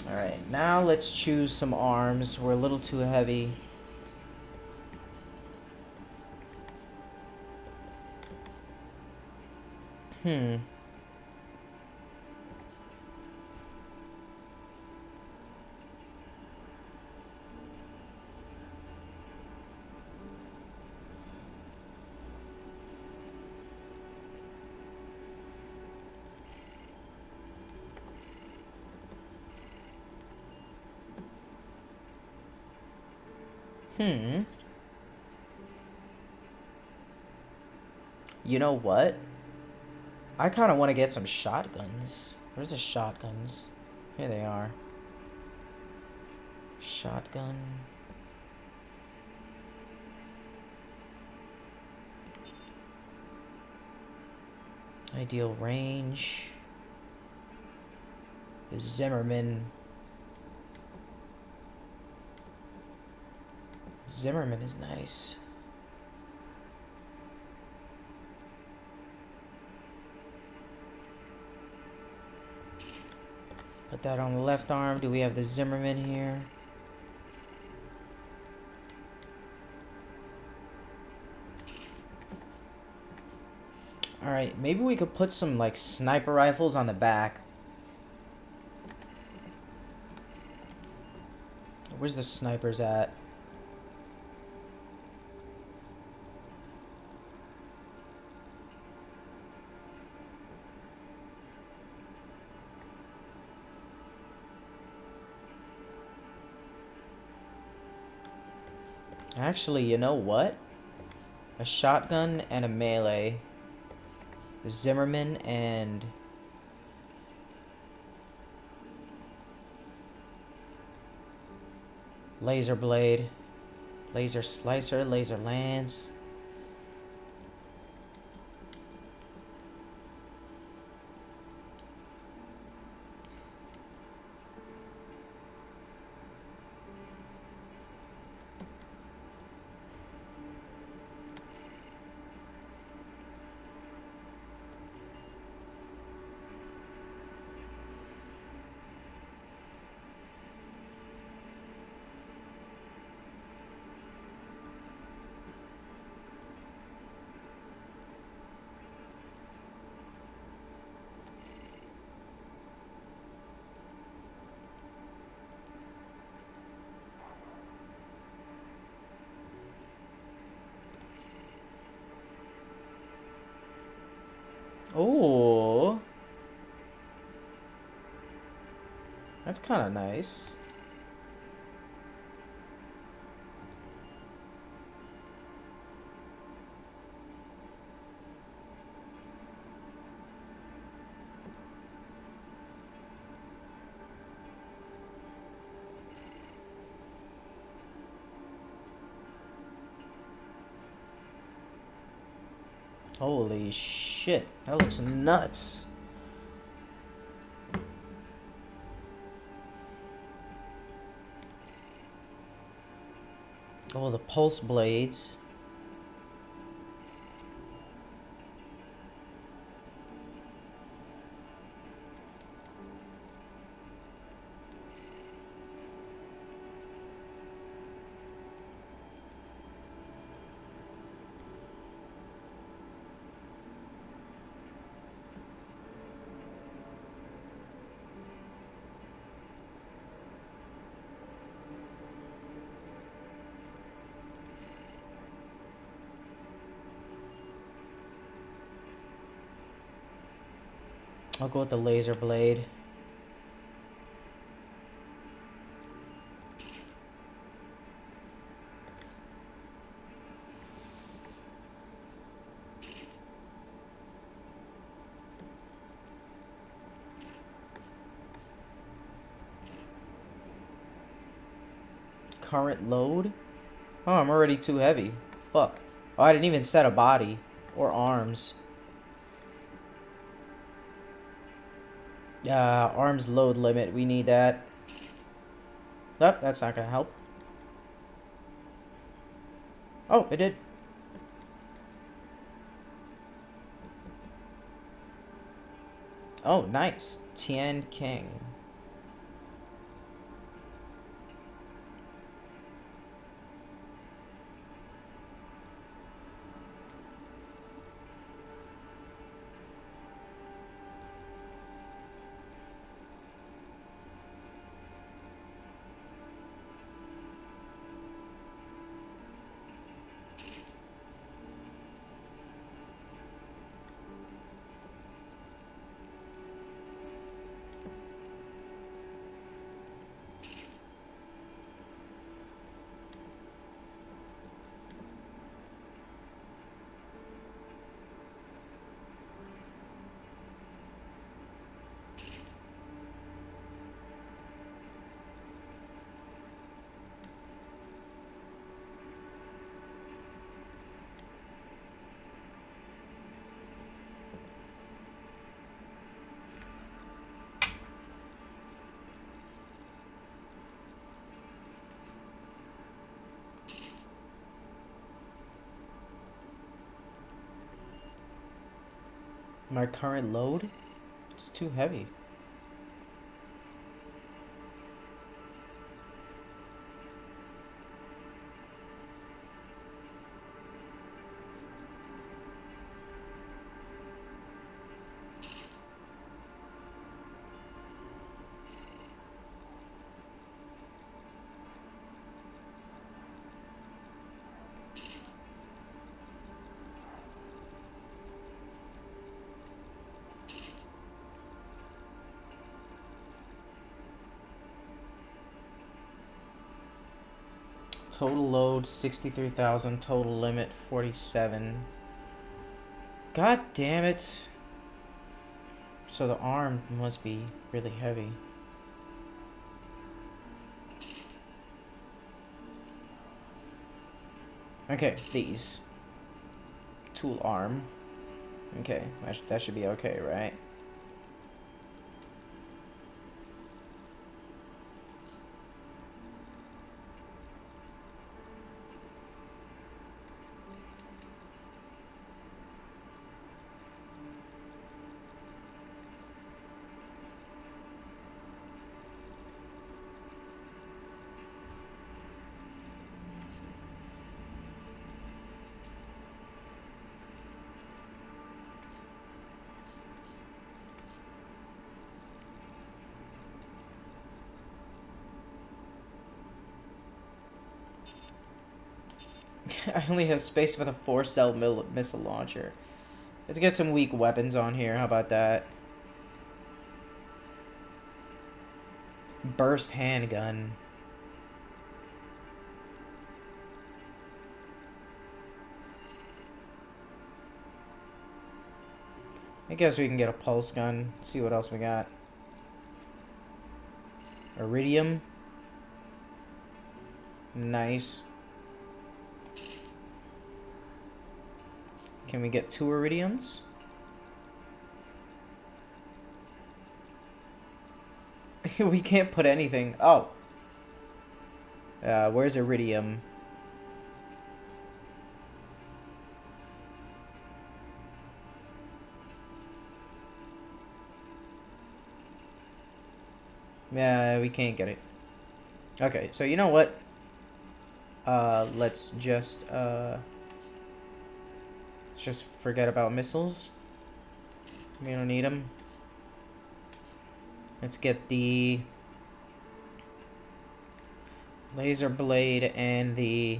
Alright, now let's choose some arms. We're a little too heavy. You know what? I kind of want to get some shotguns. Where's the shotguns? Here they are. Shotgun. Ideal range. Zimmerman. Zimmerman is nice. Put that on the left arm. Do we have the Zimmerman here? Alright, maybe we could put some like sniper rifles on the back. Where's the snipers at? Actually, you know what? A shotgun and a melee. The Zimmerman and... laser blade. Laser slicer, laser lance. Oh. That's kind of nice. Holy shit, that looks nuts. Oh, the pulse blades. I'll go with the laser blade. Current load? Oh, I'm already too heavy. Fuck. Oh, I didn't even set a body. Or arms. Arms load limit. We need that. Nope, that's not gonna help. Oh, it did. Oh, nice. Tian King. My current load? It's too heavy. Total load 63,000. Total limit 47. God damn it. So the arm must be really heavy. Okay, these. Tool arm. Okay, that should be okay, right? I only have space for the 4-cell missile launcher. Let's get some weak weapons on here. How about that? Burst handgun. I guess we can get a pulse gun. See what else we got. Iridium. Nice. Can we get 2 iridiums? We can't put anything. Oh. Where's iridium? Yeah, we can't get it. Okay, so you know what? Let's just forget about missiles. We don't need them. Let's get the laser blade and the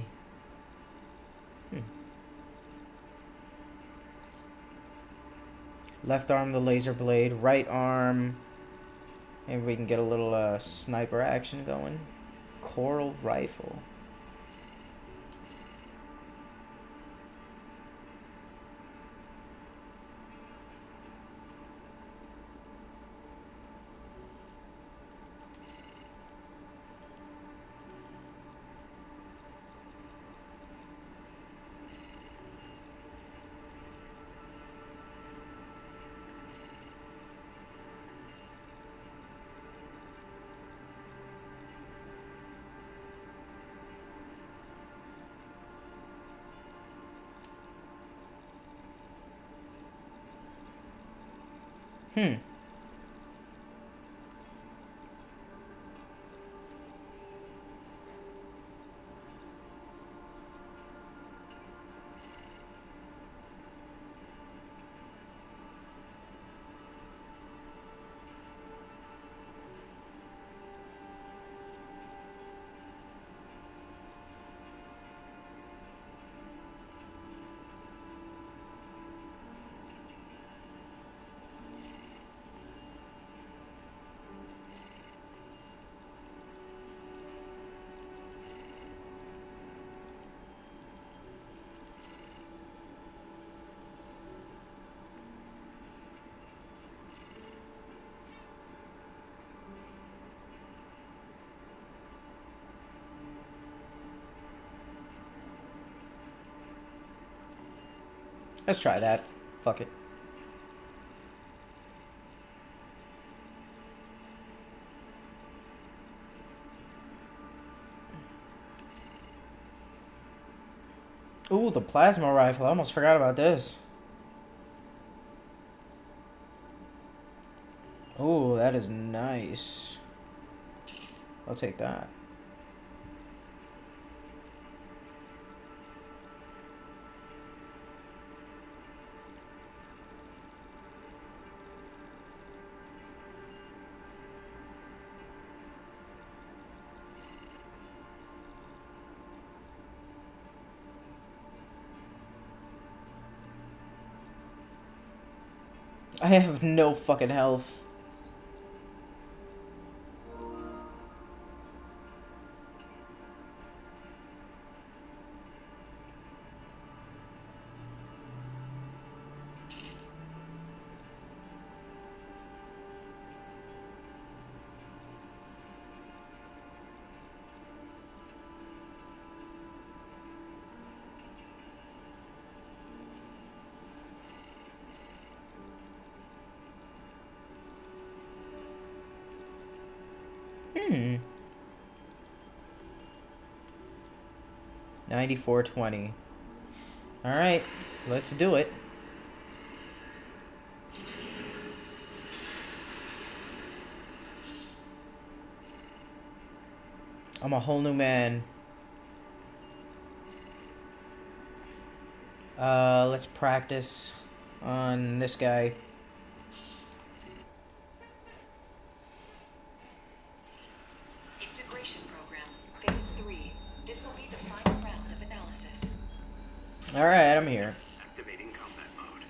left arm the laser blade, right arm. Maybe we can get a little sniper action going. Coral rifle. Let's try that. Fuck it. Ooh, the plasma rifle. I almost forgot about this. Ooh, that is nice. I'll take that. I have no fucking health. Hmm. 9420. All right, let's do it. I'm a whole new man. Let's practice on this guy. Integration program, phase 3. This will be the final round of analysis. All right, I'm here. Activating combat mode.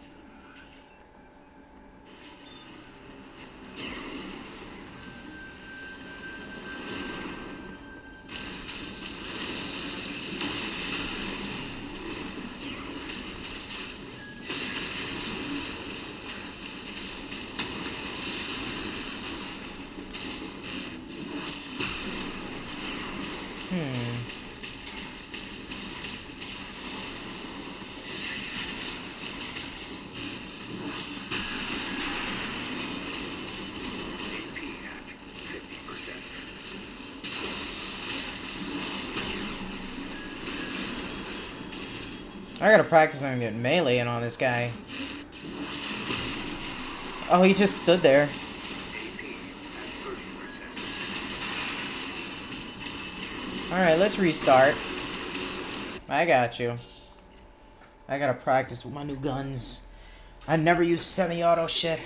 I gotta practice on getting melee on this guy. Oh, he just stood there. Alright, let's restart. I got you. I gotta practice with my new guns. I never use semi-auto shit.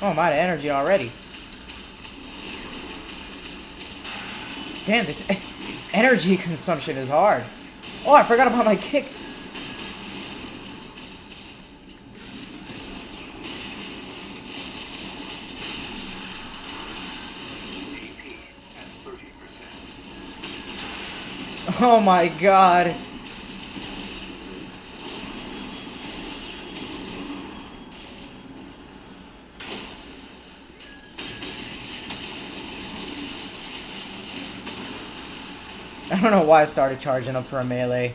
Oh, I'm out of energy already. Damn, this energy consumption is hard. Oh, I forgot about my kick. Oh my god. I don't know why I started charging up for a melee.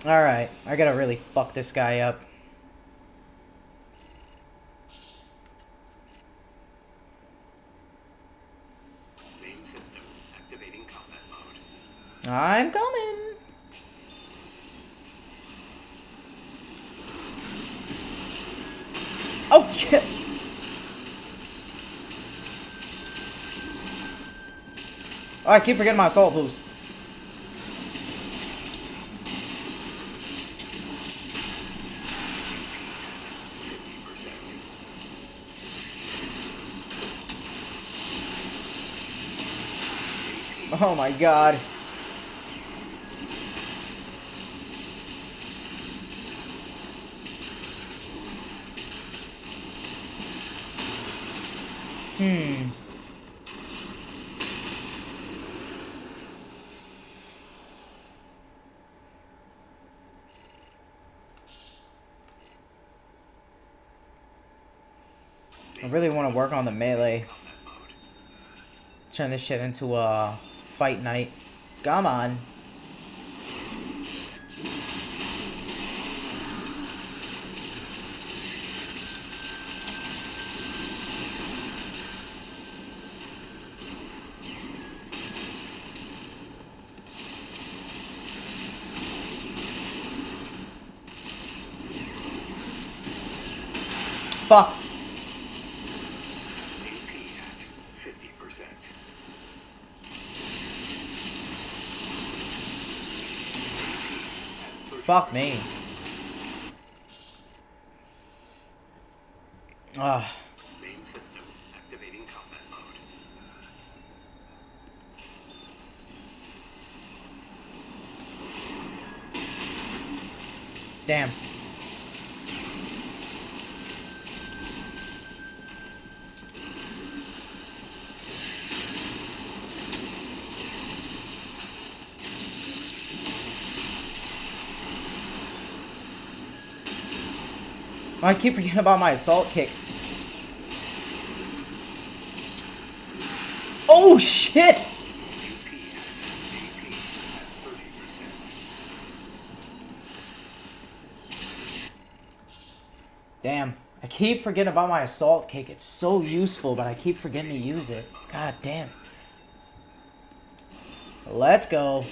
Alright, I gotta really fuck this guy up. Main system activating combat mode. I'm coming. Oh, shit. Oh, I keep forgetting my assault boost. Oh my god. I really want to work on the melee. Turn this shit into a fight night. Come on. Fuck. Fuck me. Ah. Main system activating combat mode. Damn. I keep forgetting about my assault kick. Oh shit! Damn. I keep forgetting about my assault kick. It's so useful, but I keep forgetting to use it. God damn. Let's go.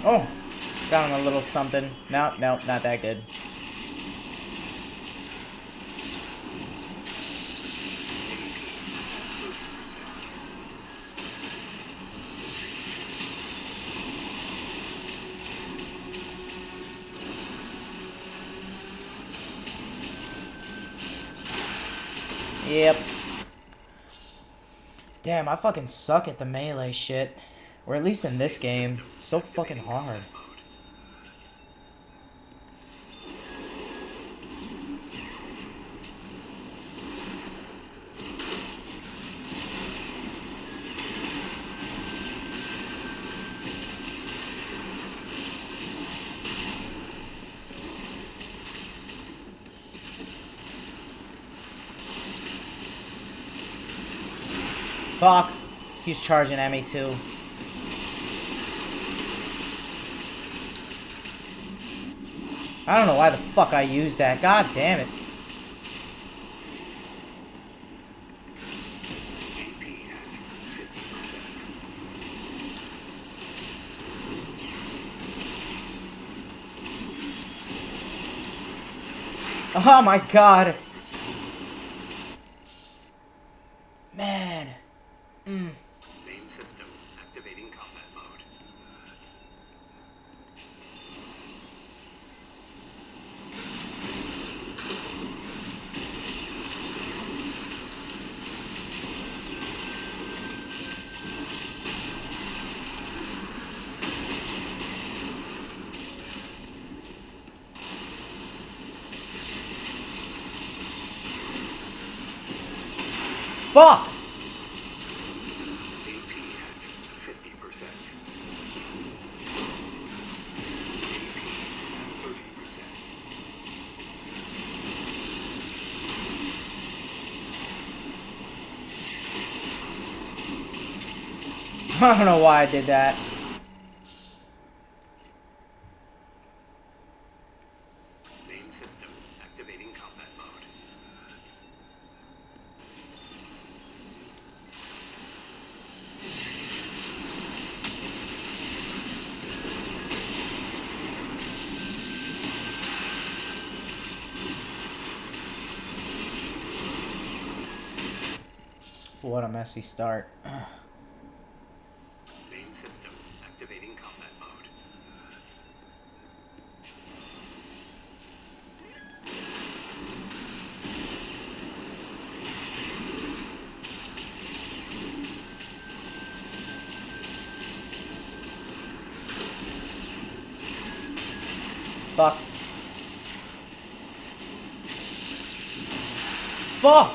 Oh, got him a little something. No, no, not that good. Yep. Damn, I fucking suck at the melee shit. Or at least in this game. It's so fucking hard. Fuck. He's charging at me too. I don't know why the fuck I used that. God damn it. Oh my god. Man. Main system activating combat mode. Fuck! I don't know why I did that. Main system activating combat mode. What a messy start. Main system activating combat mode. Fuck. Fuck!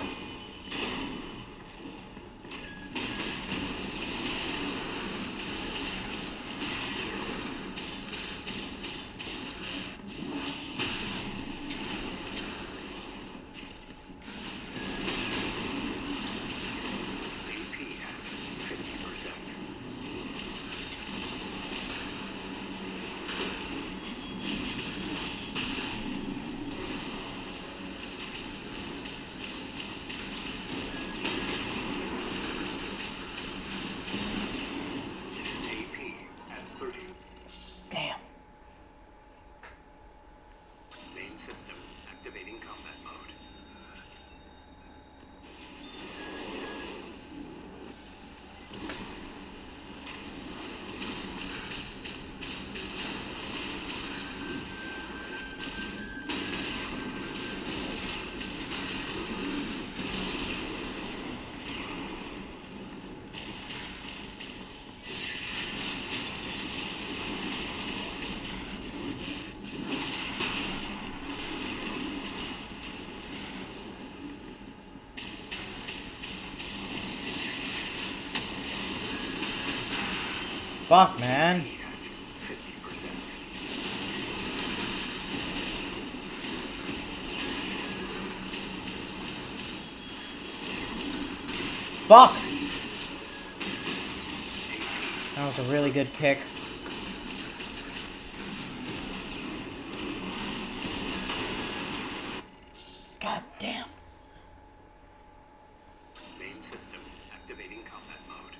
Damn. Main system activating combat mode. Fuck, man. Fuck! That was a really good kick. God damn. Main system activating combat mode.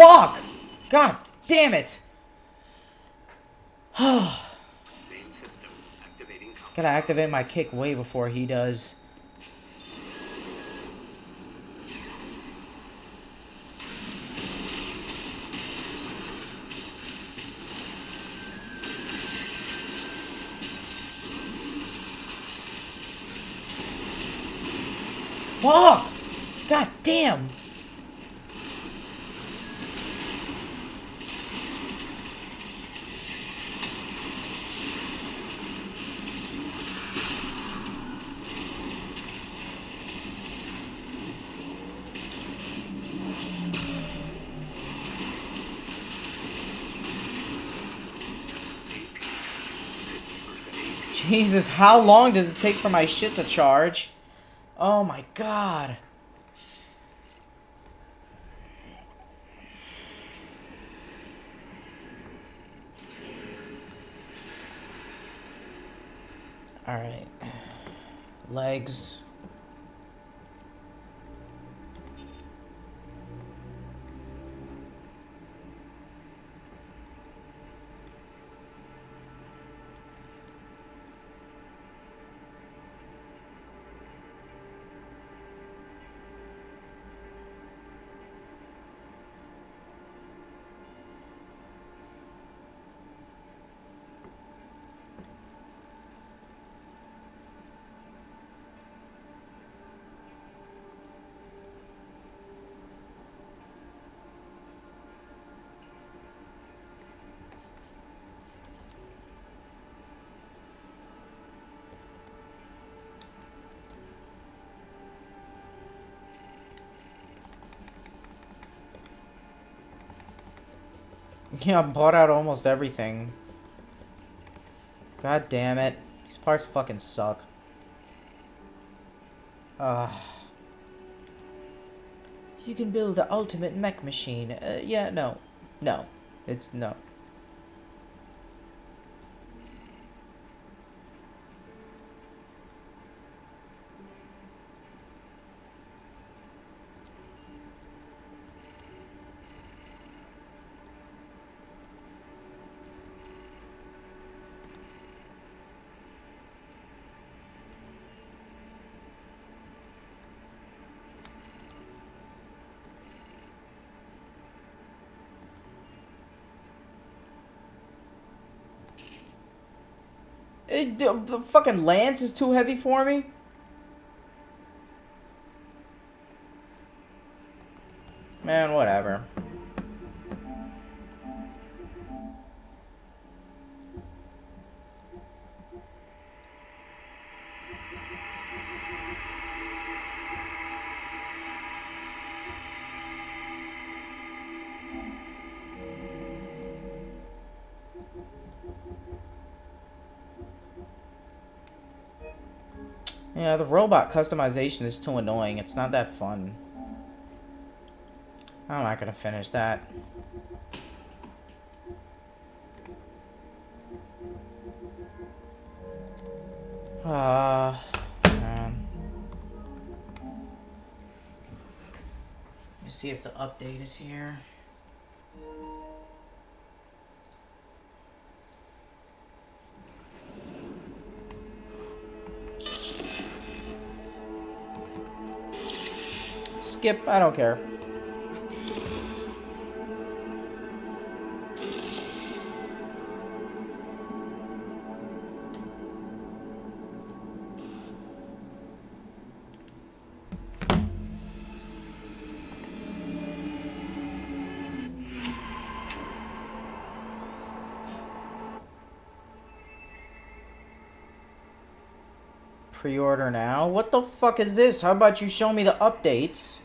Fuck! God damn it! Main system activating combat. Gotta activate my kick way before he does. Fuck! God damn! Jesus, how long does it take for my shit to charge? Oh my god. Alright. Legs. Yeah, I bought out almost everything. God damn it. These parts fucking suck. You can build the ultimate mech machine. Yeah, no. No. It's no. The fucking lance is too heavy for me. Man, whatever. Yeah, the robot customization is too annoying. It's not that fun. I'm not gonna finish that. Man. Let me see if the update is here. Skip, I don't care. Pre-order now? What the fuck is this? How about you show me the updates?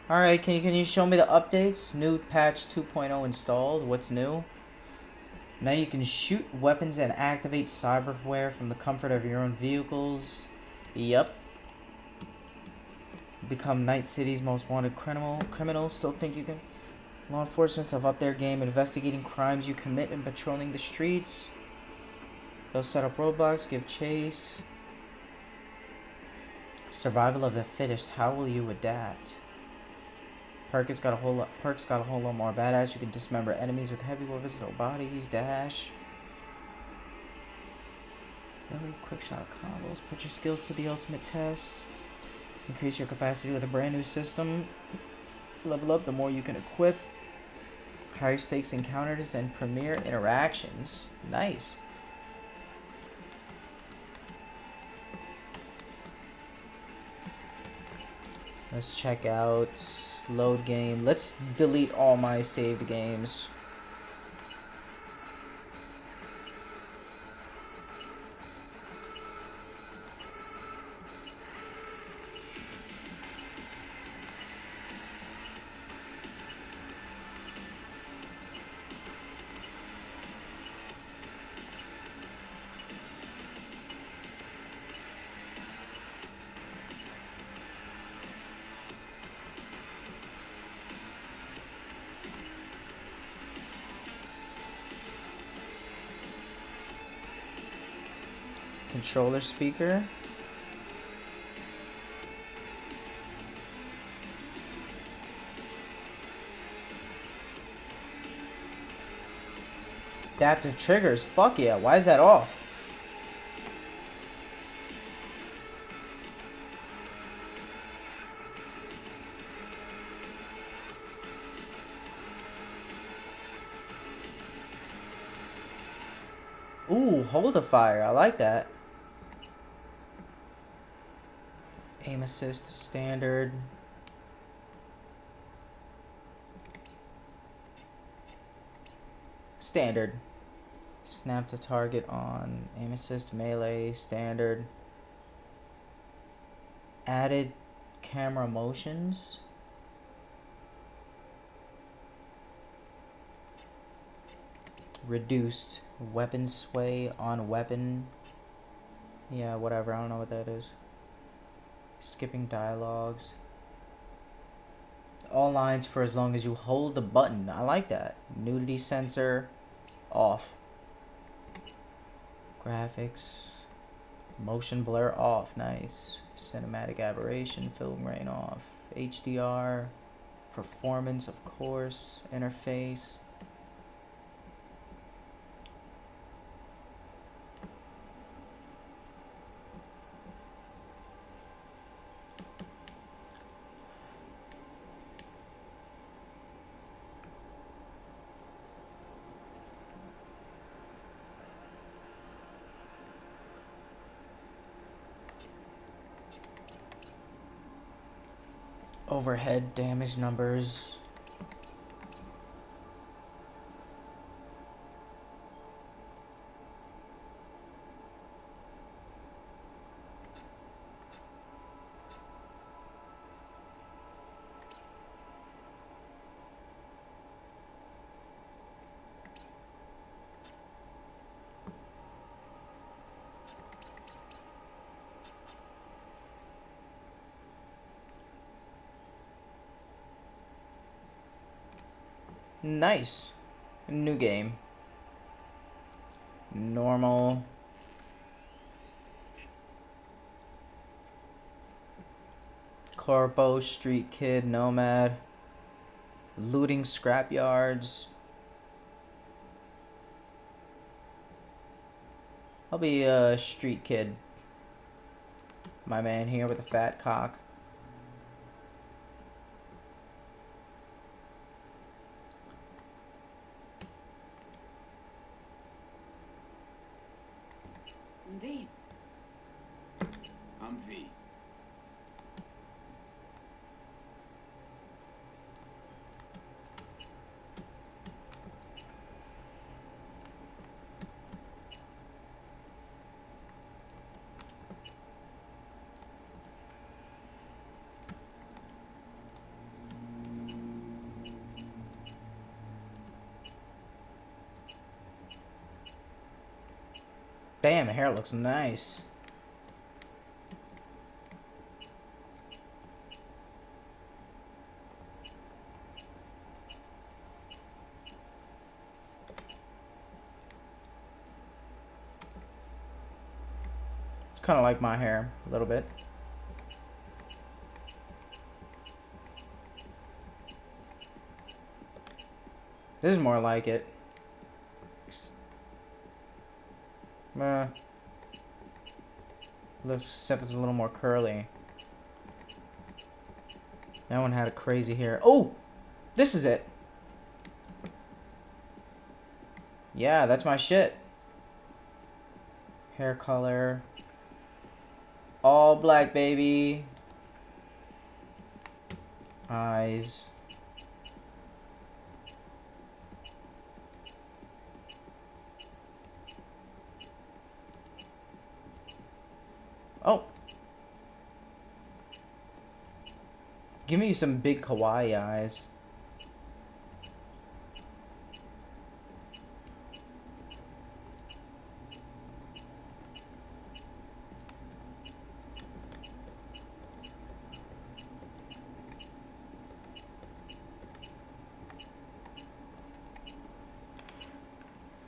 Alright, can you show me the updates? New patch 2.0 installed. What's new? Now you can shoot weapons and activate cyberware from the comfort of your own vehicles. Yup. Become Night City's most wanted criminal. Still think you can? Law enforcement have upped their game investigating crimes you commit and patrolling the streets. They'll set up roadblocks, give chase. Survival of the fittest. How will you adapt? Perks got a whole lot more badass. You can dismember enemies with heavy or versatile bodies. Dash. Deadly quick shot combos. Put your skills to the ultimate test. Increase your capacity with a brand new system. Level up the more you can equip. Higher stakes encounters and premier interactions. Nice. Let's check out load game. Let's delete all my saved games. Controller speaker. Adaptive triggers. Fuck yeah. Why is that off? Ooh, hold a fire. I like that. Aim assist standard. Standard. Snap to target on aim assist melee standard. Added camera motions. Reduced weapon sway on weapon. Yeah, whatever. I don't know what that is. Skipping dialogues. All lines for as long as you hold the button. I like that. Nudity sensor off. Graphics. Motion blur off. Nice. Cinematic aberration. Film grain off. HDR. Performance, of course. Interface. Overhead damage numbers. Nice. New game. Normal. Corpo, Street Kid, Nomad. Looting scrapyards. I'll be a Street Kid. My man here with a fat cock. V. I'm V. Damn, the hair looks nice. It's kind of like my hair, a little bit. This is more like it. Except it's a little more curly. That one had a crazy hair. Oh! This is it. Yeah, that's my shit. Hair color. All black, baby. Eyes. Oh. Give me some big kawaii eyes.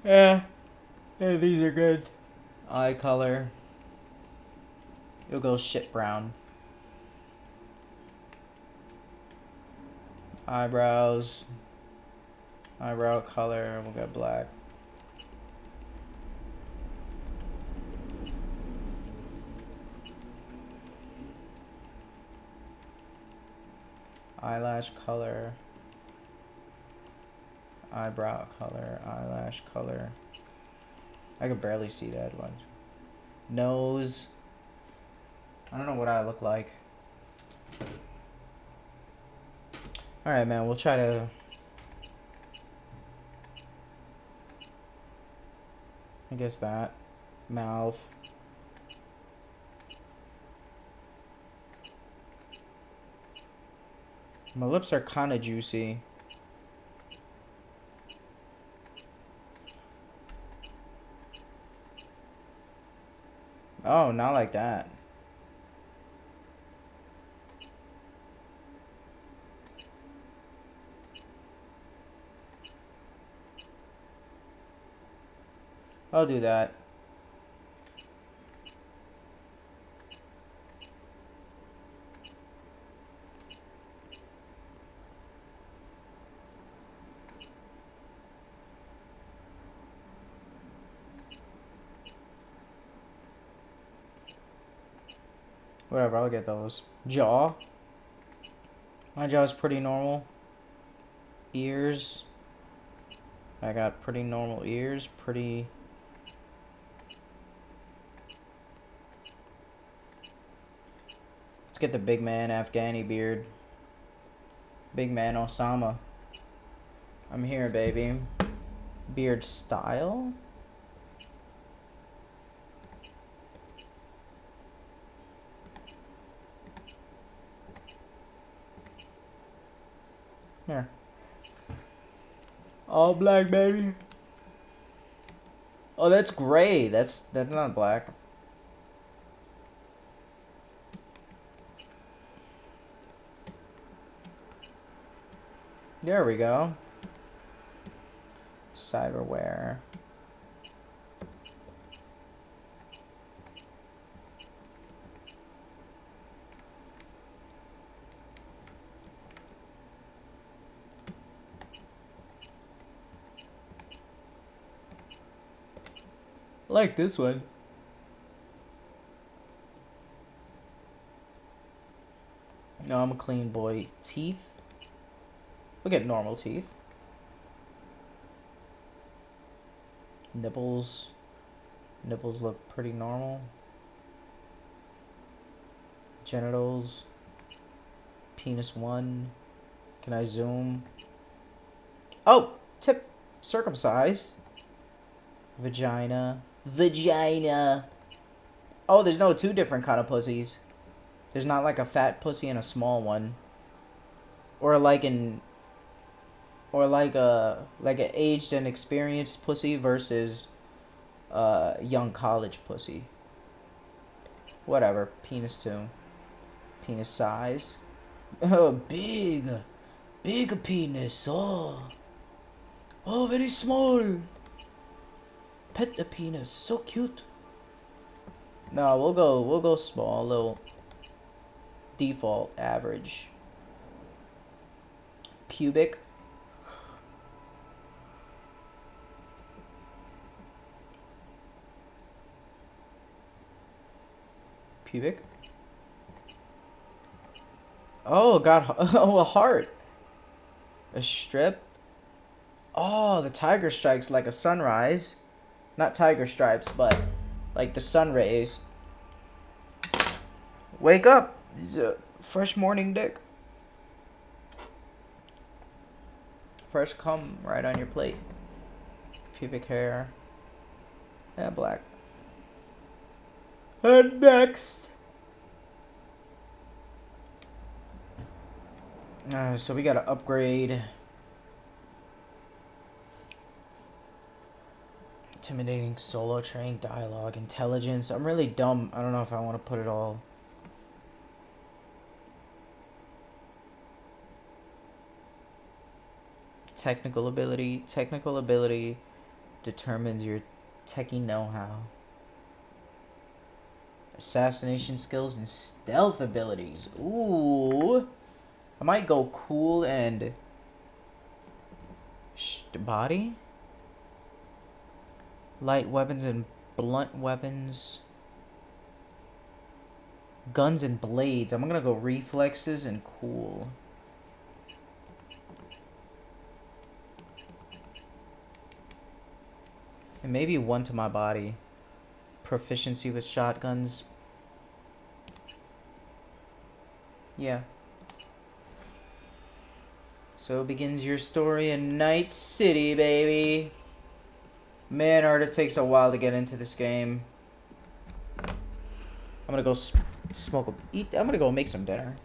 Yeah, these are good. Eye color. You'll go shit brown. Eyebrows. Eyebrow color. We'll get black. Eyelash color. Eyebrow color. Eyelash color. I can barely see that one. Nose. I don't know what I look like. Alright, man. We'll try to... I guess that. Mouth. My lips are kind of juicy. Oh, not like that. I'll do that. Whatever, I'll get those. Jaw. My jaw's pretty normal. Ears. I got pretty normal ears. Pretty... Let's get the big man Afghani beard. Big man Osama. I'm here, baby. Beard style? Here. All black, baby. Oh, that's gray. That's not black. There we go. Cyberware. Like this one. No, I'm a clean boy. Teeth. Look at normal teeth. Nipples. Nipples look pretty normal. Genitals. Penis 1. Can I zoom? Oh! Tip. Circumcised. Vagina. Vagina. Oh, there's no two different kind of pussies. There's not like a fat pussy and a small one. Or like an... Or like a aged and experienced pussy versus young college pussy. Whatever. Penis 2. Penis size. Oh, big. Big penis. Oh. Oh, very small. Pet the penis. So cute. No, we'll go small. Little default average. Pubic. Pubic. Oh, got oh, a heart. A strip. Oh, the tiger strikes like a sunrise. Not tiger stripes, but like the sun rays. Wake up. It's a fresh morning dick. Fresh cum right on your plate. Pubic hair. Yeah, black. And next. So we gotta upgrade. Intimidating solo train dialogue, intelligence. I'm really dumb. I don't know if I want to put it all. Technical ability. Technical ability determines your techie know-how. Assassination skills and stealth abilities. Ooh. I might go cool and body. Light weapons and blunt weapons. Guns and blades. I'm gonna go reflexes and cool. And maybe one to my body. Proficiency with shotguns. Yeah. So begins your story in Night City, baby. Man, art, it takes a while to get into this game. I'm gonna go smoke a... I'm gonna go make some dinner.